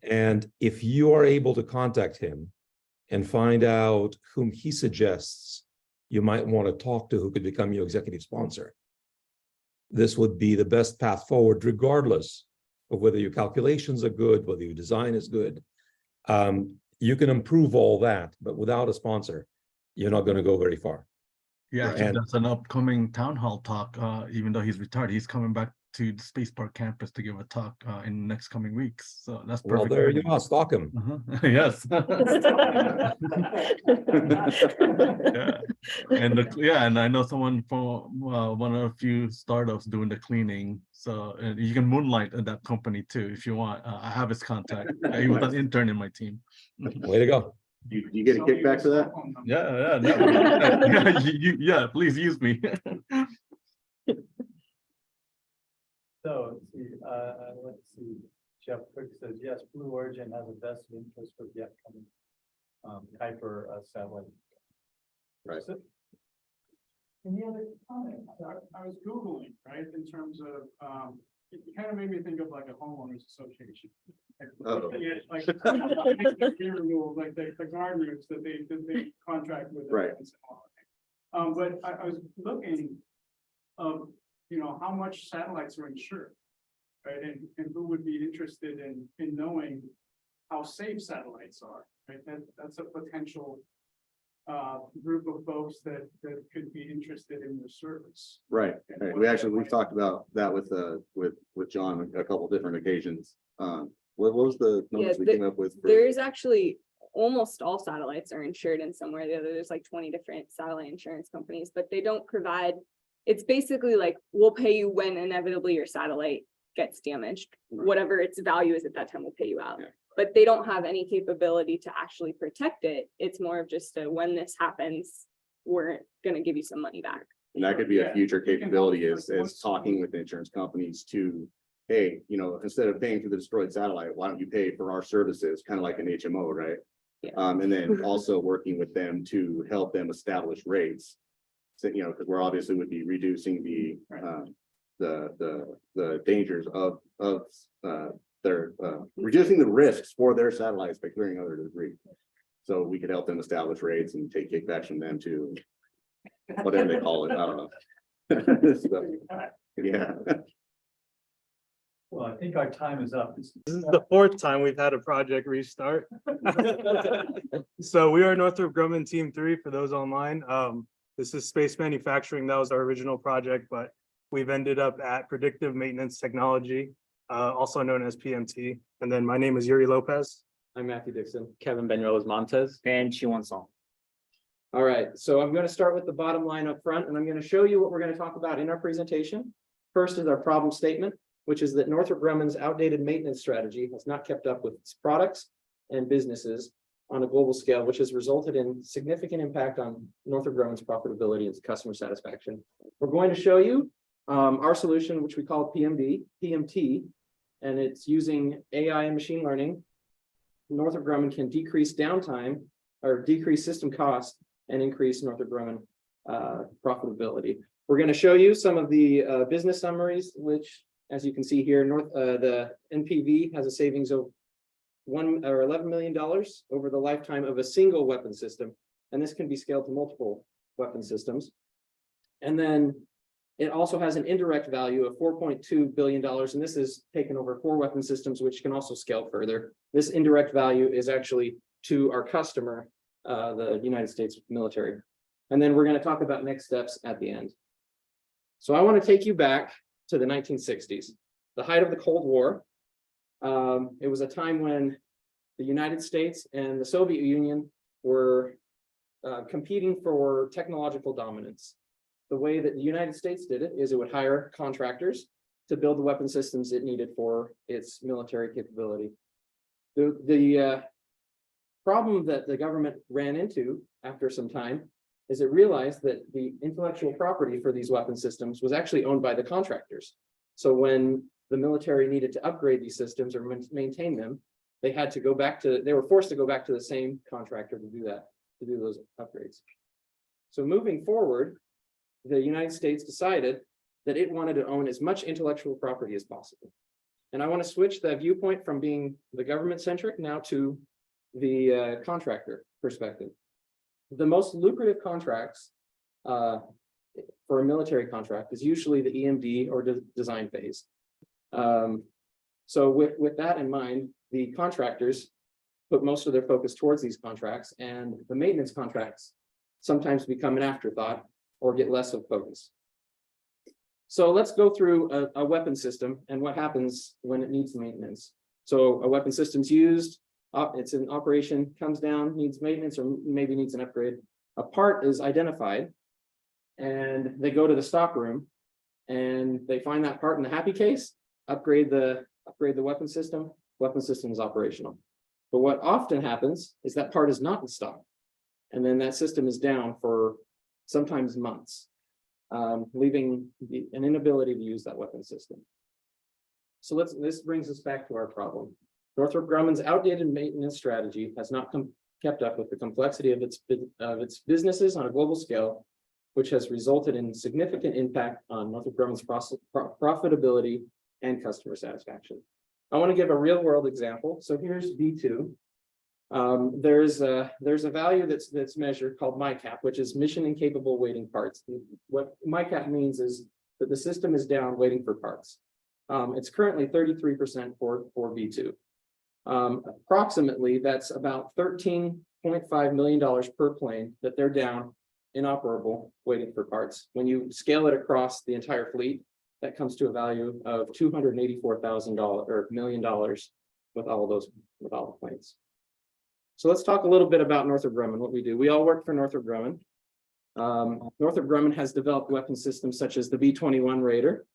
And if you are able to contact him and find out whom he suggests you might want to talk to, who could become your executive sponsor, this would be the best path forward, regardless of whether your calculations are good, whether your design is good. You can improve all that, but without a sponsor, you're not going to go very far. Yeah, And that's an upcoming town hall talk. Even though he's retired, he's coming back to the Space Park campus to give a talk in the next coming weeks. So that's perfect. well, there you are, stalk him. Yes. Yeah, and I know someone from one of a few startups doing the cleaning. So you can moonlight at that company too if you want. I have his contact. He was an intern in my team. Way to go. You get a kickback for that? Yeah, please use me. So, let's see, Jeff Quick says, yes, Blue Origin has a vested interest for the upcoming Kuiper satellite. Right. Any other comments? I was Googling, right, in terms of, it kind of made me think of like a homeowners association. Oh. Like tree removal, like the gardeners that they contract with. Right. But I was looking of, how much satellites are insured, right? And who would be interested in knowing how safe satellites are, right? That's a potential group of folks that could be interested in your service. Right. We've talked about that with John a couple different occasions. What was the numbers we came up with? There's actually almost all satellites are insured in some way or the other. There's like 20 different satellite insurance companies, but they don't provide. It's basically like, we'll pay you when inevitably your satellite gets damaged, whatever its value is at that time, we'll pay you out. Yeah. But they don't have any capability to actually protect it. It's more of just when this happens, we're going to give you some money back. And that could be a future capability is talking with insurance companies to, hey, instead of paying for the destroyed satellite, why don't you pay for our services, kind of like an HMO, right? Yeah. And then also working with them to help them establish rates. So, because we're obviously would be reducing the dangers of their reducing the risks for their satellites by clearing other debris. So we could help them establish rates and take kickbacks from them too. Whatever they call it, I don't know. So, yeah. Well, I think our time is up. This is the fourth time we've had a project restart. So we are Northrop Grumman Team 3 for those online. This is space manufacturing. That was our original project, but we've ended up at Predictive Maintenance Technology, also known as PMT. And then my name is Yuri Lopez. I'm Matthew Dixon, Kevin Benuelos Montes. And Chiwon Song. All right, so I'm going to start with the bottom line up front, and I'm going to show you what we're going to talk about in our presentation. First is our problem statement, which is that Northrop Grumman's outdated maintenance strategy has not kept up with its products and businesses on a global scale, which has resulted in significant impact on Northrop Grumman's profitability and customer satisfaction. We're going to show you our solution, which we call PMT, and it's using AI and machine learning. Northrop Grumman can decrease downtime or decrease system cost and increase Northrop Grumman profitability. We're going to show you some of the business summaries, which, as you can see here, the NPV has a savings of $11 million over the lifetime of a single weapon system, and this can be scaled to multiple weapon systems. And then it also has an indirect value of $4.2 billion, and this is taken over 4 weapon systems, which can also scale further. This indirect value is actually to our customer, the United States military. And then we're going to talk about next steps at the end. So I want to take you back to the 1960s. the height of the Cold War. It was a time when the United States and the Soviet Union were competing for technological dominance. The way that the United States did it is it would hire contractors to build the weapon systems it needed for its military capability. The problem that the government ran into after some time is it realized that the intellectual property for these weapon systems was actually owned by the contractors. So when the military needed to upgrade these systems or maintain them, they were forced to go back to the same contractor to do that, to do those upgrades. So moving forward, the United States decided that it wanted to own as much intellectual property as possible. And I want to switch the viewpoint from being the government centric now to the contractor perspective. The most lucrative contracts for a military contract is usually the EMD or design phase. So with that in mind, the contractors put most of their focus towards these contracts, and the maintenance contracts sometimes become an afterthought or get less of focus. So let's go through a weapon system and what happens when it needs maintenance. So a weapon system's used, it's in operation, comes down, needs maintenance, or maybe needs an upgrade. A part is identified, and they go to the stock room, and they find that part in the happy case, upgrade the weapon system. Weapon system is operational. But what often happens is that part is not in stock, and then that system is down for sometimes months, leaving an inability to use that weapon system. So this brings us back to our problem. Northrop Grumman's outdated maintenance strategy has not kept up with the complexity of its businesses on a global scale, which has resulted in significant impact on Northrop Grumman's profitability and customer satisfaction. I want to give a real world example. So here's B2. There's a value that's measured called MICAP, which is mission incapable waiting parts. What MICAP means is that the system is down waiting for parts. It's currently 33% for B2. Approximately, that's about $13.5 million per plane that they're down inoperable waiting for parts. When you scale it across the entire fleet, that comes to a value of $284,000 or $1 million with all the planes. So let's talk a little bit about Northrop Grumman, what we do. We all work for Northrop Grumman. Northrop Grumman has developed weapon systems such as the B-21 Raider.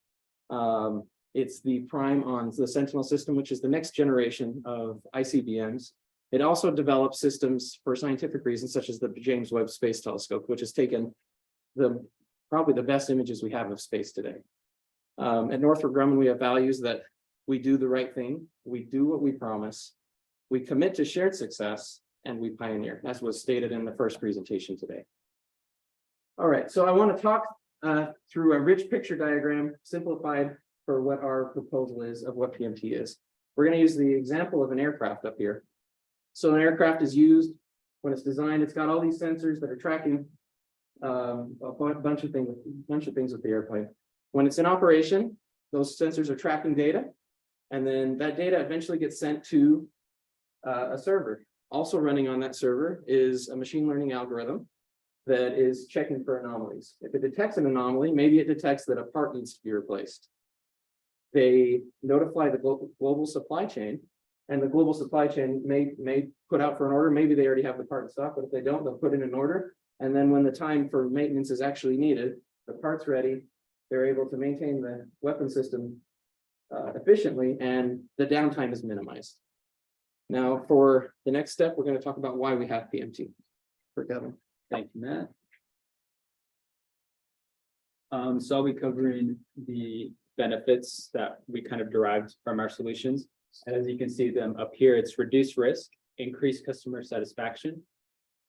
It's the prime on the Sentinel system, which is the next generation of ICBMs. It also develops systems for scientific reasons, such as the James Webb Space Telescope, which has taken probably the best images we have of space today. At Northrop Grumman, we have values that we do the right thing, we do what we promise, we commit to shared success, and we pioneer. That's what's stated in the first presentation today. All right, so I want to talk through a rich picture diagram, simplified for what our proposal is of what PMT is. We're going to use the example of an aircraft up here. So an aircraft is used when it's designed. It's got all these sensors that are tracking a bunch of things with the airplane. When it's in operation, those sensors are tracking data, and then that data eventually gets sent to a server. Also running on that server is a machine learning algorithm that is checking for anomalies. If it detects an anomaly, maybe it detects that a part needs to be replaced. They notify the global supply chain, and the global supply chain may put out for an order. Maybe they already have the part in stock, but if they don't, they'll put in an order. And then when the time for maintenance is actually needed, the part's ready, they're able to maintain the weapon system efficiently, and the downtime is minimized. Now, for the next step, we're going to talk about why we have PMT. For Kevin. Thank you, Matt. So I'll be covering the benefits that we kind of derived from our solutions. As you can see them up here, it's reduced risk, increased customer satisfaction,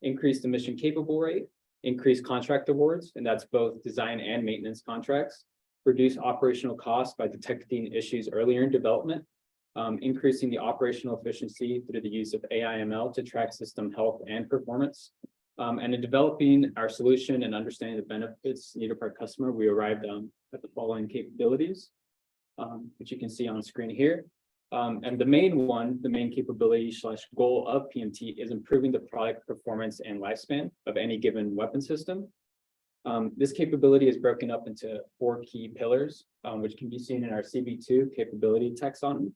increased emission capable rate, increased contract awards, and that's both design and maintenance contracts, reduce operational costs by detecting issues earlier in development, increasing the operational efficiency through the use of AI/ML to track system health and performance. And in developing our solution and understanding the benefits needed for our customer, we arrived at the following capabilities, which you can see on the screen here. And the main capability / goal of PMT is improving the product performance and lifespan of any given weapon system. This capability is broken up into 4 key pillars, which can be seen in our CB2 capability taxonomy.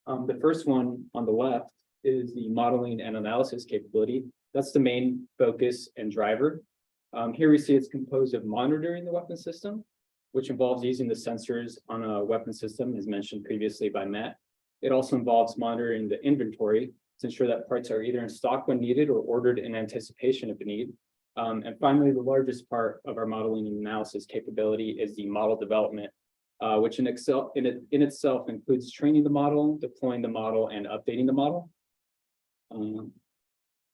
The first one on the left is the modeling and analysis capability. That's the main focus and driver. Here we see it's composed of monitoring the weapon system, which involves using the sensors on a weapon system, as mentioned previously by Matt. It also involves monitoring the inventory to ensure that parts are either in stock when needed or ordered in anticipation of the need. And finally, the largest part of our modeling and analysis capability is the model development, which in itself includes training the model, deploying the model, and updating the model.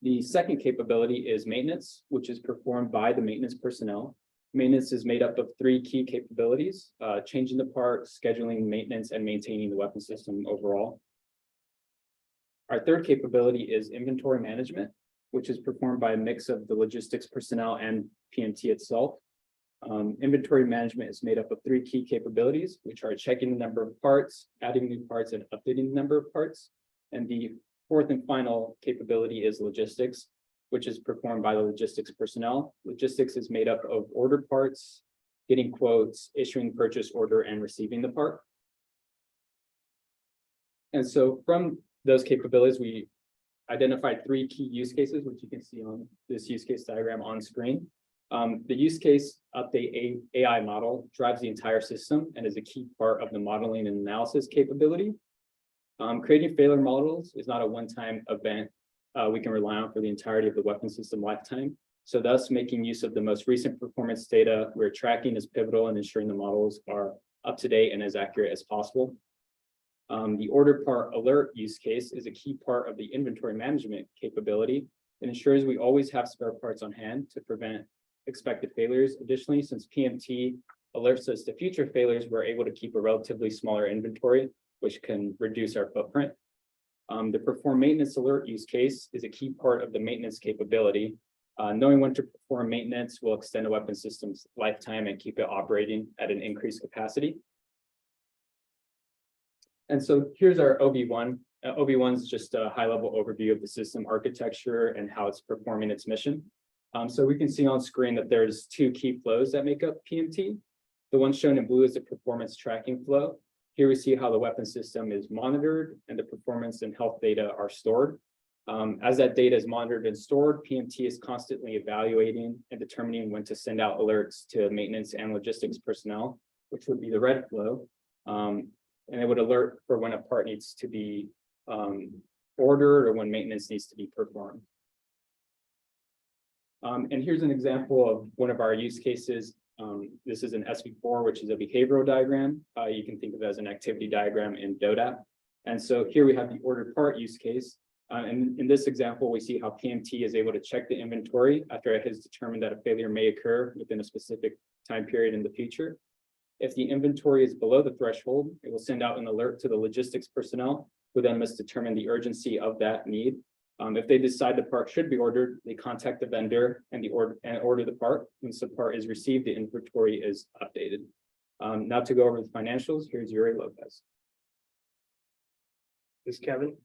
The second capability is maintenance, which is performed by the maintenance personnel. Maintenance is made up of 3 key capabilities: changing the part, scheduling maintenance, and maintaining the weapon system overall. Our third capability is inventory management, which is performed by a mix of the logistics personnel and PMT itself. Inventory management is made up of 3 key capabilities, which are checking the number of parts, adding new parts, and updating the number of parts. And the fourth and final capability is logistics, which is performed by the logistics personnel. Logistics is made up of ordered parts, getting quotes, issuing purchase order, and receiving the part. And so from those capabilities, we identified 3 key use cases, which you can see on this use case diagram on screen. The use case update AI model drives the entire system and is a key part of the modeling and analysis capability. Creating failure models is not a one-time event we can rely on for the entirety of the weapon system lifetime. So thus, making use of the most recent performance data we're tracking is pivotal in ensuring the models are up to date and as accurate as possible. The order part alert use case is a key part of the inventory management capability. It ensures we always have spare parts on hand to prevent expected failures. Additionally, since PMT alerts us to future failures, we're able to keep a relatively smaller inventory, which can reduce our footprint. The perform maintenance alert use case is a key part of the maintenance capability. Knowing when to perform maintenance will extend a weapon system's lifetime and keep it operating at an increased capacity. And so here's our OB1. OB1 is just a high-level overview of the system architecture and how it's performing its mission. So we can see on screen that there's 2 key flows that make up PMT. The one shown in blue is the performance tracking flow. Here we see how the weapon system is monitored and the performance and health data are stored. As that data is monitored and stored, PMT is constantly evaluating and determining when to send out alerts to maintenance and logistics personnel, which would be the red flow. And it would alert for when a part needs to be ordered or when maintenance needs to be performed. And here's an example of one of our use cases. This is an SV4, which is a behavioral diagram. You can think of it as an activity diagram in DODAP. And so here we have the ordered part use case. And in this example, we see how PMT is able to check the inventory after it has determined that a failure may occur within a specific time period in the future. If the inventory is below the threshold, it will send out an alert to the logistics personnel, who then must determine the urgency of that need. If they decide the part should be ordered, they contact the vendor and order the part. Once the part is received, the inventory is updated. Now to go over the financials, here's Yuri Lopez. This is Kevin.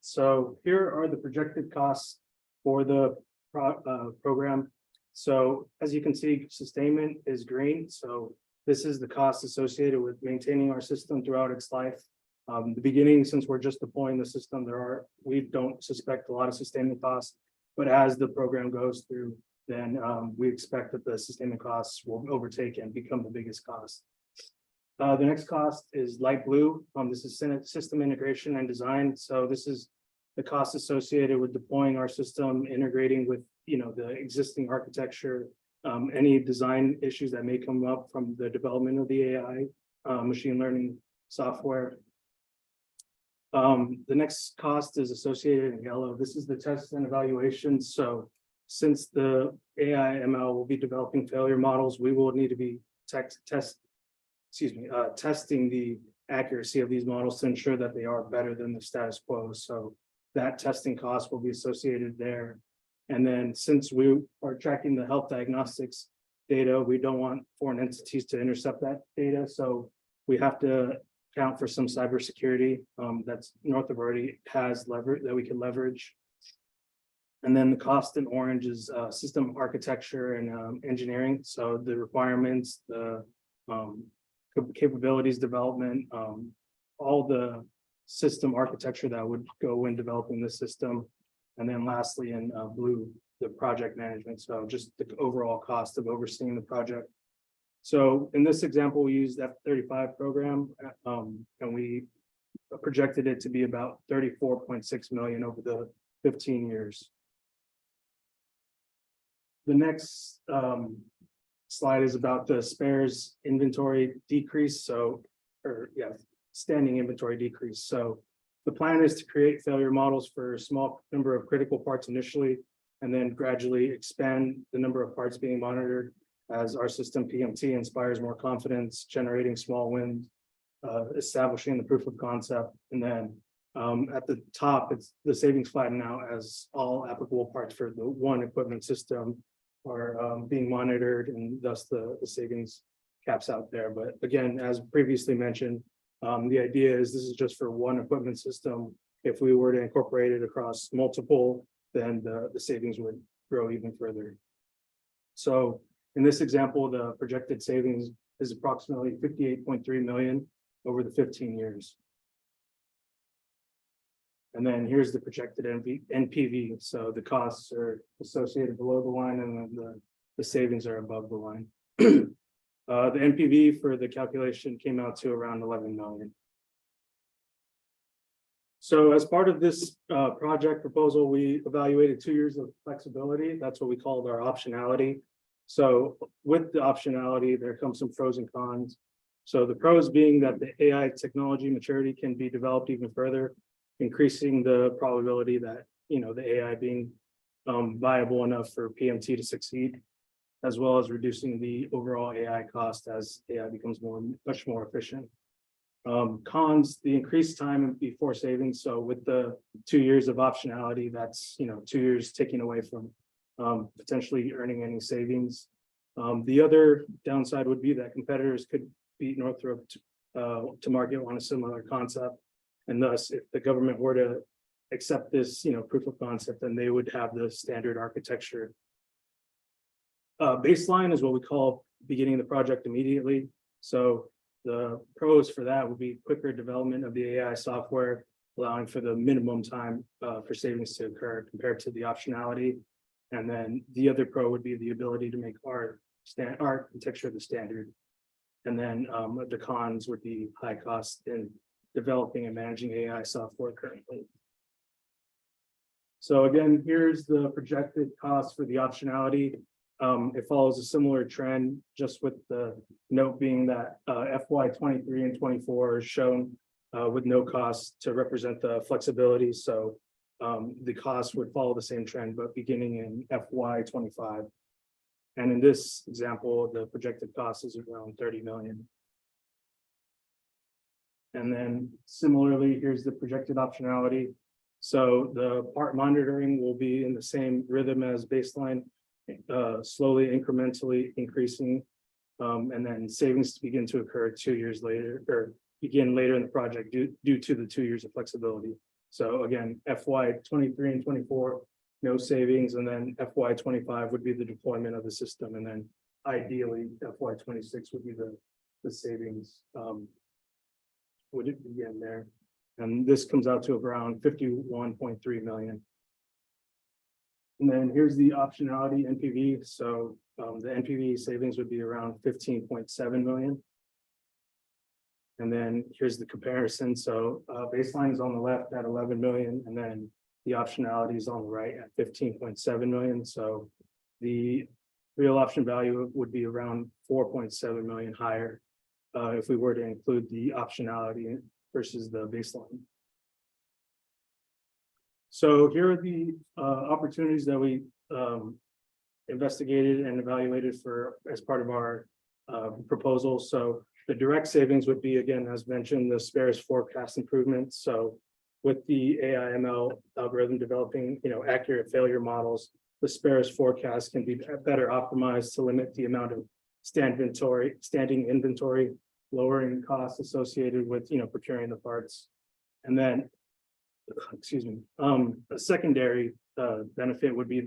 So here are the projected costs for the program. So as you can see, sustainment is green. So this is the cost associated with maintaining our system throughout its life. The beginning, since we're just deploying the system, we don't suspect a lot of sustainment costs, but as the program goes through, then we expect that the sustainment costs will overtake and become the biggest cost. The next cost is light blue. This is system integration and design. So this is the cost associated with deploying our system, integrating with the existing architecture, any design issues that may come up from the development of the AI machine learning software. The next cost is associated in yellow. This is the tests and evaluations. So since the AI ML will be developing failure models, we will need to be testing the accuracy of these models to ensure that they are better than the status quo. So that testing cost will be associated there. And then since we are tracking the health diagnostics data, we don't want foreign entities to intercept that data. So we have to account for some cybersecurity that's Northrop already has leverage that we can leverage. And then the cost in orange is system architecture and engineering. So the requirements, the capabilities development, all the system architecture that would go when developing the system. And then lastly, in blue, the project management. So just the overall cost of overseeing the project. So in this example, we used F-35 program, and we projected it to be about 34.6 million over the 15 years. The next slide is about the spares inventory decrease. So, standing inventory decrease. So the plan is to create failure models for a small number of critical parts initially, and then gradually expand the number of parts being monitored as our system PMT inspires more confidence, generating small wins, establishing the proof of concept. And then at the top, it's the savings flatten out as all applicable parts for the one equipment system are being monitored, and thus the savings caps out there. But again, as previously mentioned, the idea is this is just for one equipment system. If we were to incorporate it across multiple, then the savings would grow even further. So in this example, the projected savings is approximately 58.3 million over the 15 years. And then here's the projected NPV. So the costs are associated below the line, and then the savings are above the line. The NPV for the calculation came out to around 11 million. So as part of this project proposal, we evaluated 2 years of flexibility. That's what we called our optionality. So with the optionality, there comes some pros and cons. So the pros being that the AI technology maturity can be developed even further, increasing the probability that, the AI being viable enough for PMT to succeed, as well as reducing the overall AI cost as AI becomes much more efficient. Cons, the increased time before savings. So with the 2 years of optionality, that's 2 years taken away from potentially earning any savings. The other downside would be that competitors could beat Northrop to market on a similar concept. And thus, if the government were to accept this, proof of concept, then they would have the standard architecture. Baseline is what we call beginning the project immediately. So the pros for that would be quicker development of the AI software, allowing for the minimum time for savings to occur compared to the optionality. And then the other pro would be the ability to make our architecture the standard. And then the cons would be high cost in developing and managing AI software currently. So again, here's the projected cost for the optionality. It follows a similar trend, just with the note being that FY23 and 24 is shown with no cost to represent the flexibility. So the cost would follow the same trend, but beginning in FY25. And in this example, the projected cost is around 30 million. And then similarly, here's the projected optionality. So the part monitoring will be in the same rhythm as baseline, slowly incrementally increasing, and then savings to begin to occur 2 years later, or begin later in the project due to the 2 years of flexibility. So again, FY23 and 24, no savings, and then FY25 would be the deployment of the system, and then ideally FY26 would be the savings would it begin there. And this comes out to around 51.3 million. And then here's the optionality NPV. So the NPV savings would be around 15.7 million. And then here's the comparison. So baseline is on the left at 11 million, and then the optionality is on the right at 15.7 million. So the real option value would be around 4.7 million higher if we were to include the optionality versus the baseline. So here are the opportunities that we investigated and evaluated for as part of our proposal. So the direct savings would be, again, as mentioned, the spares forecast improvements. So with the AI/ML algorithm developing, accurate failure models, the spares forecast can be better optimized to limit the amount of standing inventory, lowering costs associated with, procuring the parts. And then, a secondary benefit would be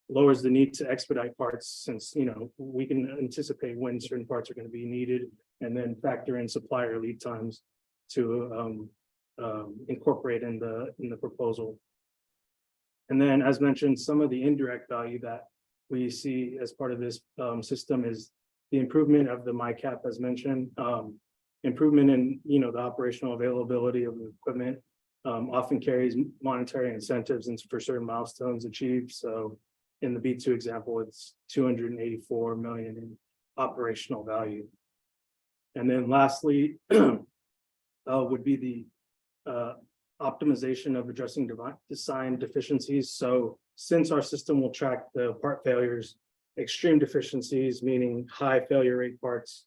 lowers the need to expedite parts, since, we can anticipate when certain parts are going to be needed, and then factor in supplier lead times to incorporate in the proposal. And then, as mentioned, some of the indirect value that we see as part of this system is the improvement of the MICAP, as mentioned, improvement in, the operational availability of the equipment, often carries monetary incentives and for certain milestones achieved. So in the B2 example, it's 284 million in operational value. And then lastly, would be the optimization of addressing design deficiencies. So since our system will track the part failures, extreme deficiencies, meaning high failure rate parts,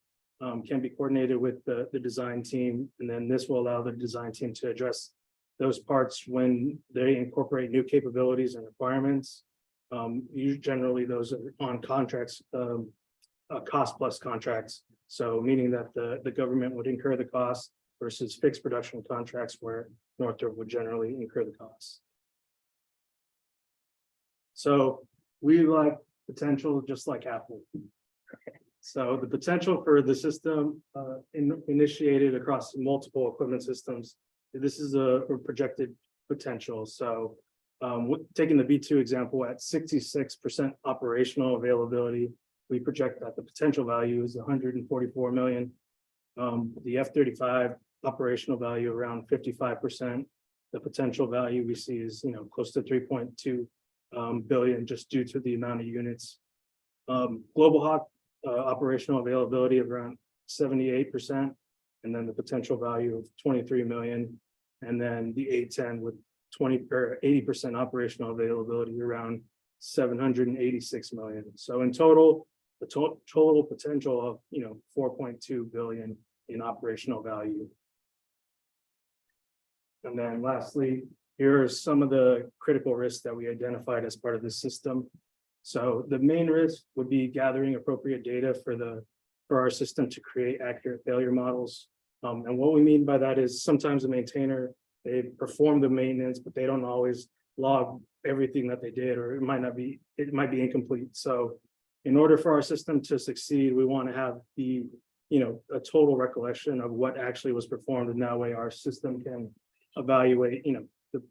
can be coordinated with the design team. And then this will allow the design team to address those parts when they incorporate new capabilities and requirements. Generally, those are on contracts, cost plus contracts. So meaning that the government would incur the cost versus fixed production contracts where Northrop would generally incur the costs. So we like potential just like Apple. So the potential for the system initiated across multiple equipment systems, this is a projected potential. So taking the B2 example at 66% operational availability, we project that the potential value is 144 million. The F-35 operational value around 55%. The potential value we see is, close to 3.2 billion just due to the amount of units. Global Hawk operational availability of around 78%, and then the potential value of 23 million. And then the A-10 with 80% operational availability around 786 million. So in total, the total potential of 4.2 billion in operational value. And then lastly, here are some of the critical risks that we identified as part of this system. So the main risk would be gathering appropriate data for our system to create accurate failure models. And what we mean by that is sometimes a maintainer, they perform the maintenance, but they don't always log everything that they did, or it might be incomplete. So in order for our system to succeed, we want to have a total recollection of what actually was performed, and that way our system can evaluate, the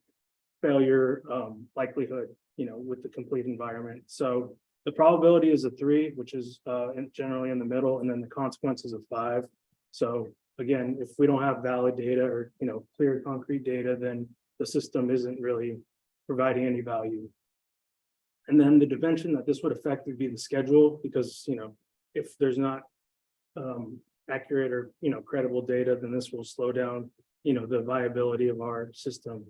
failure likelihood, with the complete environment. So the probability is a 3, which is generally in the middle, and then the consequence is a 5. So again, if we don't have valid data or, clear concrete data, then the system isn't really providing any value. And then the dimension that this would affect would be the schedule, because, if there's not accurate or, credible data, then this will slow down, the viability of our system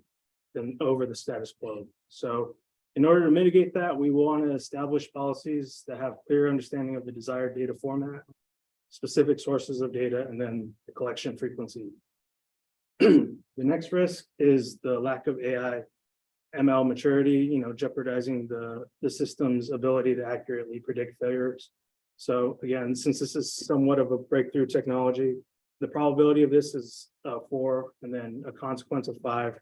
than over the status quo. So in order to mitigate that, we want to establish policies that have clear understanding of the desired data format, specific sources of data, and then the collection frequency. The next risk is the lack of AI ML maturity, jeopardizing the system's ability to accurately predict failures. So again, since this is somewhat of a breakthrough technology, the probability of this is 4, and then a consequence of 5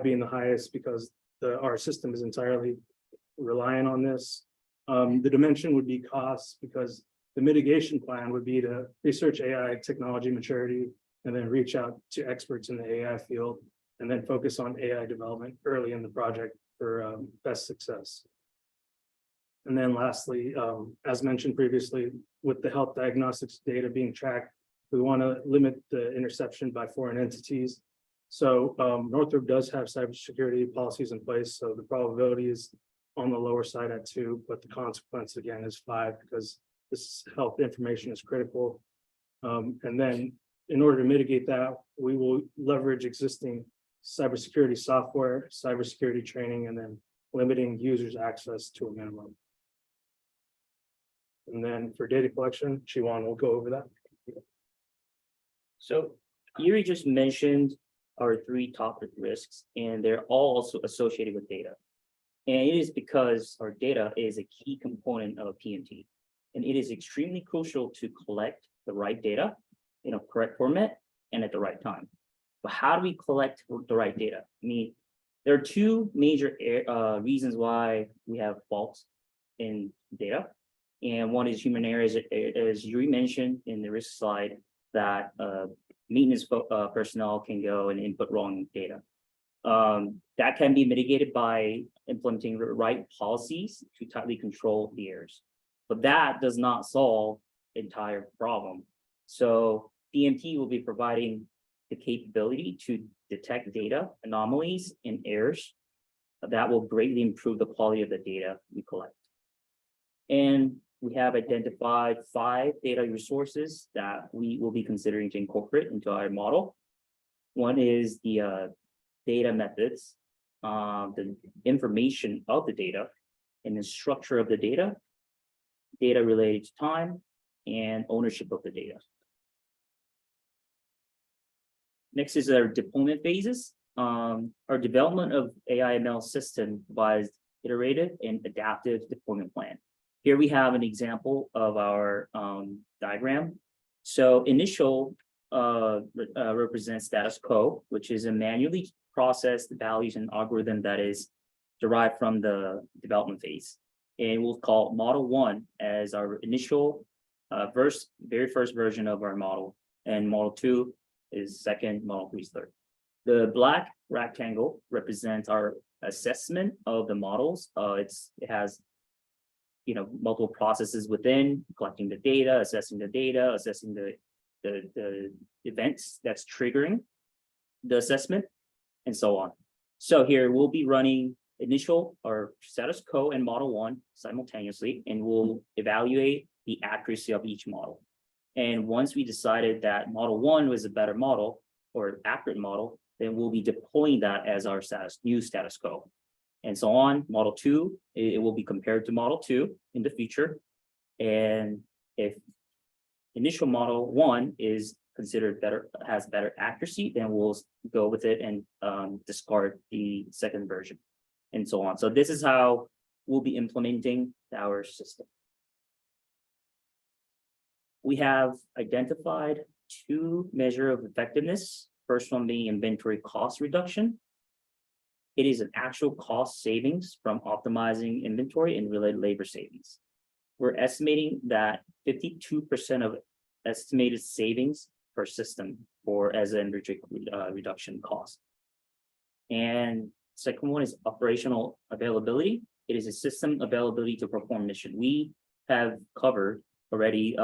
being the highest because our system is entirely reliant on this. The dimension would be costs, because the mitigation plan would be to research AI technology maturity and then reach out to experts in the AI field, and then focus on AI development early in the project for best success. And then lastly, as mentioned previously, with the health diagnostics data being tracked, we want to limit the interception by foreign entities. So Northrop does have cybersecurity policies in place, so the probability is on the lower side at 2, but the consequence again is 5, because this health information is critical. And then in order to mitigate that, we will leverage existing cybersecurity software, cybersecurity training, and then limiting users' access to a minimum. And then for data collection, Chiwan will go over that. So Yuri just mentioned our 3 top risks, and they're all also associated with data. And it is because our data is a key component of a PMT, and it is extremely crucial to collect the right data in a correct format and at the right time. But how do we collect the right data? I mean, There are two major reasons why we have faults in data. And one is human error, as Yuri mentioned in the risk slide, that maintenance personnel can go and input wrong data. That can be mitigated by implementing the right policies to tightly control the errors. But that does not solve the entire problem. So PMT will be providing the capability to detect data anomalies and errors that will greatly improve the quality of the data we collect. And we have identified 5 data resources that we will be considering to incorporate into our model. One is the data methods, the information of the data, and the structure of the data related to time, and ownership of the data. Next is our deployment phases. Our development of AI/ML system provides iterative and adaptive deployment plan. Here we have an example of our diagram. So initial represents status quo, which is a manually processed values and algorithm that is derived from the development phase. And we'll call model 1 as our initial very first version of our model, and model 2 is second, model 3 is third. The black rectangle represents our assessment of the models. It has multiple processes within collecting the data, assessing the events that's triggering the assessment, and so on. So here we'll be running initial or status quo and model 1 simultaneously, and we'll evaluate the accuracy of each model. And once we decided that model 1 was a better model or accurate model, then we'll be deploying that as our new status quo. And so on. Model 2, it will be compared to model 2 in the future. And if initial model 1 is considered better, has better accuracy, then we'll go with it and discard the second version, and so on. So this is how we'll be implementing our system. We have identified 2 measures of effectiveness. First one being inventory cost reduction. It is an actual cost savings from optimizing inventory and related labor savings. We're estimating that 52% of estimated savings per system as an inventory reduction cost. And second one is operational availability. It is a system availability to perform mission. We have covered already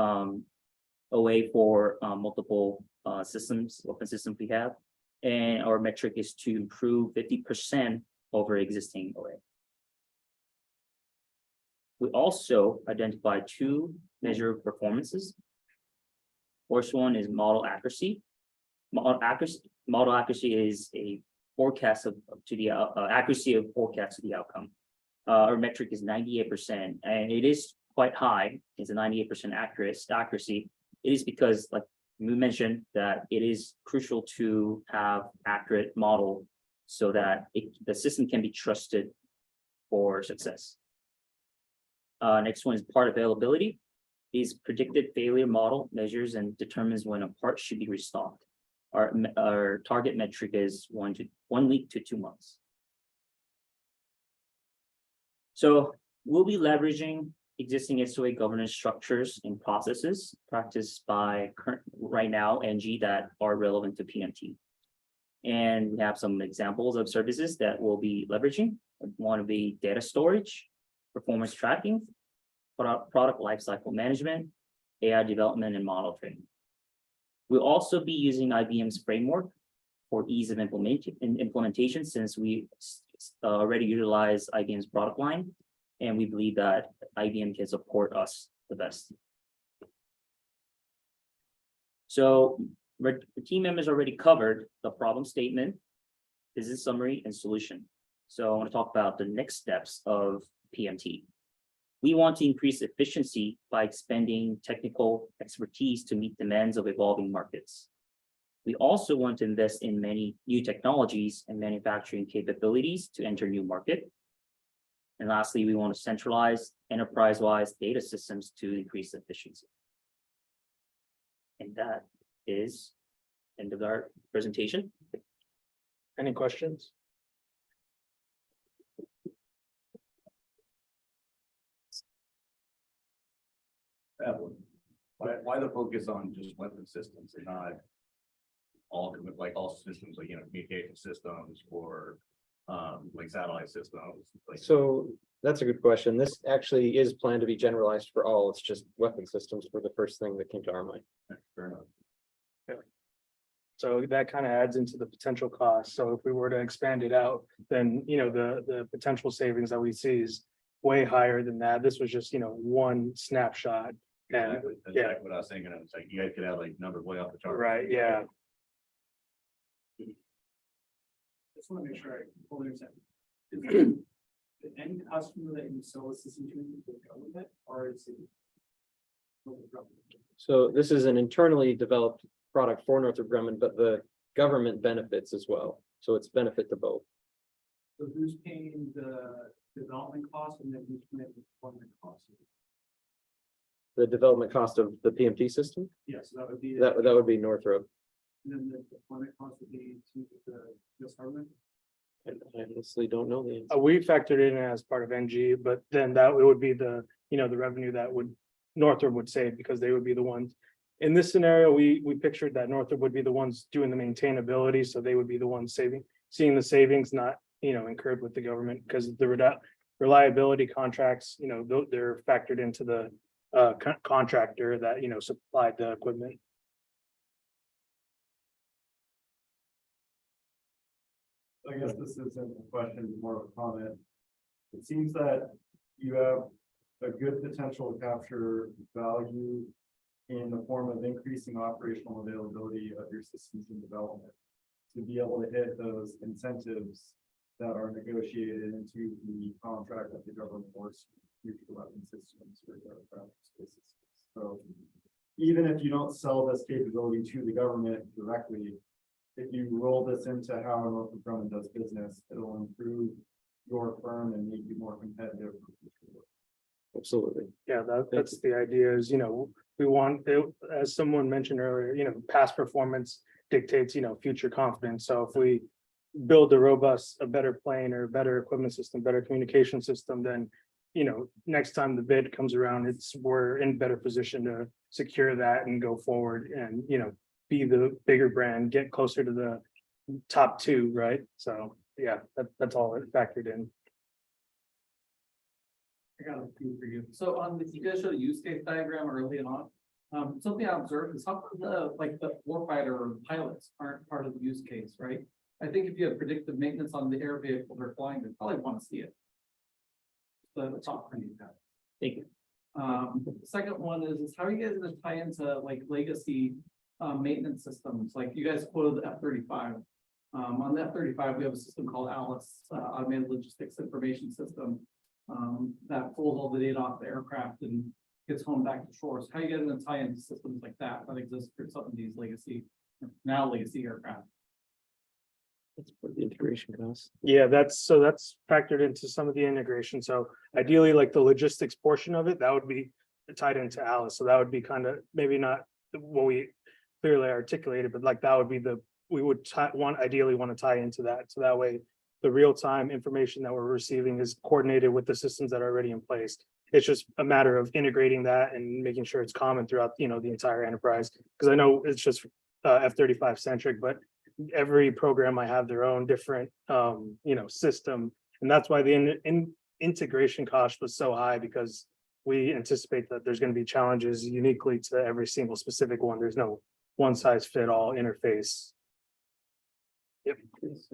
OA for multiple systems, open systems we have. And our metric is to improve 50% over existing OA. We also identified 2 measure performances. First one is model accuracy. Model accuracy is a forecast to the accuracy of forecast to the outcome. Our metric is 98%, and it is quite high. It's a 98% accuracy. It is because, like we mentioned, that it is crucial to have accurate model so that the system can be trusted for success. Next one is part availability. Is predicted failure model measures and determines when a part should be restocked. Our target metric is 1 week to 2 months. So we'll be leveraging existing SOA governance structures and processes practiced by right now NG that are relevant to PMT. And we have some examples of services that we'll be leveraging. One will be data storage, performance tracking, product lifecycle management, AI development, and model training. We'll also be using IBM's framework for ease of implementation, since we already utilize IBM's product line, and we believe that IBM can support us the best. So the team members already covered the problem statement, business summary, and solution. So I want to talk about the next steps of PMT. We want to increase efficiency by expanding technical expertise to meet demands of evolving markets. We also want to invest in many new technologies and manufacturing capabilities to enter new market. And lastly, we want to centralize enterprise-wide data systems to increase efficiency. And that is end of our presentation. Any questions? Why the focus on just weapon systems and not all, like all systems, like, communication systems or like satellite systems? Like, So that's a good question. This actually is planned to be generalized for all. It's just weapon systems were the first thing that came to our mind. fair enough. So that kind of adds into the potential cost. So if we were to expand it out, then, the potential savings that we see is way higher than that. This was just, one snapshot. And That's yeah, exactly what I was thinking. It's like you guys could have like numbers way off the chart. right, yeah. Just want to make sure I fully understand. Is the end customer that you sell the system to the government or is it? So this is an internally developed product for Northrop Grumman, but the government benefits as well. So it's benefit to both. So who's paying the development cost and then who's paying the deployment cost? The development cost of the PMT system, Yes, that would be. that would be Northrop. And then the deployment cost would be to the US government. I honestly don't know the answer. We factored it in as part of NG, but then that it would be the, the revenue that Northrop would save because they would be the ones. In this scenario, we pictured that Northrop would be the ones doing the maintainability, so they would be the ones seeing the savings, not, incurred with the government, because the reliability contracts, they're factored into the contractor that, supplied the equipment. I guess this isn't a question, more of a comment. It seems that you have a good potential to capture value in the form of increasing operational availability of your systems in development to be able to hit those incentives that are negotiated into the contract that the government works future weapon systems for aircraft space systems. So even if you don't sell this capability to the government directly, if you roll this into how Northrop Grumman does business, it'll improve your firm and make you more competitive for future work. Absolutely. Yeah, that's the idea is, we want, as someone mentioned earlier, past performance dictates, future confidence. So if we build a better plane or better equipment system, better communication system, then, next time the bid comes around, we're in better position to secure that and go forward and, be the bigger brand, get closer to the top two, right? So, yeah, that's all factored in. I got a few for you. So on the, you guys showed a use case diagram early on. Something I observed is how come the warfighter or pilots aren't part of the use case, right? I think if you have predictive maintenance on the air vehicle they're flying, they probably want to see it. The top for you guys. Thank you. The second one is how are you guys gonna tie into like legacy maintenance systems? Like you guys quoted the F-35. On the F-35, we have a system called AESE, Automated Logistics Information System, that pulls all the data off the aircraft and gets home back to shore. So how are you guys gonna tie into systems like that exist for some of these legacy aircraft? That's for the integration costs. Yeah, that's factored into some of the integration. So ideally, like the logistics portion of it, that would be tied into Alice. So that would be kind of maybe not what we clearly articulated, but like that would be we would ideally want to tie into that. So that way the real-time information that we're receiving is coordinated with the systems that are already in place. It's just a matter of integrating that and making sure it's common throughout, the entire enterprise. Because I know it's just F-35 centric, but every program might have their own different, system. And that's why the integration cost was so high, because we anticipate that there's going to be challenges uniquely to every single specific one. There's no one size fit all interface. Yep. Versus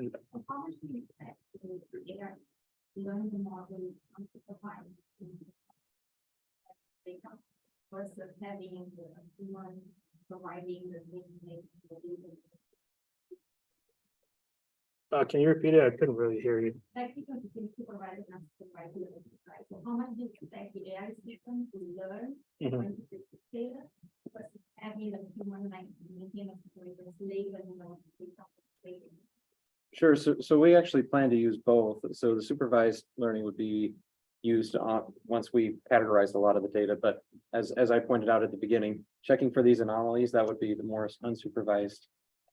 having the human providing the. Can you repeat it? I couldn't really hear you. Technical supervisor and supervisor. So how much do you expect the AI system to learn when it's data versus having the human like maintain a supervisor slave and Sure. So we actually plan to use both. So the supervised learning would be used once we categorized a lot of the data. But as I pointed out at the beginning, checking for these anomalies, that would be the more unsupervised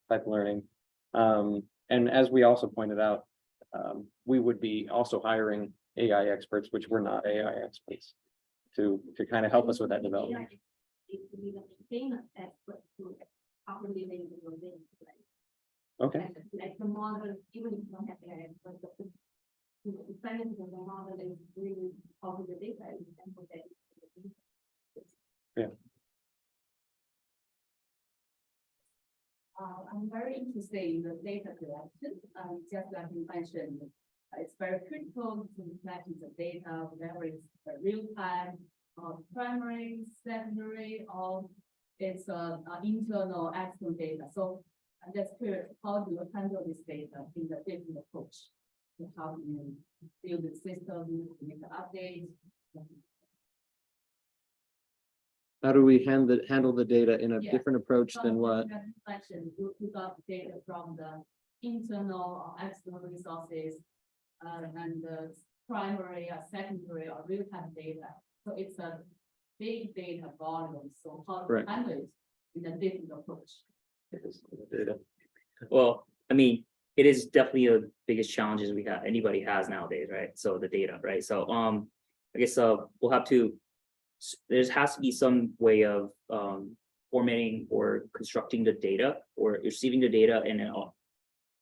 type learning. And as we also pointed out, we would be also hiring AI experts, which we're not AI experts. to kind of help us with that development. Okay. Like the model, even if you don't have AI, but the dependence of the model is really how the data is and what that is. Yeah. I'm very interested in the data collection. Just like you mentioned, it's very critical to collecting the data, whether it's real time, primary, secondary, or it's internal, external data. So I'm just curious, how do you handle this data in the different approach? And how do you build the system, make the updates? How do we handle the data in a Yeah. different approach So than what? Collection, you got data from the internal or external resources, and the primary or secondary or real-time data. So it's a big data volume. So how to Right. handle it in a different approach? Data. Well, I mean, it is definitely the biggest challenges anybody has nowadays, right? So the data, right? So I guess we'll have to, there has to be some way of formatting or constructing the data or receiving the data in a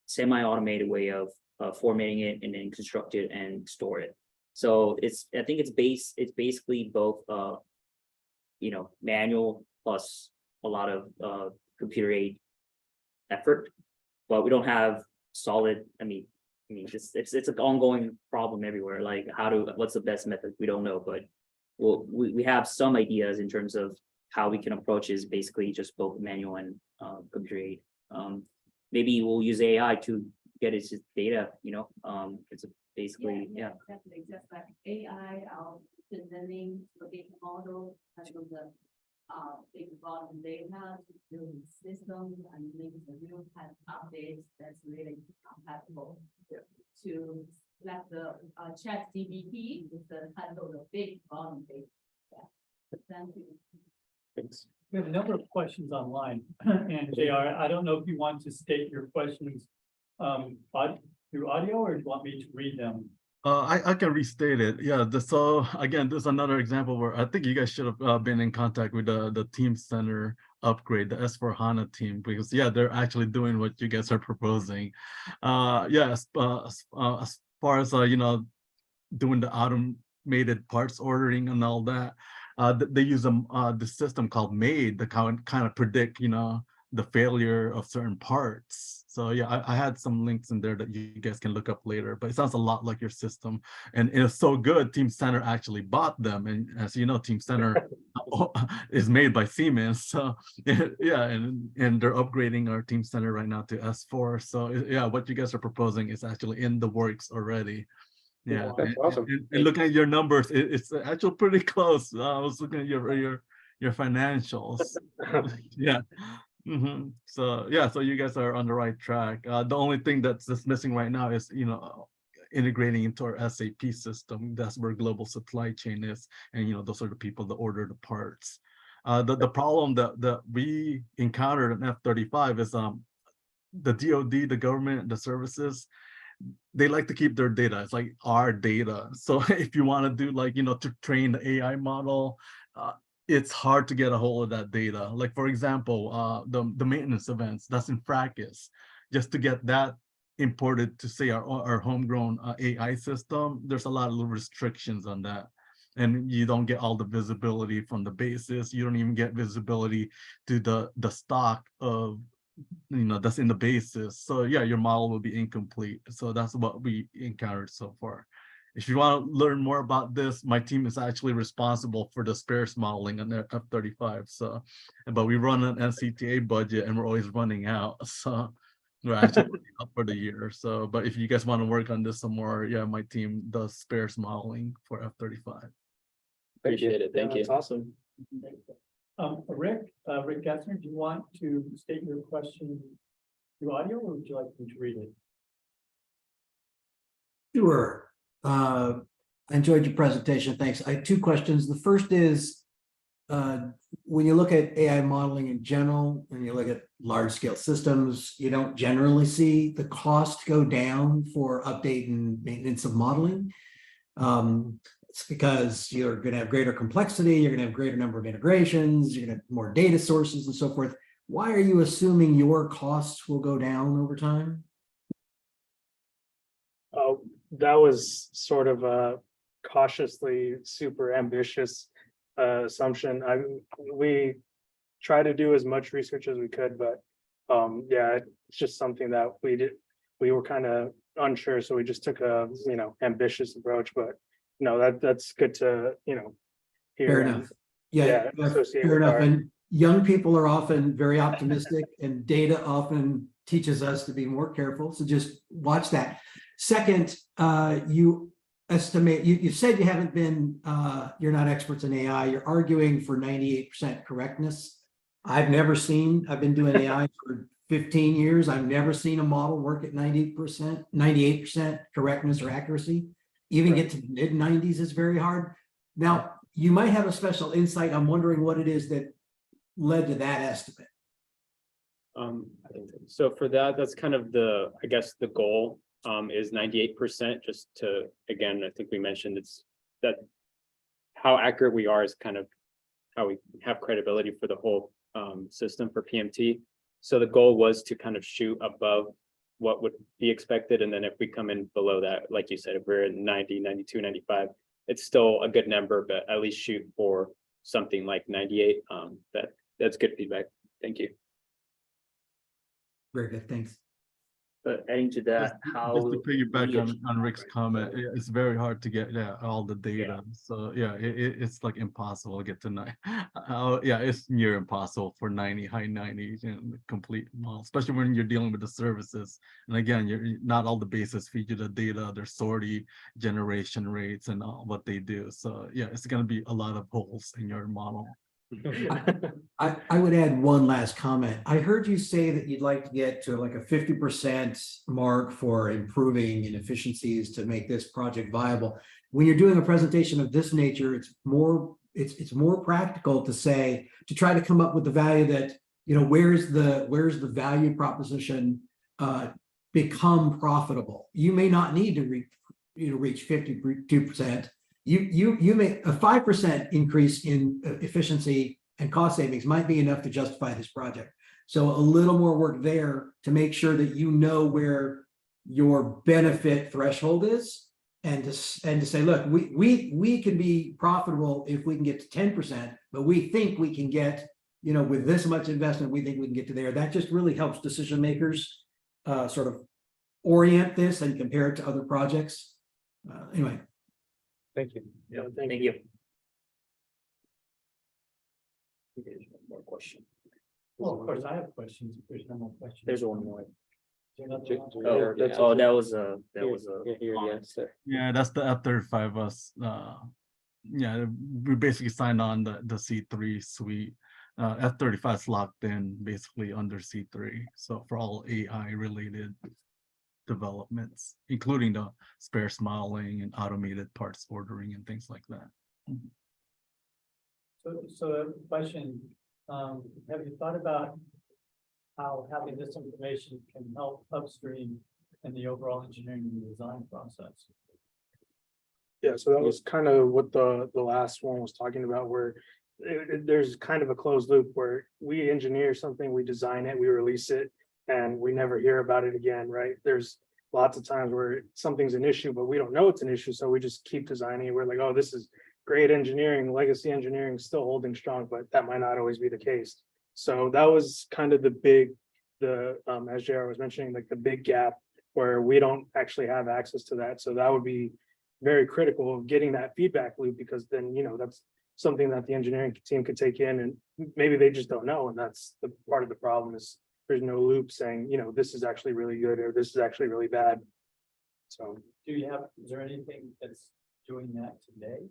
semi-automated way of formatting it and then construct it and store it. So I think it's basically both manual plus a lot of computer aid effort, but we don't have solid, it's an ongoing problem everywhere. Like what's the best method? We don't know, but we have some ideas in terms of how we can approach is basically just both manual and computer aid. Maybe we'll use AI to get its data, it's basically, yeah. Exactly, just like AI, presenting the data model, and the big volume data, building systems and making the real time updates that's really compatible to let the ChatGPT with the handle the big volume data. Yeah. Thank you. Thanks. We have a number of questions online, and JR, I don't know if you want to state your questions through audio, or do you want me to read them? I can restate it. Yeah. So again, there's another example where I think you guys should have been in contact with the Team Center upgrade, the S4HANA team, because yeah, they're actually doing what you guys are proposing. Yes, as far as doing the automated parts ordering and all that, they use the system called MADE that kind of predict the failure of certain parts. So yeah, I had some links in there that you guys can look up later, but it sounds a lot like your system, and it's so good. Team Center actually bought them, and as you know, Team Center is made by Siemens. So yeah, and they're upgrading our Team Center right now to S4. So yeah, what you guys are proposing is actually in the works already. Yeah, That's awesome. And looking at your numbers, it's actually pretty close. I was looking at your financials. Yeah. So yeah, so you guys are on the right track. The only thing that's just missing right now is integrating into our SAP system. That's where global supply chain is, and those are the people that order the parts. The problem that we encountered in F-35 is the DoD, the government, the services, they like to keep their data. It's like our data. So if you want to do to train the AI model, it's hard to get a hold of that data. Like for example, the maintenance events that's in practice, just to get that imported to say our homegrown AI system, there's a lot of restrictions on that. And you don't get all the visibility from the bases. You don't even get visibility to the stock of that's in the basis. So yeah, your model will be incomplete. So that's what we encountered so far. If you want to learn more about this, my team is actually responsible for the spares modeling on the F-35. So, but we run an NCTA budget and we're always running out. So we're actually up for the year. So, but if you guys want to work on this some more, yeah, my team does spares modeling for F-35. Appreciate it. Thank you. That's awesome. Rick Gessner, do you want to state your question through audio, or would you like me to read it? Sure. I enjoyed your presentation. Thanks. I have two questions. The first is, when you look at AI modeling in general, and you look at large scale systems, you don't generally see the cost go down for update and maintenance of modeling. It's because you're gonna have greater complexity, you're gonna have greater number of integrations, you're gonna have more data sources and so forth. Why are you assuming your costs will go down over time? That was sort of a cautiously super ambitious assumption. We try to do as much research as we could, but yeah, it's just something that we were kind of unsure, so we just took a ambitious approach. But no, that's good to hear. Fair enough. Yeah, associate fair with enough. our- And young people are often very optimistic and data often teaches us to be more careful. So just watch that. Second, you estimate, you said you haven't been, you're not experts in AI. You're arguing for 98% correctness. I've been doing AI for 15 years. I've never seen a model work at 90%, 98% correctness or accuracy. Even get to the mid 90s is very hard. Now, you might have a special insight. I'm wondering what it is that led to that estimate. So for that, that's kind of I guess the goal is 98%, just to, again, I think we mentioned that how accurate we are is kind of how we have credibility for the whole system for PMT. So the goal was to kind of shoot above what would be expected. And then if we come in below that, like you said, if we're at 90, 92, 95, it's still a good number, but at least shoot for something like 98. That's good feedback. Thank you. Very good, thanks. But adding to that, Just to piggyback on Rick's comment, it's very hard to get all the data. So it's like impossible to get to 9. It's near impossible for 90, high 90s and complete model, especially when you're dealing with the services. And again, you're not all the bases feed you the data, their sortie, generation rates, and all what they do. So it's going to be a lot of holes in your model. I would add one last comment. I heard you say that you'd like to get to like a 50% mark for improving in efficiencies to make this project viable. When you're doing a presentation of this nature, it's more practical to try to come up with the value that, where's the value proposition become profitable. You may not need to reach 52%. You make a 5% increase in efficiency and cost savings might be enough to justify this project. So a little more work there to make sure that you know where your benefit threshold is, and to say, look, we can be profitable if we can get to 10%, but we think we can get, with this much investment, we think we can get to there. That just really helps decision makers sort of orient this and compare it to other projects. Anyway. Thank you. Thank you. More question. Well, of course, I have questions. If there's no more questions. There's one more. That was a that's the F-35 us. We basically signed on the C3 suite. F-35 is locked in basically under C3. So for all AI related developments, including the spares modeling and automated parts ordering and things like that. So a question, have you thought about how having this information can help upstream in the overall engineering and design process? Yeah, so that was kind of what the last one was talking about, where there's kind of a closed loop where we engineer something, we design it, we release it, and we never hear about it again, right? There's lots of times where something's an issue, but we don't know it's an issue, so we just keep designing it. We're like, oh, this is great engineering, legacy engineering still holding strong, but that might not always be the case. So that was kind of as JR was mentioning, like the big gap where we don't actually have access to that. So that would be very critical of getting that feedback loop, because then, that's something that the engineering team could take in, and maybe they just don't know. And that's the part of the problem, is there's no loop saying, this is actually really good or this is actually really bad. So is there anything that's doing that today?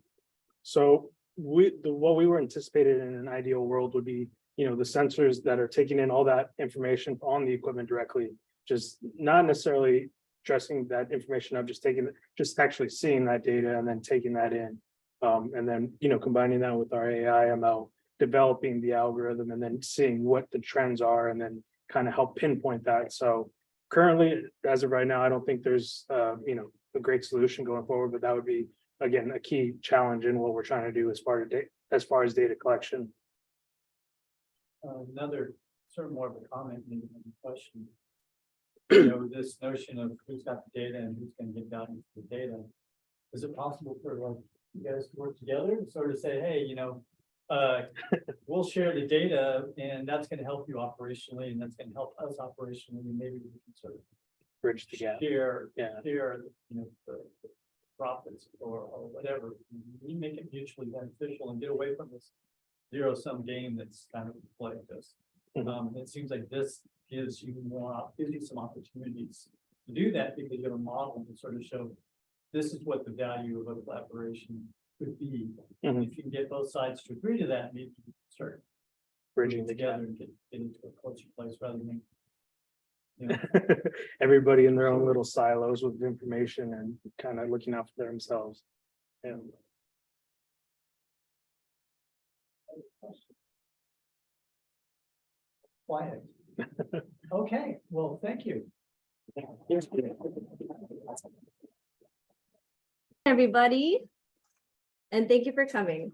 So what we were anticipated in an ideal world would be, the sensors that are taking in all that information on the equipment directly, just not necessarily dressing that information up, just actually seeing that data and then taking that in. And then, combining that with our AI ML, developing the algorithm and then seeing what the trends are and then kind of help pinpoint that. So currently, as of right now, I don't think there's, a great solution going forward, but that would be again, a key challenge in what we're trying to do as far as data collection. Another sort of more of a comment than a question. You know, this notion of who's got the data and who's gonna get value for the data. Is it possible for like you guys to work together and sort of say, hey, you know, we'll share the data and that's gonna help you operationally and that's gonna help us operationally, and maybe we can sort of Bridge the gap. share, Yeah. share, you know, the profits or whatever. We make it mutually beneficial and get away from this zero-sum game that's kind of plagued us. It seems like this gives you some opportunities to do that because you have a model to sort of show this is what the value of a collaboration could be. And if you can get both sides to agree to that, maybe you can start Bridging together and get into a closer place rather than, you know, Everybody in their own little silos with information and kind of looking out for themselves. Yeah. quiet. Okay, well, thank you. Everybody, and thank you for coming.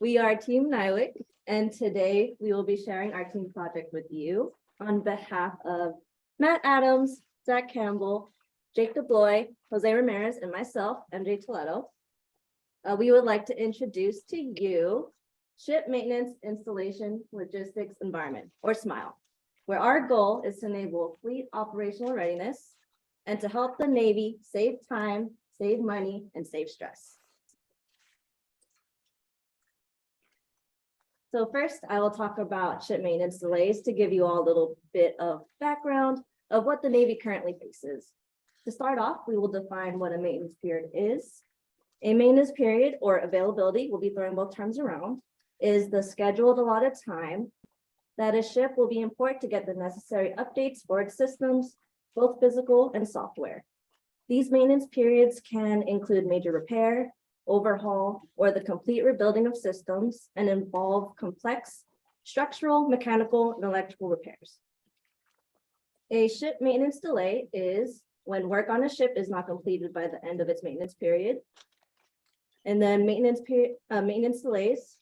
We are Team NIWC, and today we will be sharing our team project with you on behalf of Matt Adams, Zach Campbell, Jake DeBloy, Jose Ramirez, and myself, MJ Toledo. We would like to introduce to you Ship Maintenance Installation Logistics Environment, or SMILE, where our goal is to enable fleet operational readiness and to help the Navy save time, save money, and save stress. So first, I will talk about ship maintenance delays to give you all a little bit of background of what the Navy currently faces. To start off, we will define what a maintenance period is. A maintenance period or availability, will be throwing both terms around, is the scheduled allotted time that a ship will be in port to get the necessary updates for its systems, both physical and software. These maintenance periods can include major repair, overhaul, or the complete rebuilding of systems and involve complex structural, mechanical, and electrical repairs. A ship maintenance delay is when work on a ship is not completed by the end of its maintenance period. And then maintenance delays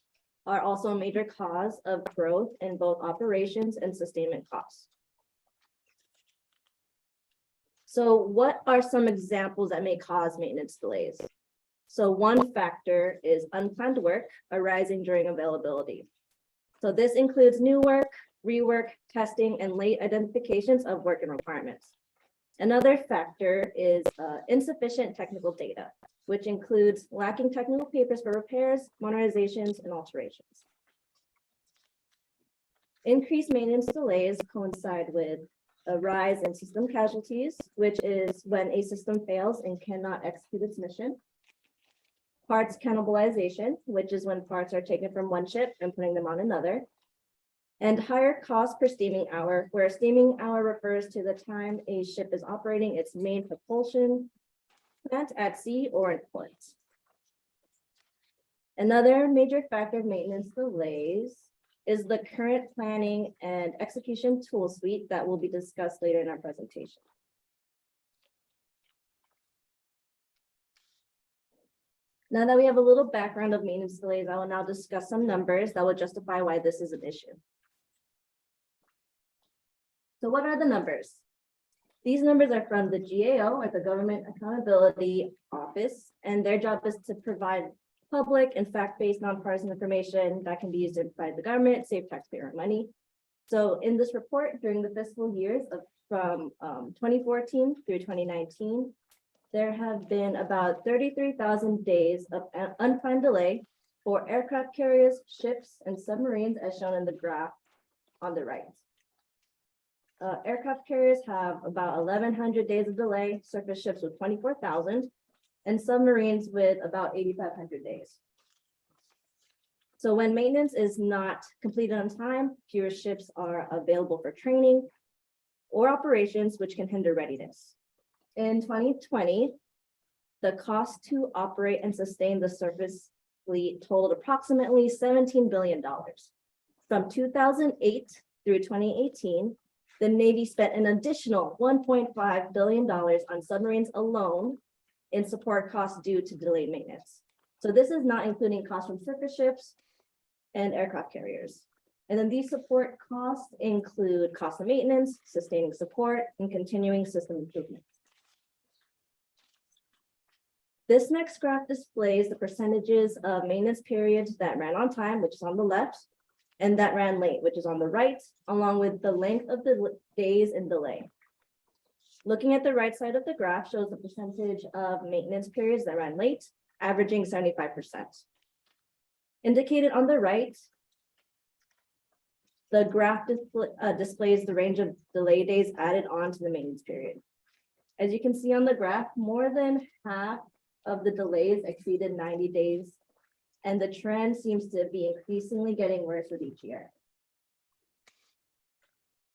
are also a major cause of growth in both operations and sustainment costs. So what are some examples that may cause maintenance delays? So one factor is unplanned work arising during availability. So this includes new work, rework, testing, and late identifications of work and requirements. Another factor is insufficient technical data, which includes lacking technical papers for repairs, modernizations, and alterations. Increased maintenance delays coincide with a rise in system casualties, which is when a system fails and cannot execute its mission. Parts cannibalization, which is when parts are taken from one ship and putting them on another. And higher cost per steaming hour, where a steaming hour refers to the time a ship is operating its main propulsion plant at sea or in port. Another major factor of maintenance delays is the current planning and execution tool suite that will be discussed later in our presentation. Now that we have a little background of maintenance delays, I will now discuss some numbers that will justify why this is an issue. So what are the numbers? These numbers are from the GAO, or the Government Accountability Office, and their job is to provide public and fact-based nonpartisan information that can be used to provide the government, save taxpayer money. So in this report, during the fiscal years from 2014 through 2019, there have been about 33,000 days of unplanned delay for aircraft carriers, ships, and submarines, as shown in the graph on the right. Aircraft carriers have about 1,100 days of delay, surface ships with 24,000, and submarines with about 8,500 days. So when maintenance is not completed on time, fewer ships are available for training or operations, which can hinder readiness. In 2020, the cost to operate and sustain the surface fleet totaled approximately $17 billion. From 2008 through 2018, the Navy spent an additional $1.5 billion on submarines alone in support costs due to delayed maintenance. So this is not including costs from surface ships and aircraft carriers. And then these support costs include cost of maintenance, sustaining support, and continuing system improvements. This next graph displays the percentages of maintenance periods that ran on time, which is on the left, and that ran late, which is on the right, along with the length of the days in delay. Looking at the right side of the graph shows the percentage of maintenance periods that ran late, averaging 75%. Indicated on the right, the graph displays the range of delay days added on to the maintenance period. As you can see on the graph, more than half of the delays exceeded 90 days, and the trend seems to be increasingly getting worse with each year.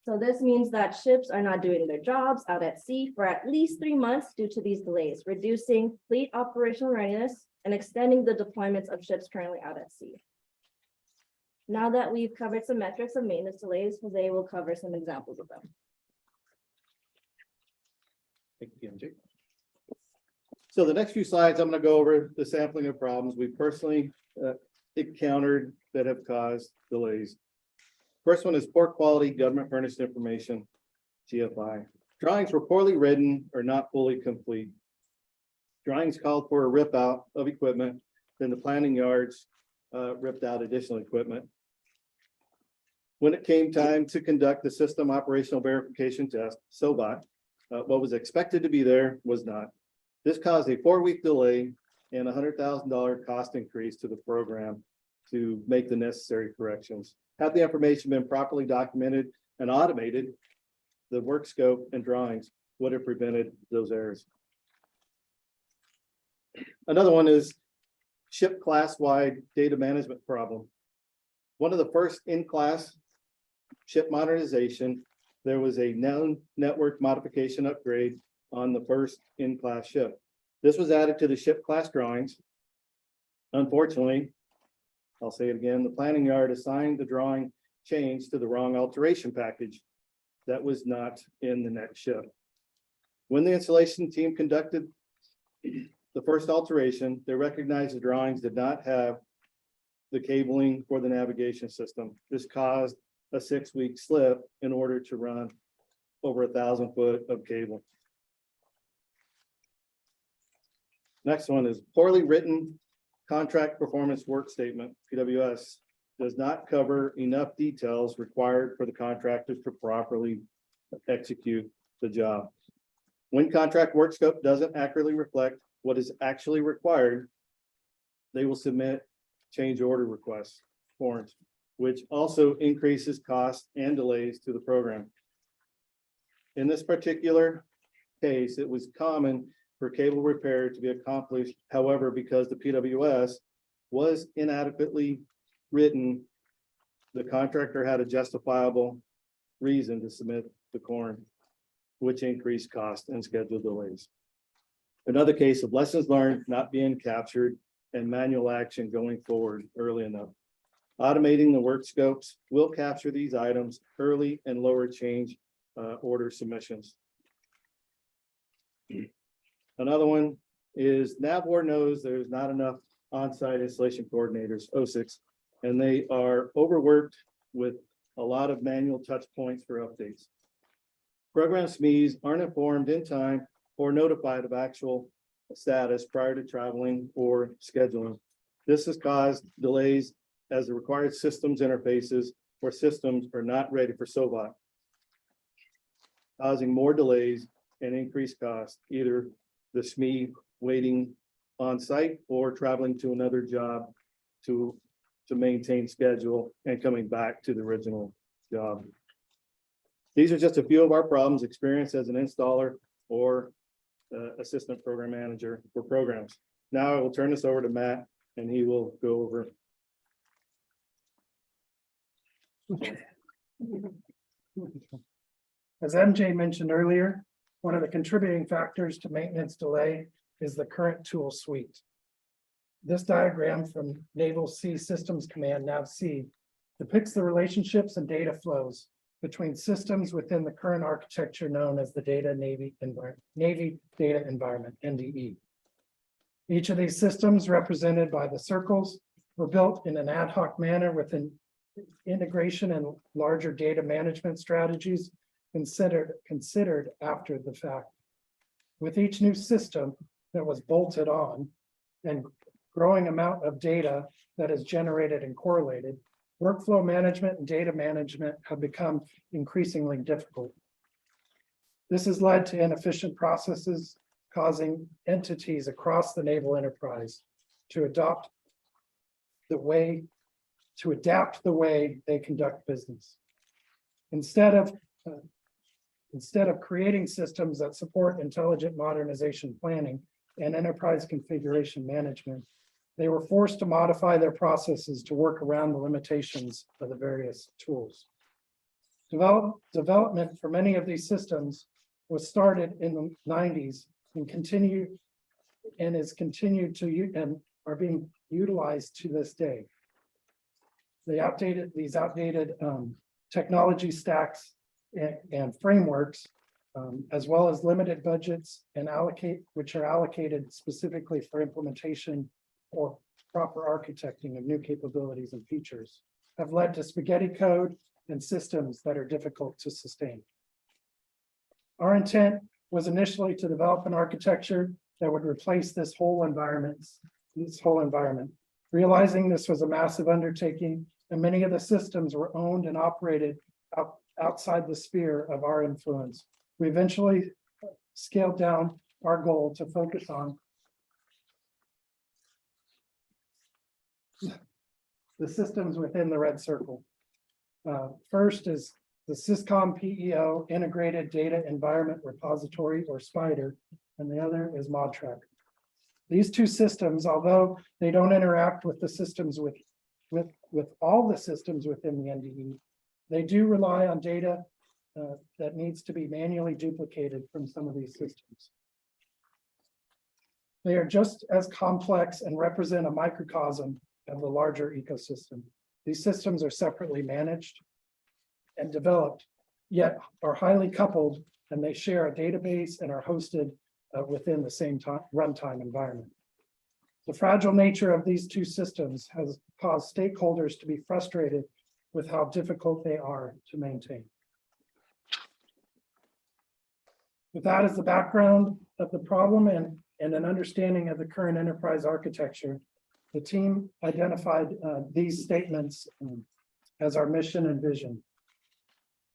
So this means that ships are not doing their jobs out at sea for at least 3 months due to these delays, reducing fleet operational readiness and extending the deployments of ships currently out at sea. Now that we've covered some metrics of maintenance delays, Jose will cover some examples of them. Thank you, PMJ. So the next few slides, I'm going to go over the sampling of problems we personally encountered that have caused delays. First one is poor quality government furnished information, GFI. Drawings were poorly written or not fully complete. Drawings called for a rip out of equipment, then the planning yards ripped out additional equipment. When it came time to conduct the system operational verification test, SOBOT, what was expected to be there was not. This caused a 4-week delay and $100,000 cost increase to the program to make the necessary corrections. Had the information been properly documented and automated, the work scope and drawings would have prevented those errors. Another one is ship class-wide data management problem. One of the first in-class ship modernization, there was a known network modification upgrade on the first in-class ship. This was added to the ship class drawings. Unfortunately, I'll say it again, the planning yard assigned the drawing change to the wrong alteration package that was not in the next ship. When the installation team conducted the first alteration, they recognized the drawings did not have the cabling for the navigation system. This caused a 6-week slip in order to run over 1,000 foot of cable. Next one is poorly written contract performance work statement, PWS, does not cover enough details required for the contractors to properly execute the job. When contract work scope doesn't accurately reflect what is actually required, they will submit change order requests forms, which also increases costs and delays to the program. In this particular case, it was common for cable repair to be accomplished. However, because the PWS was inadequately written, the contractor had a justifiable reason to submit the corn, which increased cost and schedule delays. Another case of lessons learned not being captured and manual action going forward early enough. Automating the work scopes will capture these items early and lower change order submissions. Another one is NAVWAR knows there's not enough on-site installation coordinators, OSICs, and they are overworked with a lot of manual touch points for updates. Program SMEs aren't informed in time or notified of actual status prior to traveling or scheduling. This has caused delays as the required systems interfaces or systems are not ready for SOBOT, causing more delays and increased costs, either the SME waiting on site or traveling to another job to maintain schedule and coming back to the original job. These are just a few of our problems experienced as an installer or assistant program manager for programs. Now I will turn this over to Matt and he will go over. As MJ mentioned earlier, one of the contributing factors to maintenance delay is the current tool suite. This diagram from Naval Sea Systems Command, NAVC, depicts the relationships and data flows between systems within the current architecture known as the Navy Data Environment, NDE. Each of these systems, represented by the circles, were built in an ad hoc manner with an integration and larger data management strategies considered after the fact. With each new system that was bolted on and growing amount of data that is generated and correlated, workflow management and data management have become increasingly difficult. This has led to inefficient processes, causing entities across the naval enterprise to adapt the way they conduct business. Instead of creating systems that support intelligent modernization planning and enterprise configuration management, they were forced to modify their processes to work around the limitations of the various tools. Development for many of these systems was started in the 90s and is continued to and are being utilized to this day. These outdated technology stacks and frameworks, as well as limited budgets and which are allocated specifically for implementation or proper architecting of new capabilities and features, have led to spaghetti code and systems that are difficult to sustain. Our intent was initially to develop an architecture that would replace this whole environment. Realizing this was a massive undertaking, and many of the systems were owned and operated outside the sphere of our influence, we eventually scaled down our goal to focus on the systems within the red circle. First is the Syscom PEO Integrated Data Environment Repository, or SPIDER, and the other is ModTrack. These two systems, although they don't interact with the systems with all the systems within the NDE, they do rely on data that needs to be manually duplicated from some of these systems. They are just as complex and represent a microcosm of the larger ecosystem. These systems are separately managed and developed, yet are highly coupled, and they share a database and are hosted within the same runtime environment. The fragile nature of these two systems has caused stakeholders to be frustrated with how difficult they are to maintain. With that as the background of the problem and an understanding of the current enterprise architecture, the team identified these statements as our mission and vision.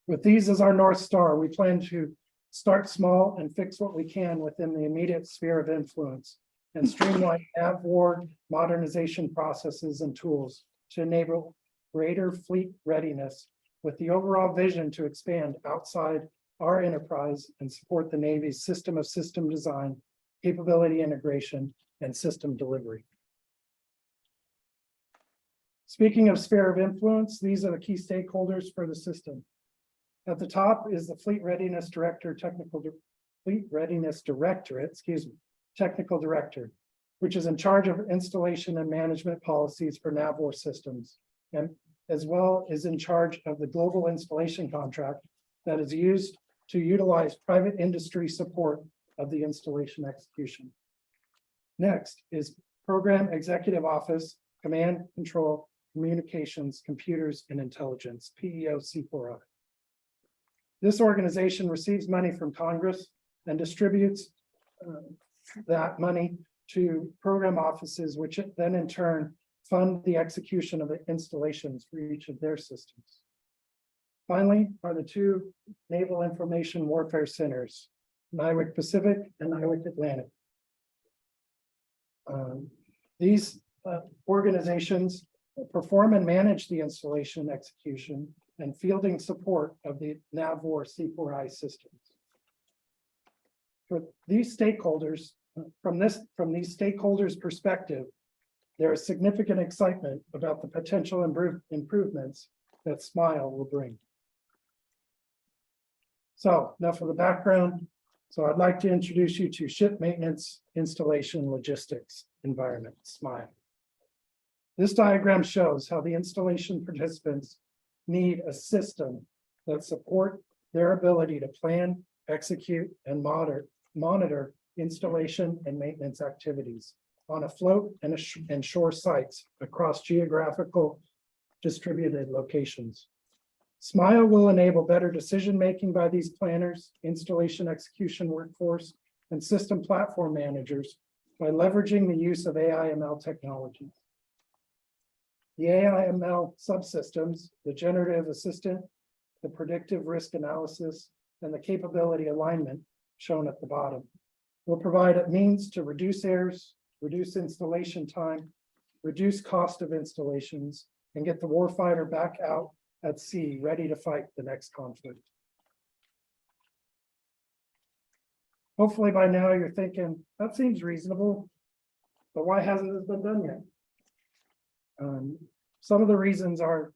With these as our North Star, we plan to start small and fix what we can within the immediate sphere of influence and streamline AVWAR modernization processes and tools to enable greater fleet readiness, with the overall vision to expand outside our enterprise and support the Navy's system of system design, capability integration, and system delivery. Speaking of sphere of influence, these are the key stakeholders for the system. At the top is the Fleet Readiness Directorate, Technical Director, which is in charge of installation and management policies for NAVWAR systems, and as well is in charge of the global installation contract that is used to utilize private industry support of the installation execution. Next is Program Executive Office, Command, Control, Communications, Computers, and Intelligence, PEO-C4I. This organization receives money from Congress and distributes that money to program offices, which then in turn fund the execution of the installations for each of their systems. Finally are the two Naval Information Warfare Centers, NIWC Pacific and NIWC Atlantic. These organizations perform and manage the installation, execution, and fielding support of the NAVWAR C4I systems. For these stakeholders, from these stakeholders' perspective, there is significant excitement about the potential improvements that SMILE will bring. So enough of the background. So I'd like to introduce you to Ship Maintenance Installation Logistics Environment, SMILE. This diagram shows how the installation participants need a system that support their ability to plan, execute, and monitor installation and maintenance activities on afloat and shore sites across geographical distributed locations. SMILE will enable better decision-making by these planners, installation execution workforce, and system platform managers by leveraging the use of AI/ML technologies. The AI/ML subsystems, the generative assistant, the predictive risk analysis, and the capability alignment shown at the bottom will provide a means to reduce errors, reduce installation time, reduce cost of installations, and get the warfighter back out at sea, ready to fight the next conflict. Hopefully by now you're thinking, that seems reasonable, but why hasn't this been done yet? Some of the reasons are,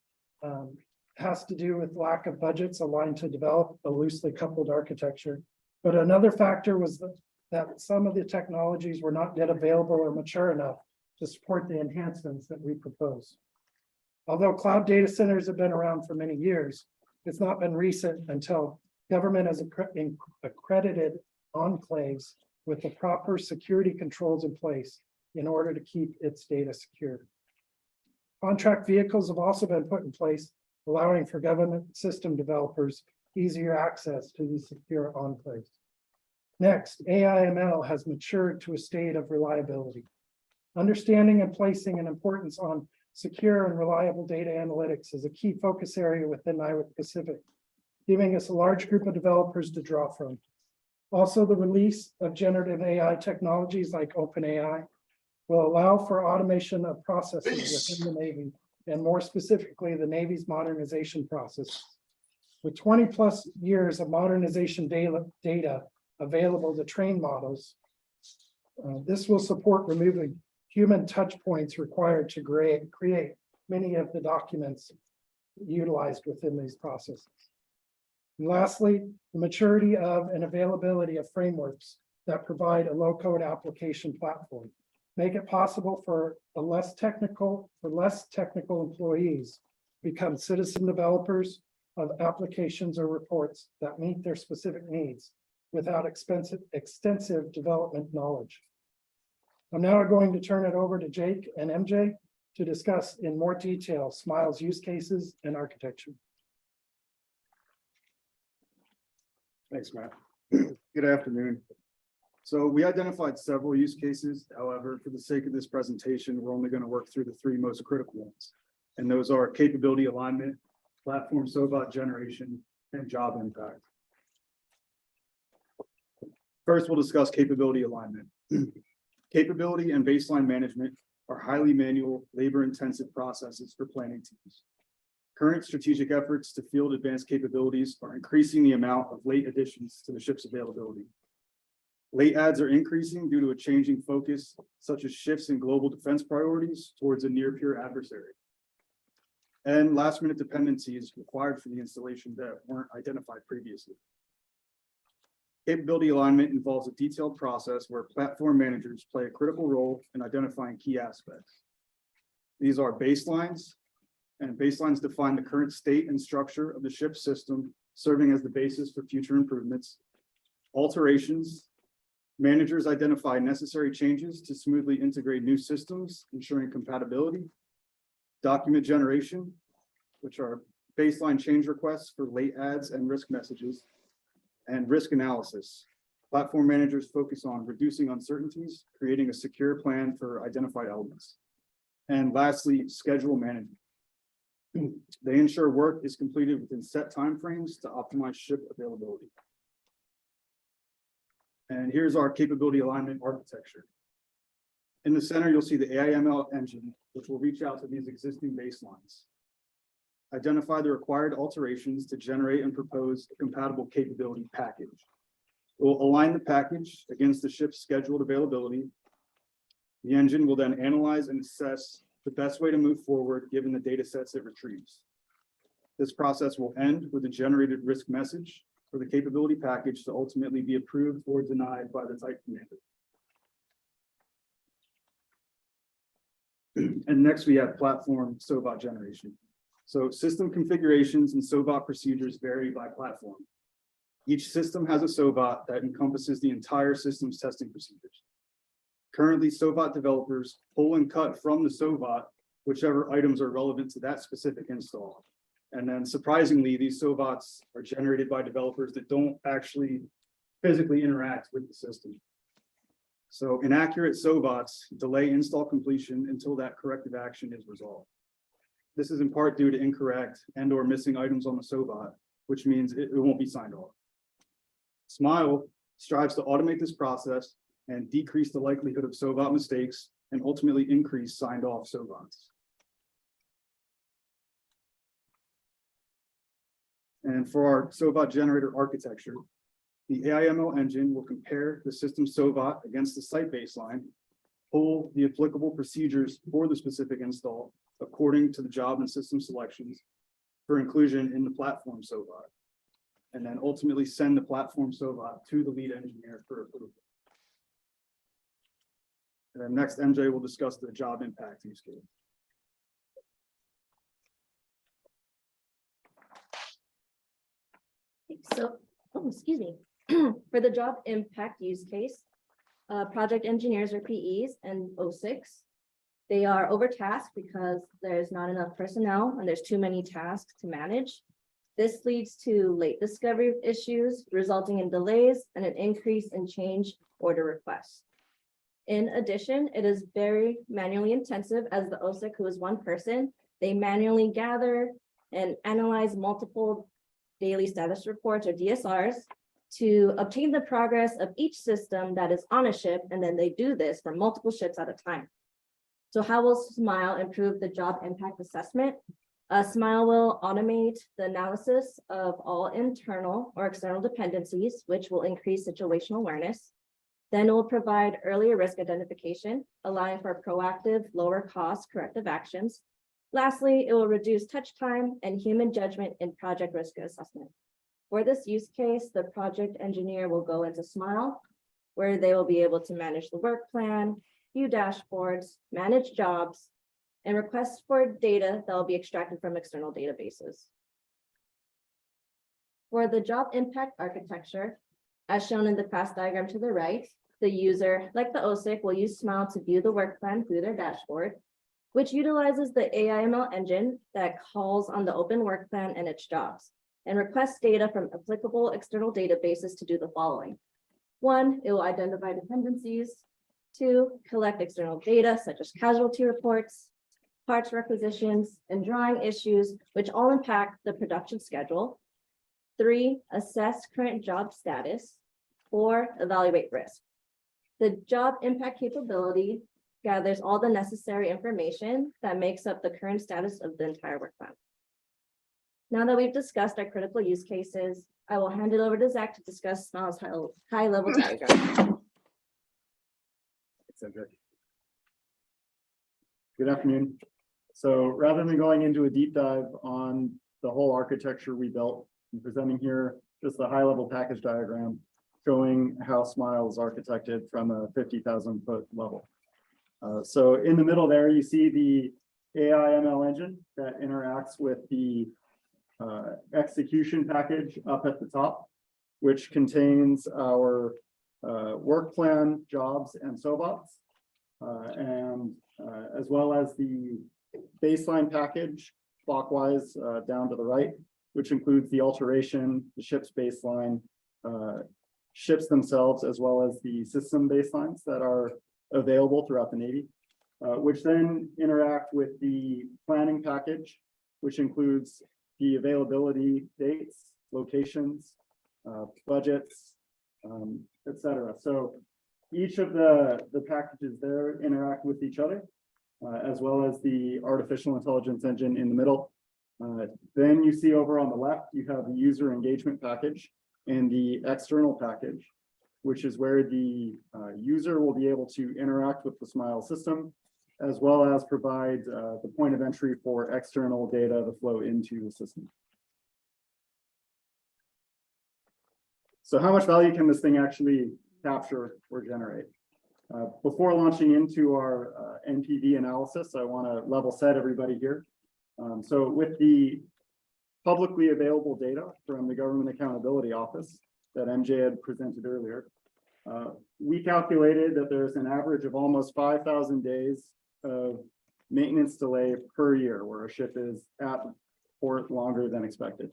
has to do with lack of budgets aligned to develop a loosely coupled architecture. But another factor was that some of the technologies were not yet available or mature enough to support the enhancements that we propose. Although cloud data centers have been around for many years, it's not been recent until government has accredited enclaves with the proper security controls in place in order to keep its data secure. Contract vehicles have also been put in place, allowing for government system developers easier access to these secure enclaves. Next, AI/ML has matured to a state of reliability. Understanding and placing an importance on secure and reliable data analytics is a key focus area within NIWC Pacific, giving us a large group of developers to draw from. Also, the release of generative AI technologies like OpenAI will allow for automation of processes within the Navy, and more specifically, the Navy's modernization process. With 20+ years of modernization data available to train models, this will support removing human touch points required to create many of the documents utilized within these processes. And lastly, the maturity of and availability of frameworks that provide a low-code application platform make it possible for less technical employees become citizen developers of applications or reports that meet their specific needs without extensive development knowledge. I'm now going to turn it over to Jake and MJ to discuss in more detail SMILE's use cases and architecture. Thanks, Matt. Good afternoon. So we identified several use cases. However, for the sake of this presentation, we're only going to work through the three most critical ones. And those are capability alignment, platform SOBOT generation, and job impact. First, we'll discuss capability alignment. Capability and baseline management are highly manual, labor-intensive processes for planning teams. Current strategic efforts to field advanced capabilities are increasing the amount of late additions to the ship's availability. Late adds are increasing due to a changing focus, such as shifts in global defense priorities towards a near-peer adversary, and last-minute dependencies required for the installation that weren't identified previously. Capability alignment involves a detailed process where platform managers play a critical role in identifying key aspects. These are baselines, and baselines define the current state and structure of the ship's system, serving as the basis for future improvements. Alterations, managers identify necessary changes to smoothly integrate new systems, ensuring compatibility. Document generation, which are baseline change requests for late adds and risk messages. And risk analysis. Platform managers focus on reducing uncertainties, creating a secure plan for identified elements. And lastly, schedule management. They ensure work is completed within set timeframes to optimize ship availability. And here's our capability alignment architecture. In the center, you'll see the AI/ML engine, which will reach out to these existing baselines. Identify the required alterations to generate and propose a compatible capability package. It will align the package against the ship's scheduled availability. The engine will then analyze and assess the best way to move forward given the data sets it retrieves. This process will end with a generated risk message for the capability package to ultimately be approved or denied by the type commander. And next we have platform SOBOT generation. So system configurations and SOBOT procedures vary by platform. Each system has a SOBOT that encompasses the entire system's testing procedures. Currently, SOVOT developers pull and cut from the SOVOT whichever items are relevant to that specific install. And then surprisingly, these SOVOTs are generated by developers that don't actually physically interact with the system. So inaccurate SOVOTs delay install completion until that corrective action is resolved. This is in part due to incorrect and or missing items on the SOVOT, which means it won't be signed off. SMILE strives to automate this process and decrease the likelihood of SOVOT mistakes and ultimately increase signed off SOVOTs. And for our SOVOT generator architecture, the AIML engine will compare the system SOVOT against the site baseline, pull the applicable procedures for the specific install according to the job and system selections for inclusion in the platform SOVOT, and then ultimately send the platform SOVOT to the lead engineer for approval. And then next, MJ will discuss the job impact use case. So, excuse me. For the job impact use case, project engineers or PEs and O6, they are overtasked because there's not enough personnel and there's too many tasks to manage. This leads to late discovery issues, resulting in delays and an increase in change order requests. In addition, it is very manually intensive as the OSIC, who is one person, they manually gather and analyze multiple daily status reports or DSRs to obtain the progress of each system that is on a ship, and then they do this for multiple ships at a time. So how will SMILE improve the job impact assessment? SMILE will automate the analysis of all internal or external dependencies, which will increase situational awareness. Then it will provide earlier risk identification, allowing for proactive, lower cost corrective actions. Lastly, it will reduce touch time and human judgment in project risk assessment. For this use case, the project engineer will go into SMILE, where they will be able to manage the work plan, view dashboards, manage jobs, and request for data that will be extracted from external databases. For the job impact architecture, as shown in the class diagram to the right, the user, like the OSIC, will use SMILE to view the work plan through their dashboard, which utilizes the AIML engine that calls on the open work plan and its jobs, and requests data from applicable external databases to do the following. 1, it will identify dependencies. 2, collect external data such as casualty reports, parts requisitions, and drawing issues, which all impact the production schedule. 3, assess current job status. 4, evaluate risk. The job impact capability gathers all the necessary information that makes up the current status of the entire work plan. Now that we've discussed our critical use cases, I will hand it over to Zach to discuss SMILE's high-level diagram. Good afternoon. So rather than going into a deep dive on the whole architecture we built, I'm presenting here just the high-level package diagram showing how SMILE is architected from a 50,000 foot level. So in the middle there, you see the AIML engine that interacts with the execution package up at the top, which contains our work plan, jobs, and SOVOTs, and as well as the baseline package clockwise down to the right, which includes the alteration, the ship's baseline, ships themselves, as well as the system baselines that are available throughout the Navy, which then interact with the planning package, which includes the availability dates, locations, budgets, etc. So each of the packages there interact with each other, as well as the artificial intelligence engine in the middle. Then you see over on the left, you have the user engagement package and the external package, which is where the user will be able to interact with the SMILE system, as well as provide the point of entry for external data to flow into the system. So how much value can this thing actually capture or generate? Before launching into our NPV analysis, I want to level set everybody here. So with the publicly available data from the Government Accountability Office that MJ had presented earlier, We calculated that there's an average of almost 5,000 days of maintenance delay per year where a ship is at port longer than expected.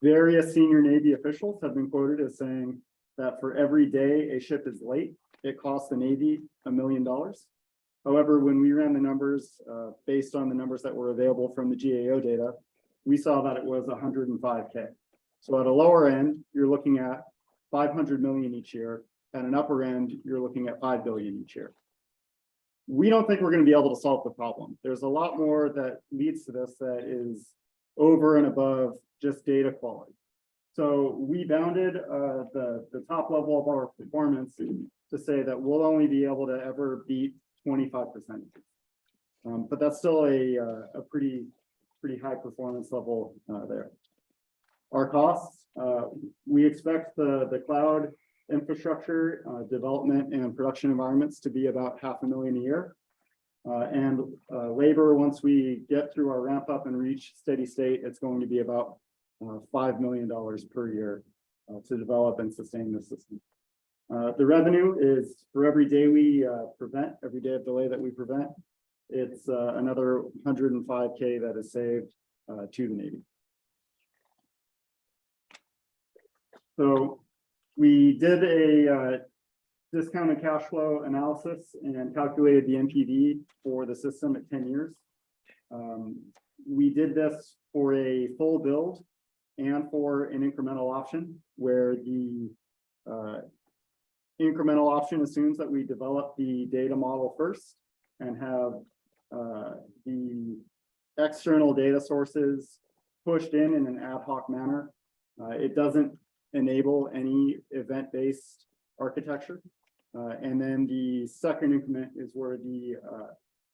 Various senior Navy officials have been quoted as saying that for every day a ship is late, it costs the Navy $1 million. However, when we ran the numbers based on the numbers that were available from the GAO data, we saw that it was 105K. So at a lower end, you're looking at 500 million each year. At an upper end, you're looking at 5 billion each year. We don't think we're going to be able to solve the problem. There's a lot more that leads to this that is over and above just data quality. So we bounded the top level of our performance to say that we'll only be able to ever beat 25%. But that's still a pretty high performance level there. Our costs, we expect the cloud infrastructure development and production environments to be about $500,000 a year. And labor, once we get through our ramp up and reach steady state, it's going to be about $5 million per year to develop and sustain the system. The revenue is for every day we prevent, every day of delay that we prevent, it's another 105K that is saved to the Navy. So we did a discounted cash flow analysis and calculated the NPV for the system at 10 years. We did this for a full build and for an incremental option, where the incremental option assumes that we develop the data model first and have the external data sources pushed in an ad hoc manner. It doesn't enable any event-based architecture. And then the second increment is where the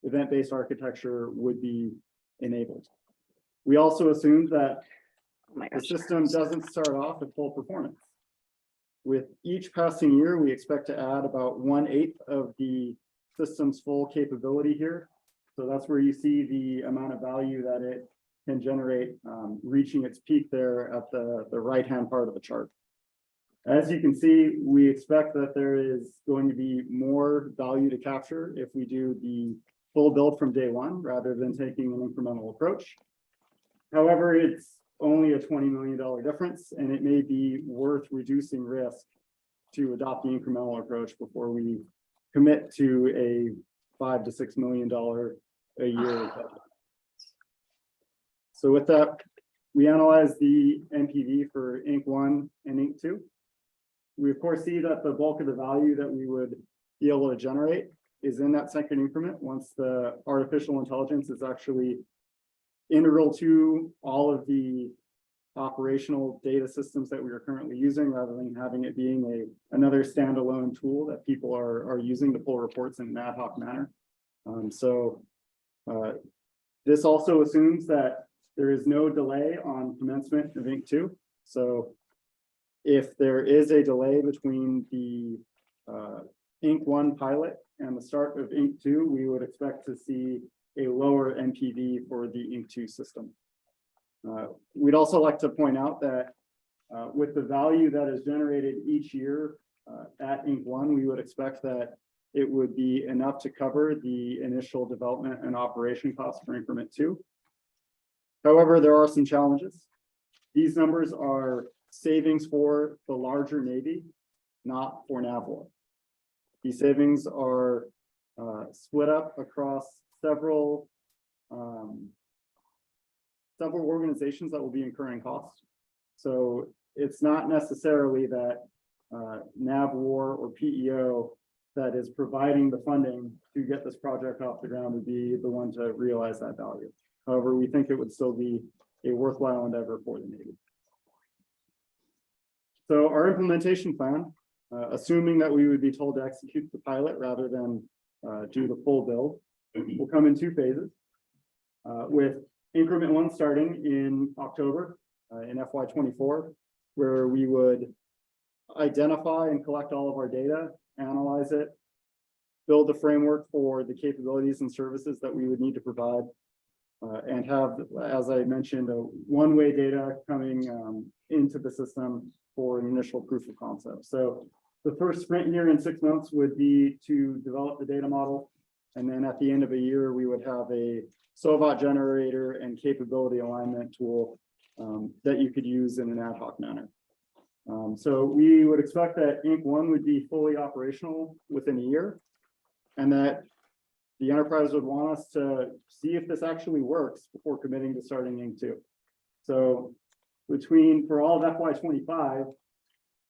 event-based architecture would be enabled. We also assumed that the system doesn't start off at full performance. With each passing year, we expect to add about 1/8 of the system's full capability here. So that's where you see the amount of value that it can generate, reaching its peak there at the right-hand part of the chart. As you can see, we expect that there is going to be more value to capture if we do the full build from day one, rather than taking an incremental approach. However, it's only a $20 million difference, and it may be worth reducing risk to adopt the incremental approach before we commit to a $5 to $6 million a year budget. So with that, we analyzed the NPV for Inc. 1 and Inc. 2. We of course see that the bulk of the value that we would be able to generate is in that second increment once the artificial intelligence is actually integral to all of the operational data systems that we are currently using, rather than having it being another standalone tool that people are using to pull reports in an ad hoc manner. This also assumes that there is no delay on commencement of Inc. 2. So if there is a delay between the Inc. 1 pilot and the start of Inc. 2, we would expect to see a lower NPV for the Inc. 2 system. We'd also like to point out that with the value that is generated each year at Inc. 1, we would expect that it would be enough to cover the initial development and operation costs for increment 2. However, there are some challenges. These numbers are savings for the larger Navy, not for NAVWAR. These savings are split up across several organizations that will be incurring costs. So it's not necessarily that NAVWAR or PEO that is providing the funding to get this project off the ground would be the one to realize that value. However, we think it would still be a worthwhile endeavor for the Navy. So our implementation plan, assuming that we would be told to execute the pilot rather than do the full build, will come in 2 phases. With increment 1 starting in October in FY24, where we would identify and collect all of our data, analyze it, build the framework for the capabilities and services that we would need to provide, and have, as I mentioned, a one-way data coming into the system for an initial proof of concept. So the first sprint here in 6 months would be to develop the data model. And then at the end of a year, we would have a SOVOT generator and capability alignment tool that you could use in an ad hoc manner. So we would expect that Inc. 1 would be fully operational within a year, and that the enterprise would want us to see if this actually works before committing to starting Inc. 2. So for all of FY25,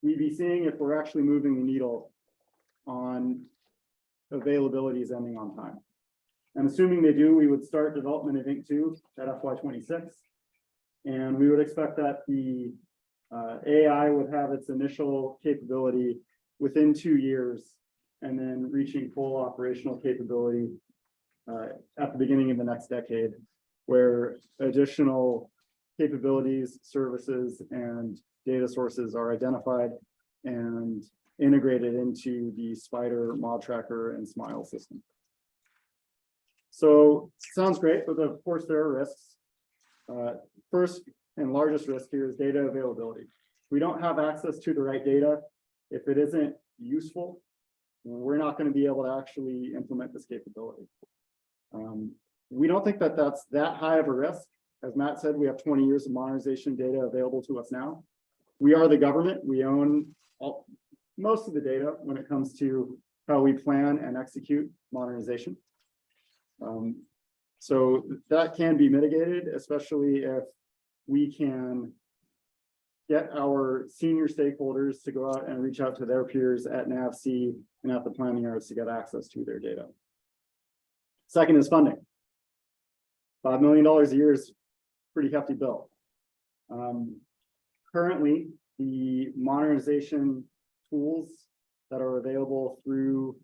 we'd be seeing if we're actually moving the needle on availabilities ending on time. And assuming they do, we would start development of Inc. 2 at FY26. And we would expect that the AI would have its initial capability within 2 years, and then reaching full operational capability at the beginning of the next decade, where additional capabilities, services, and data sources are identified and integrated into the Spider, Mod Tracker, and Smile system. So sounds great, but of course there are risks. First and largest risk here is data availability. If we don't have access to the right data, if it isn't useful, we're not going to be able to actually implement this capability. We don't think that that's that high of a risk. As Matt said, we have 20 years of modernization data available to us now. We are the government. We own most of the data when it comes to how we plan and execute modernization. So that can be mitigated, especially if we can get our senior stakeholders to go out and reach out to their peers at NIWC and at the planning yards to get access to their data. Second is funding. $5 million a year is a pretty hefty bill. Currently, the modernization tools that are available through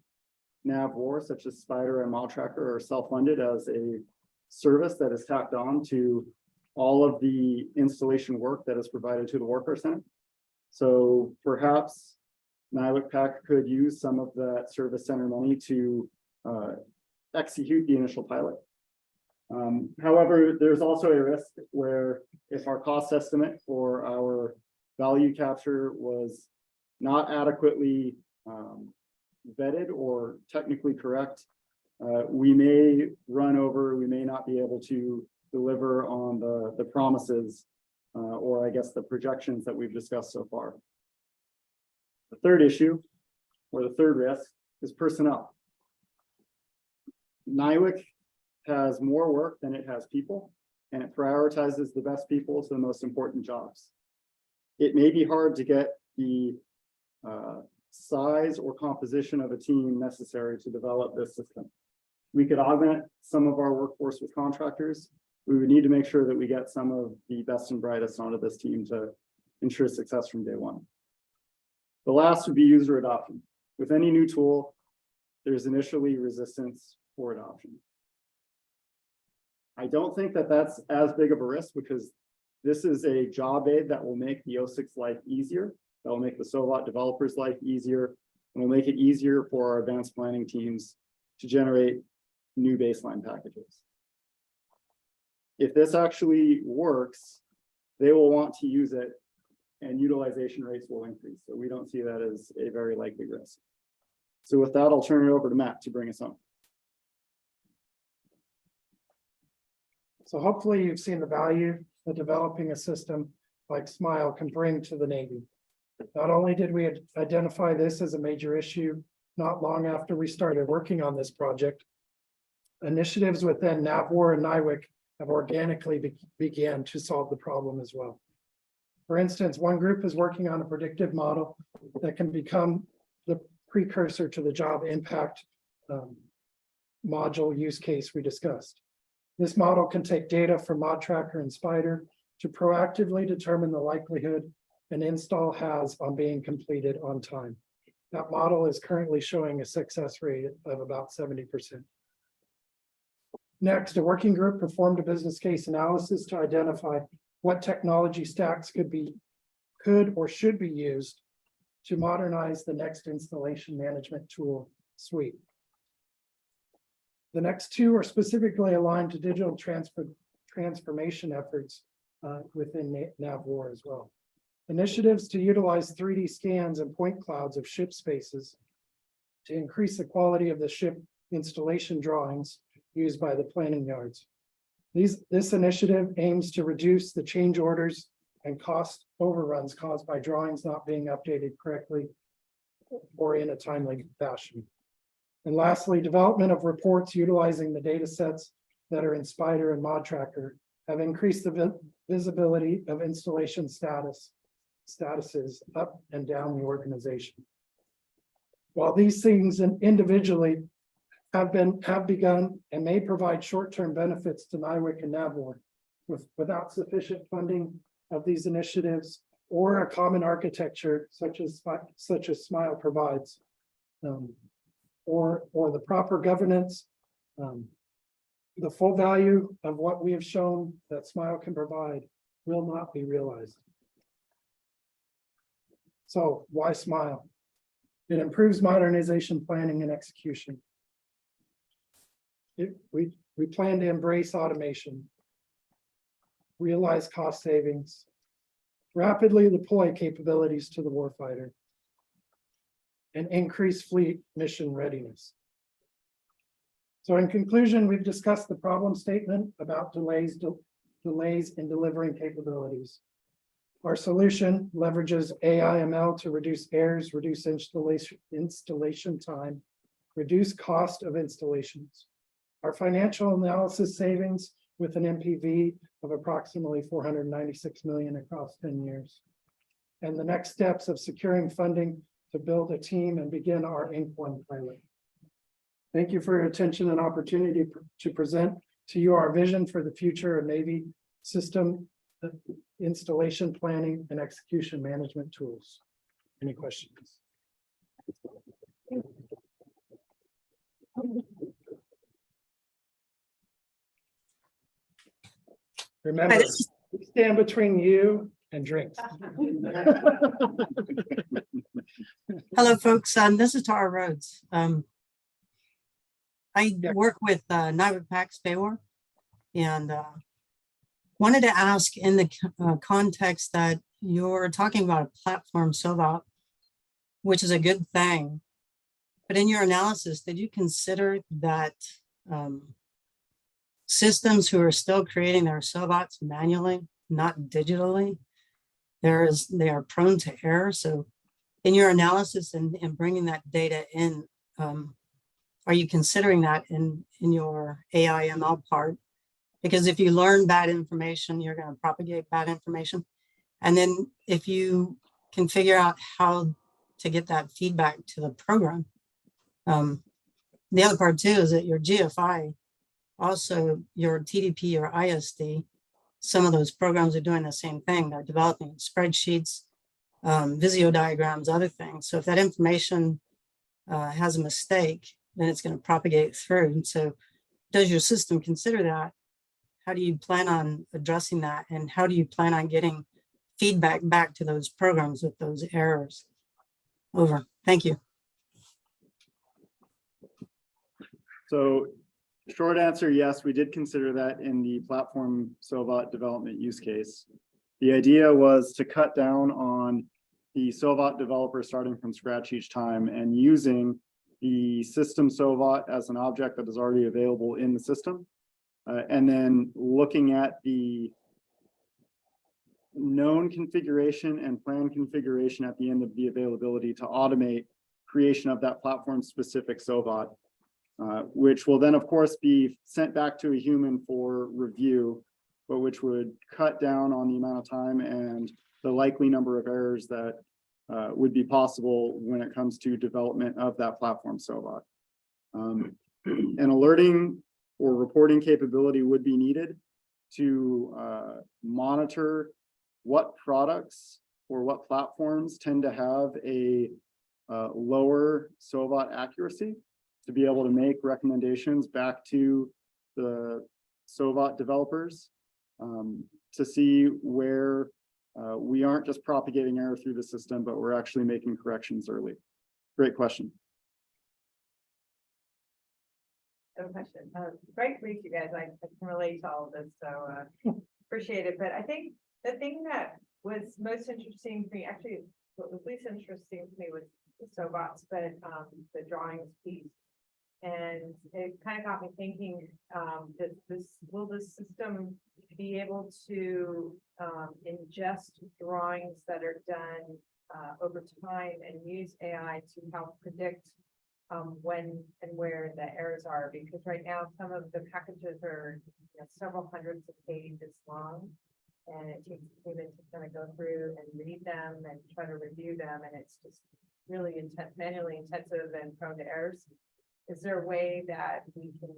NAVWAR, such as Spider and Mod Tracker, are self-funded as a service that is tacked on to all of the installation work that is provided to the Warfare Center. So perhaps NIWC-PAC could use some of that service center money to execute the initial pilot. However, there's also a risk where if our cost estimate for our value capture was not adequately vetted or technically correct, we may run over, we may not be able to deliver on the promises or I guess the projections that we've discussed so far. The third issue, or the third risk, is personnel. NIWC has more work than it has people, and it prioritizes the best people to the most important jobs. It may be hard to get the size or composition of a team necessary to develop this system. We could augment some of our workforce with contractors. We would need to make sure that we get some of the best and brightest onto this team to ensure success from day one. The last would be user adoption. With any new tool, there's initially resistance for adoption. I don't think that that's as big of a risk because this is a job aid that will make the O6 life easier, that will make the SOVOT developers' life easier, and will make it easier for our advanced planning teams to generate new baseline packages. If this actually works, they will want to use it and utilization rates will increase. So we don't see that as a very likely risk. So with that, I'll turn it over to Matt to bring us home. So hopefully you've seen the value that developing a system like Smile can bring to the Navy. Not only did we identify this as a major issue not long after we started working on this project, initiatives within NAVWAR and NIWC have organically began to solve the problem as well. For instance, one group is working on a predictive model that can become the precursor to the job impact module use case we discussed. This model can take data from Mod Tracker and Spider to proactively determine the likelihood an install has on being completed on time. That model is currently showing a success rate of about 70%. Next, a working group performed a business case analysis to identify what technology stacks could or should be used to modernize the next installation management tool suite. The next two are specifically aligned to digital transformation efforts within NAVWAR as well. Initiatives to utilize 3D scans and point clouds of ship spaces to increase the quality of the ship installation drawings used by the planning yards. This initiative aims to reduce the change orders and cost overruns caused by drawings not being updated correctly or in a timely fashion. And lastly, development of reports utilizing the data sets that are in Spider and ModTracker have increased the visibility of installation statuses up and down the organization. While these things individually have begun and may provide short-term benefits to NIWC and NAVWAR, without sufficient funding of these initiatives or a common architecture such as SMILE provides, or the proper governance, the full value of what we have shown that SMILE can provide will not be realized. So why SMILE? It improves modernization planning and execution. We plan to embrace automation, realize cost savings, rapidly deploy capabilities to the warfighter, and increase fleet mission readiness. So in conclusion, we've discussed the problem statement about delays in delivering capabilities. Our solution leverages AI/ML to reduce errors, reduce installation time, reduce cost of installations. Our financial analysis savings with an NPV of approximately $496 million across 10 years. And the next steps of securing funding to build a team and begin our Inc-1 pilot. Thank you for your attention and opportunity to present to you our vision for the future of Navy system installation planning and execution management tools. Any questions? Remember, we stand between you and drinks. Hello, folks. This is Tara Rhodes. I work with NIWC-PAC SPAWAR, and wanted to ask in the context that you're talking about a platform SOVOT, which is a good thing. But in your analysis, did you consider that systems who are still creating their SOVOTs manually, not digitally, they are prone to error? So in your analysis and bringing that data in, are you considering that in your AI/ML part? Because if you learn bad information, you're going to propagate bad information. And then if you can figure out how to get that feedback to the program. The other part too is that your GFI, also your TDP or ISD, some of those programs are doing the same thing. They're developing spreadsheets, Visio diagrams, other things. So if that information has a mistake, then it's going to propagate through. And so does your system consider that? How do you plan on addressing that? And how do you plan on getting feedback back to those programs with those errors? Over. Thank you. So short answer, yes, we did consider that in the platform SOVOT development use case. The idea was to cut down on the SOVOT developer starting from scratch each time and using the system SOVOT as an object that is already available in the system. And then looking at the known configuration and plan configuration at the end of the availability to automate creation of that platform specific SOVOT, which will then of course be sent back to a human for review, but which would cut down on the amount of time and the likely number of errors that would be possible when it comes to development of that platform SOVOT. An alerting or reporting capability would be needed to monitor what products or what platforms tend to have a lower SOVOT accuracy, to be able to make recommendations back to the SOVOT developers to see where we aren't just propagating error through the system, but we're actually making corrections early. Great question. have a question. Great brief, you guys. I can relate to all of this, so appreciate it. But I think the thing that was most interesting to me, actually, what was least interesting to me was the sobots, but the drawings piece. And it kind of got me thinking, will this system be able to ingest drawings that are done over time and use AI to help predict when and where the errors are? Because right now, some of the packages are several hundreds of pages long. And it takes humans to kind of go through and read them and try to review them. And it's just really manually intensive and prone to errors. Is there a way that we can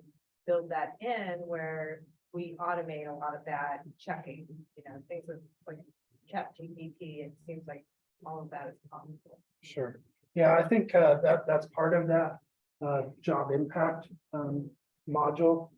build that in where we automate a lot of that checking, things with like ChatGPT? It seems like all of that is possible. Sure. Yeah, I think that's part of that job impact module.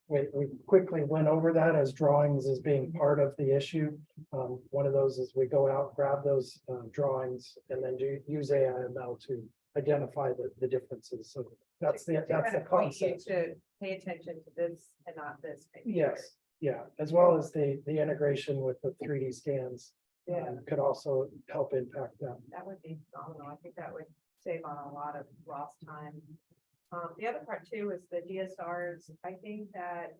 We quickly went over that as drawings as being part of the issue. One of those is we go out, grab those drawings, and then use AI/ML to identify the differences. So that's the concept. To pay attention to this and not this. Yes, yeah, as well as the integration with the 3D scans. Could also help impact them. That would be phenomenal. I think that would save on a lot of lost time. The other part too is the DSRs. I think that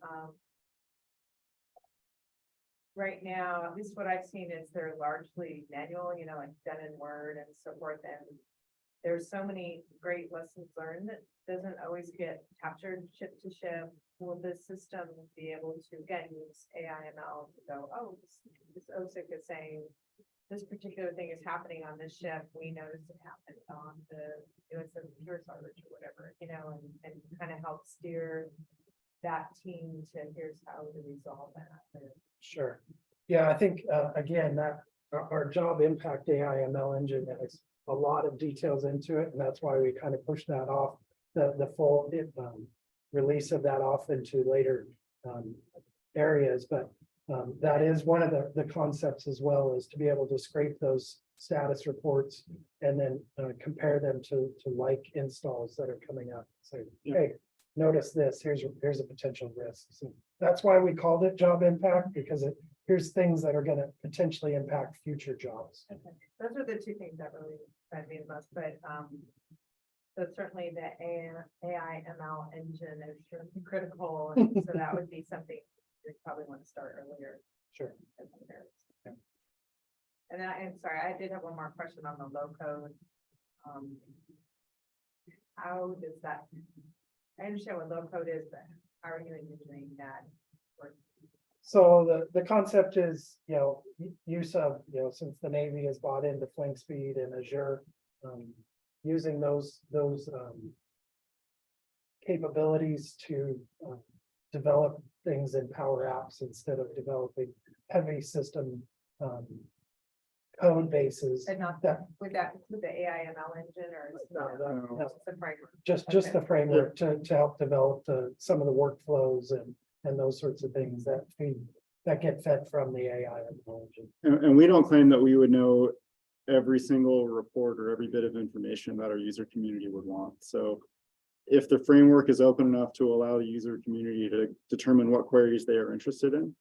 right now, at least what I've seen is they're largely manual, like done in Word and so forth. And there's so many great lessons learned that doesn't always get captured ship to ship. Will this system be able to, again, use AI/ML to go, oh, this OSIC is saying this particular thing is happening on this ship. We noticed it happened on the USS Kearsarge or whatever, and kind of help steer that team to here's how to resolve that. Sure. Yeah, I think, again, that our job impact AI/ML engine has a lot of details into it, and that's why we kind of push that off the full release of that off into later areas. But that is one of the concepts as well, is to be able to scrape those status reports and then compare them to like installs that are coming up. So, hey, notice this, here's a potential risk. So that's why we called it job impact, because here's things that are going to potentially impact future jobs. Okay. Those are the two things that really excited me the most, but so certainly the AI/ML engine is critical, and so that would be something we probably want to start earlier. Sure. And then I'm sorry, I did have one more question on the low code. How does that? I understand what low code is, but how are you envisioning that work? So the concept is, use of, since the Navy has bought into Flink Speed and Azure, using those capabilities to develop things in Power Apps instead of developing heavy system code bases. And not that, would that include the AI/ML engine or is No. just the framework? Just the framework to help develop some of the workflows and those sorts of things that get fed from the AI/ML engine. And we don't claim that we would know every single report or every bit of information that our user community would want. So if the framework is open enough to allow the user community to determine what queries they are interested in,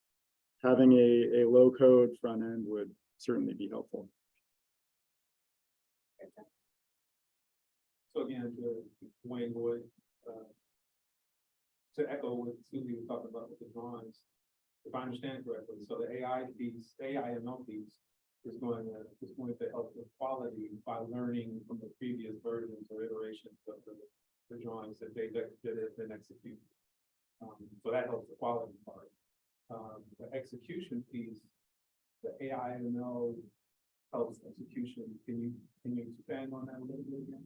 having a low code front end would certainly be helpful. So again, to Wayne Wood, to echo what Susie was talking about with the drawings, if I understand correctly, so the AI piece, AI/ML piece is going to help with quality by learning from the previous versions or iterations of the drawings that they did and execute. So that helps the quality part. The execution piece, the AI/ML helps execution. Can you expand on that a little bit again?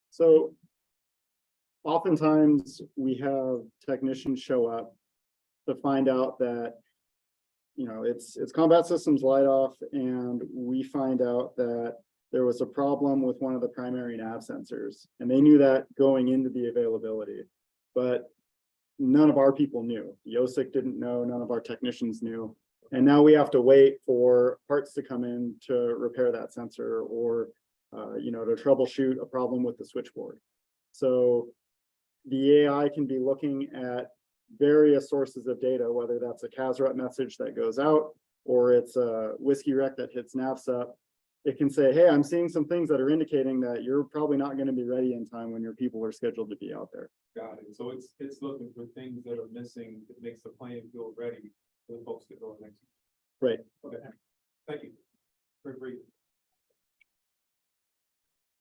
So oftentimes we have technicians show up to find out that, it's combat systems light off, and we find out that there was a problem with one of the primary nav sensors, and they knew that going into the availability, but none of our people knew. The OSIC didn't know, none of our technicians knew. And now we have to wait for parts to come in to repair that sensor or, to troubleshoot a problem with the switchboard. So the AI can be looking at various sources of data, whether that's a CASREP message that goes out, or it's a whiskey rec that hits NAVSEP. It can say, hey, I'm seeing some things that are indicating that you're probably not going to be ready in time when your people are scheduled to be out there. Got it. So it's looking for things that are missing that makes the playing field ready for the folks that go next. Right. Okay. Thank you. Very brief.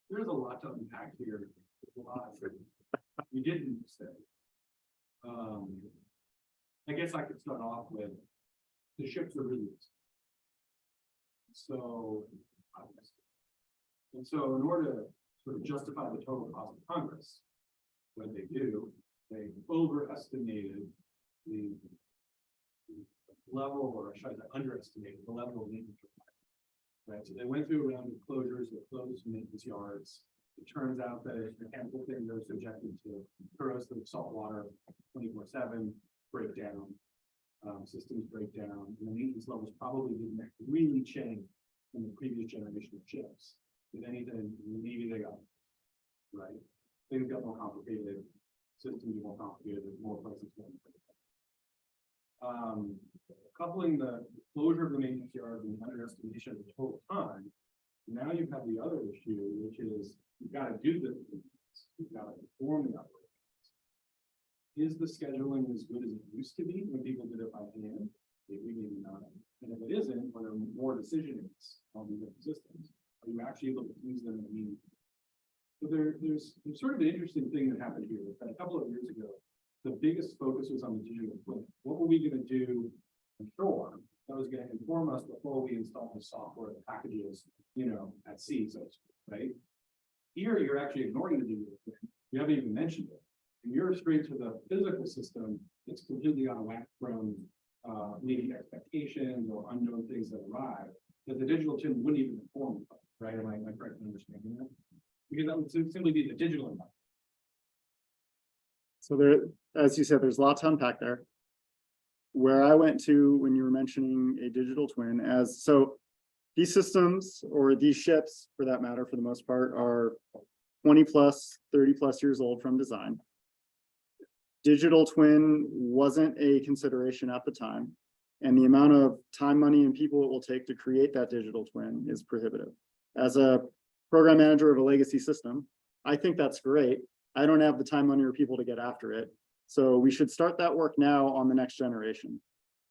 There's a lot to unpack here. There's a lot you didn't say. I guess I could start off with the ships are really expensive. So, and so in order to sort of justify the total cost of Congress, what they do, they overestimated the level, or should I say underestimated the level of maintenance required. Right, so they went through a round of closures that closed maintenance yards. It turns out that if mechanical things are subjected to corrosive salt water 24/7, breakdown, systems break down, and the maintenance levels probably didn't really change from the previous generation of ships. If anything, maybe they got right. Things got more complicated, systems more complicated, more places going. Coupling the closure of the maintenance yard and the underestimation of the total time, now you have the other issue, which is you've got to do the you've got to perform the operations. Is the scheduling as good as it used to be when people did it by hand? Maybe, maybe not. And if it isn't, when there are more decisions on the different systems, are you actually able to use them in a meaningful way? So there's sort of an interesting thing that happened here. That a couple of years ago, the biggest focus was on the digital twin. What were we going to do on shore that was going to inform us before we install the software, the packages, you know, at sea, so to speak, right? Here, you're actually ignoring the digital twin. You haven't even mentioned it. And you're straight to the physical system. It's completely out of whack from maybe expectations or unknown things that arrive that the digital twin wouldn't even inform, right? Am I correct in understanding that? Because that would simply be the digital environment. So there, as you said, there's lots to unpack there. Where I went to when you were mentioning a digital twin, so these systems, or these ships for that matter, for the most part, are 20 plus, 30 plus years old from design. Digital twin wasn't a consideration at the time, and the amount of time, money, and people it will take to create that digital twin is prohibitive. As a program manager of a legacy system, I think that's great. I don't have the time, money, or people to get after it. So we should start that work now on the next generation.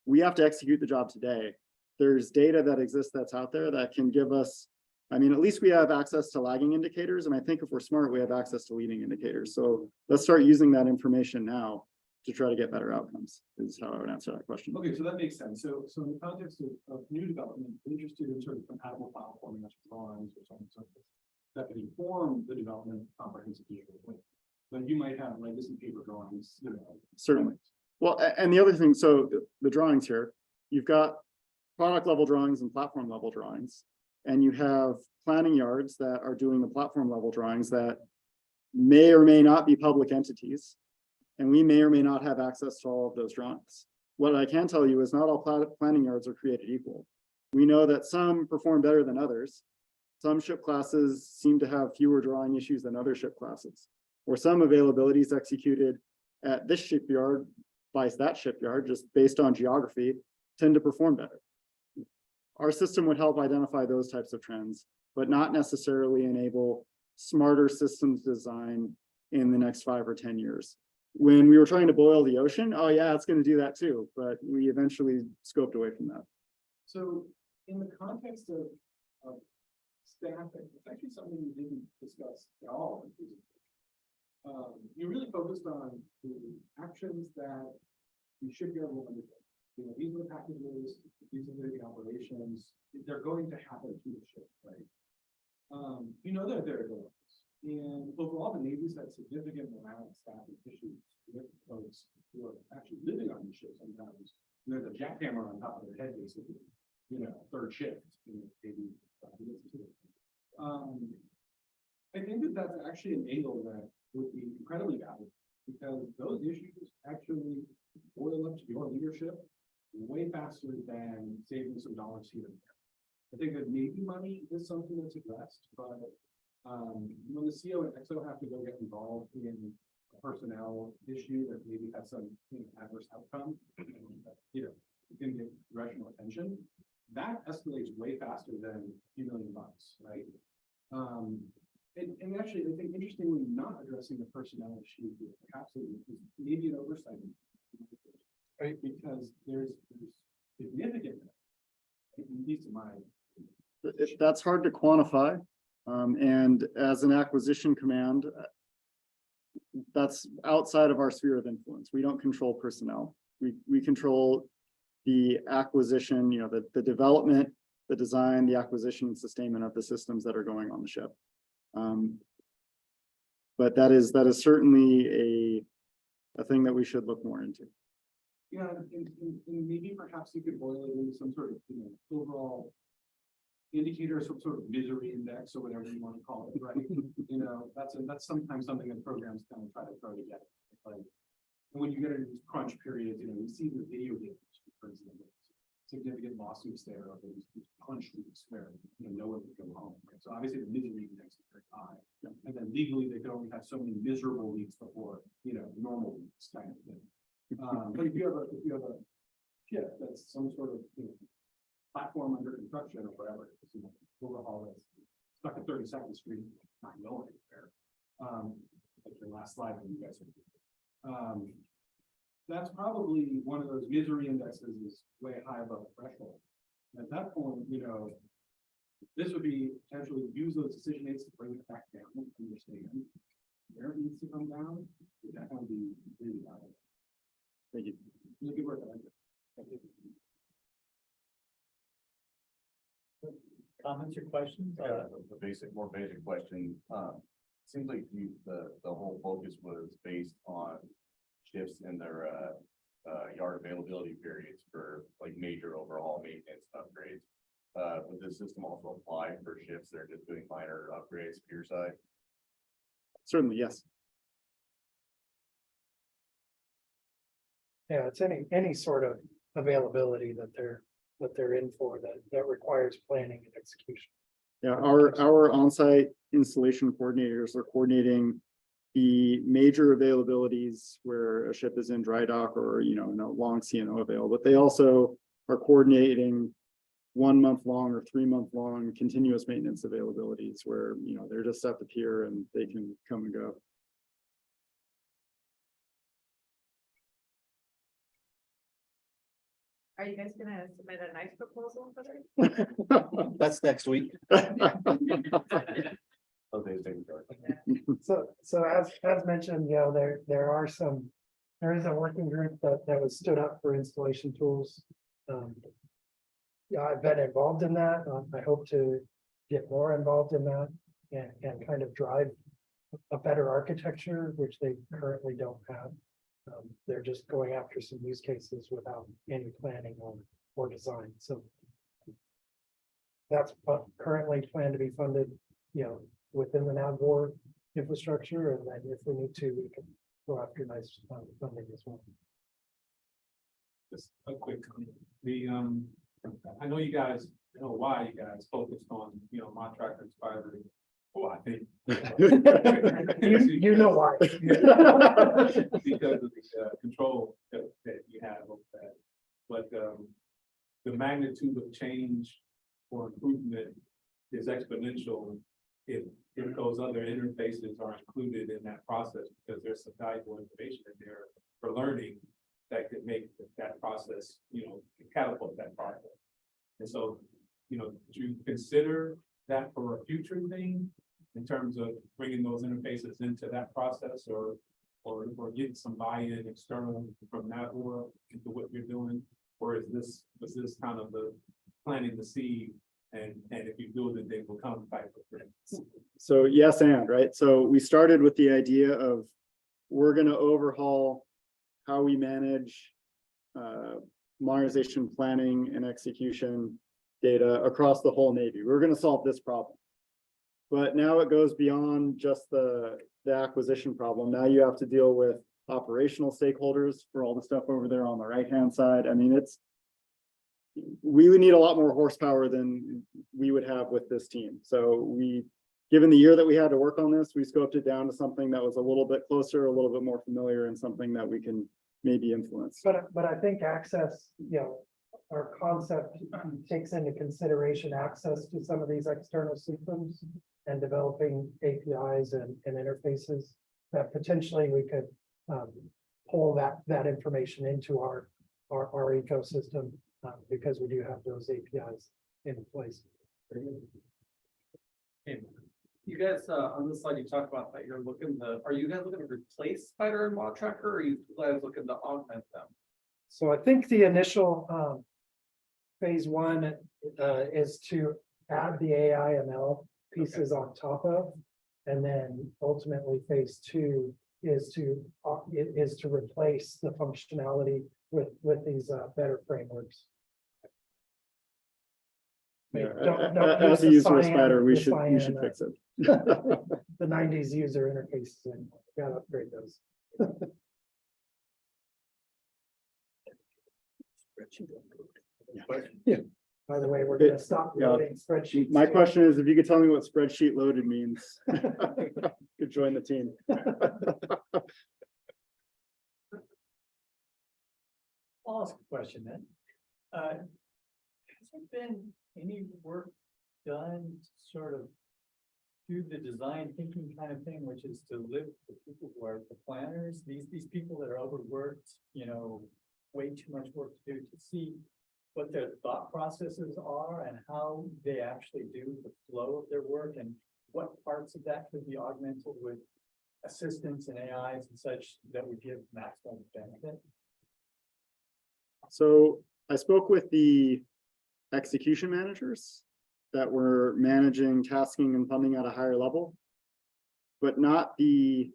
We have to execute the job today. There's data that exists that's out there that can give us, I mean, at least we have access to lagging indicators. And I think if we're smart, we have access to leading indicators. So let's start using that information now to try to get better outcomes, is how I would answer that question. Okay, so that makes sense. So in the context of new development, I'm interested in sort of compatible file formats, drawings, or something that could inform the development of comprehensive digital twin. But you might have legacy paper drawings, you know. Certainly. Well, and the other thing, so the drawings here, you've got product level drawings and platform level drawings, and you have planning yards that are doing the platform level drawings that may or may not be public entities, and we may or may not have access to all of those drawings. What I can tell you is not all planning yards are created equal. We know that some perform better than others. Some ship classes seem to have fewer drawing issues than other ship classes, or some availability is executed at this shipyard by that shipyard, just based on geography, tend to perform better. Our system would help identify those types of trends, but not necessarily enable smarter systems design in the next 5 or 10 years. When we were trying to boil the ocean, oh yeah, it's going to do that too, but we eventually scoped away from that. So in the context of staffing, it's actually something we didn't discuss at all. You really focused on the actions that the shipyard will undertake. You know, these are the packages, these are the operations, they're going to happen to the ship, right? You know that there are delays. And overall, the Navy's had significant morale and staffing issues with folks who are actually living on the ship sometimes. And there's a jackhammer on top of their head, basically, you know, third shift, you know, maybe. I think that that's actually an angle that would be incredibly valuable, because those issues actually boil up to your leadership way faster than saving some dollars here and there. I think that Navy money is something that's addressed, but when the CO and XO have to go get involved in personnel issue that maybe has some adverse outcome, didn't get congressional attention, that escalates way faster than a few $1 million, right? And actually, I think interestingly, not addressing the personnel issue perhaps is maybe an oversight, right? Because there's significant, at least in my. That's hard to quantify. And as an acquisition command, that's outside of our sphere of influence. We don't control personnel. We control the acquisition, the development, the design, the acquisition and sustainment of the systems that are going on the ship. But that is certainly a thing that we should look more into. Yeah, and maybe perhaps you could boil it into some sort of overall indicator, some sort of misery index or whatever you want to call it, right? That's sometimes something that programs kind of try to throw together. Like, and when you get into these crunch periods, you see the video games, for example, significant lawsuits there over these crunch weeks where no one would go home. Right? So obviously the misery index is very high, and then legally they can only have so many miserable weeks before normal weeks kind of thing. But if you have a ship that's some sort of platform under construction or whatever, overhaul is stuck at 32nd Street, not going anywhere. Like your last slide when you guys are that's probably one of those misery indexes is way high above the threshold. And at that point, this would be potentially use those decision aids to bring it back down, understand where it needs to come down. That would be really valuable. Thank you. Good work. Comments or questions? More basic question. Seems like the whole focus was based on shifts in their yard availability periods for like major overhaul maintenance upgrades. Would this system also apply for shifts that are just doing minor upgrades to your side? Certainly, yes. Yeah, it's any sort of availability that they're in for that requires planning and execution. Yeah, our on-site installation coordinators are coordinating the major availabilities where a ship is in dry dock or no long CNO avail, but they also are coordinating 1 month long or 3 month long continuous maintenance availabilities where they're just at the pier and they can come and go. Are you guys gonna submit a nice proposal for this? That's next week. So as mentioned, there is a working group that was stood up for installation tools. I've been involved in that. I hope to get more involved in that and kind of drive a better architecture, which they currently don't have. They're just going after some use cases without any planning or design. So that's currently planned to be funded, within the NAVGOR infrastructure, and then if we need to, we can go after nice funding as well. Just a quick comment. I know you guys know why you guys focused on my tractor inspired. Oh, I think you know why. Because of the control that you have over that. But the magnitude of change or improvement is exponential if those other interfaces are included in that process, because there's some valuable information in there for learning that could make that process, catapult that process. And so, do you consider that for a future thing in terms of bringing those interfaces into that process, or getting some buy-in external from that world into what you're doing? Or was this kind of the planting the seed, and if you build it, they will come type of thing? So yes, and right. So we started with the idea of we're going to overhaul how we manage modernization planning and execution data across the whole Navy. We're going to solve this problem. But now it goes beyond just the acquisition problem. Now you have to deal with operational stakeholders for all the stuff over there on the right-hand side. I mean, we would need a lot more horsepower than we would have with this team. So we given the year that we had to work on this, we scoped it down to something that was a little bit closer, a little bit more familiar, and something that we can maybe influence. But I think access, our concept takes into consideration access to some of these external systems and developing APIs and interfaces that potentially we could pull that information into our ecosystem because we do have those APIs in place. You guys, on this slide, you talk about that you're looking are you guys looking to replace Spider and Bot Tracker, or are you guys looking to augment them? So I think the initial phase one is to add the AI ML pieces on top of, and then ultimately phase two is to replace the functionality with these better frameworks. Don't As a use user the of Spider, cyan- you the should cyan, fix it. The 90s user interfaces and gotta upgrade those. Yeah. By the way, we're gonna stop Yeah. loading spreadsheets. My too. question is, if you could tell me what spreadsheet loaded means, could join the team. I'll ask a question then. Has there been any work done to sort of do the design thinking kind of thing, which is to live with the people who are the planners, these people that are overworked, way too much work to do, to see what their thought processes are and how they actually do the flow of their work, and what parts of that could be augmented with assistants and AIs and such that would give maximum benefit? So I spoke with the execution managers that were managing tasking and funding at a higher level, but not the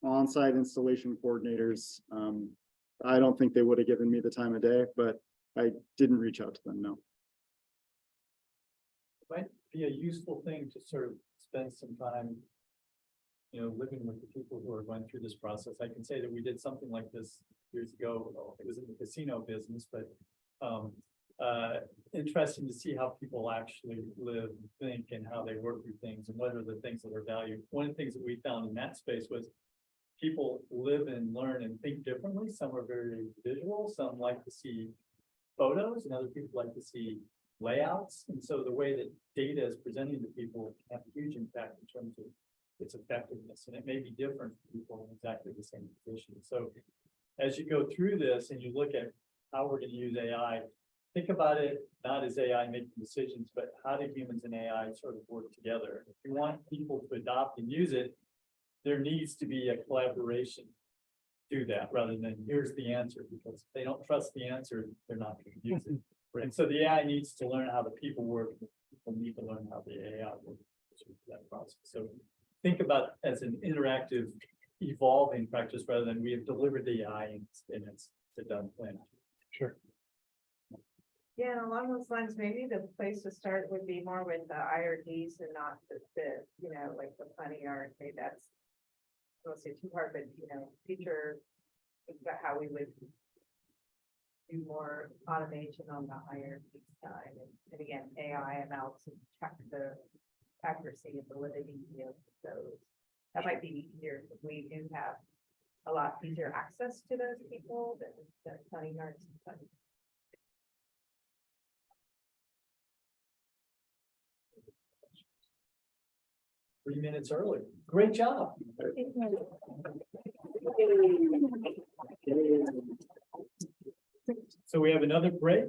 on-site installation coordinators. I don't think they would have given me the time of day, but I didn't reach out to them, no. It might be a useful thing to sort of spend some time, living with the people who are going through this process. I can say that we did something like this years ago. It was in the casino business, but interesting to see how people actually live and think and how they work through things and what are the things that are valued. One of the things that we found in that space was people live and learn and think differently. Some are very visual, some like to see photos, and other people like to see layouts. And so the way that data is presenting to people can have a huge impact in terms of its effectiveness, and it may be different for people in exactly the same position. So as you go through this and you look at how we're going to use AI, think about it not as AI making decisions, but how do humans and AI sort of work together? If you want people to adopt and use it, there needs to be a collaboration to do that, rather than here's the answer, because if they don't trust the answer, they're not going to use it. And so the AI needs to learn how the people work, and the people need to learn how the AI works through that process. So think about it as an interactive, evolving practice, rather than we have delivered the AI and it's a done plan. Sure. Yeah, and along those lines, maybe the place to start would be more with the IRDs and not the like the planning RFP. That's, I won't say too hard, but future, think about how we would do more automation on the IRD side. And again, AI ML to check the accuracy and validity of those. That might be easier if we do have a lot easier access to those people than planning RFP. 3 minutes early. Great job. So we have another break.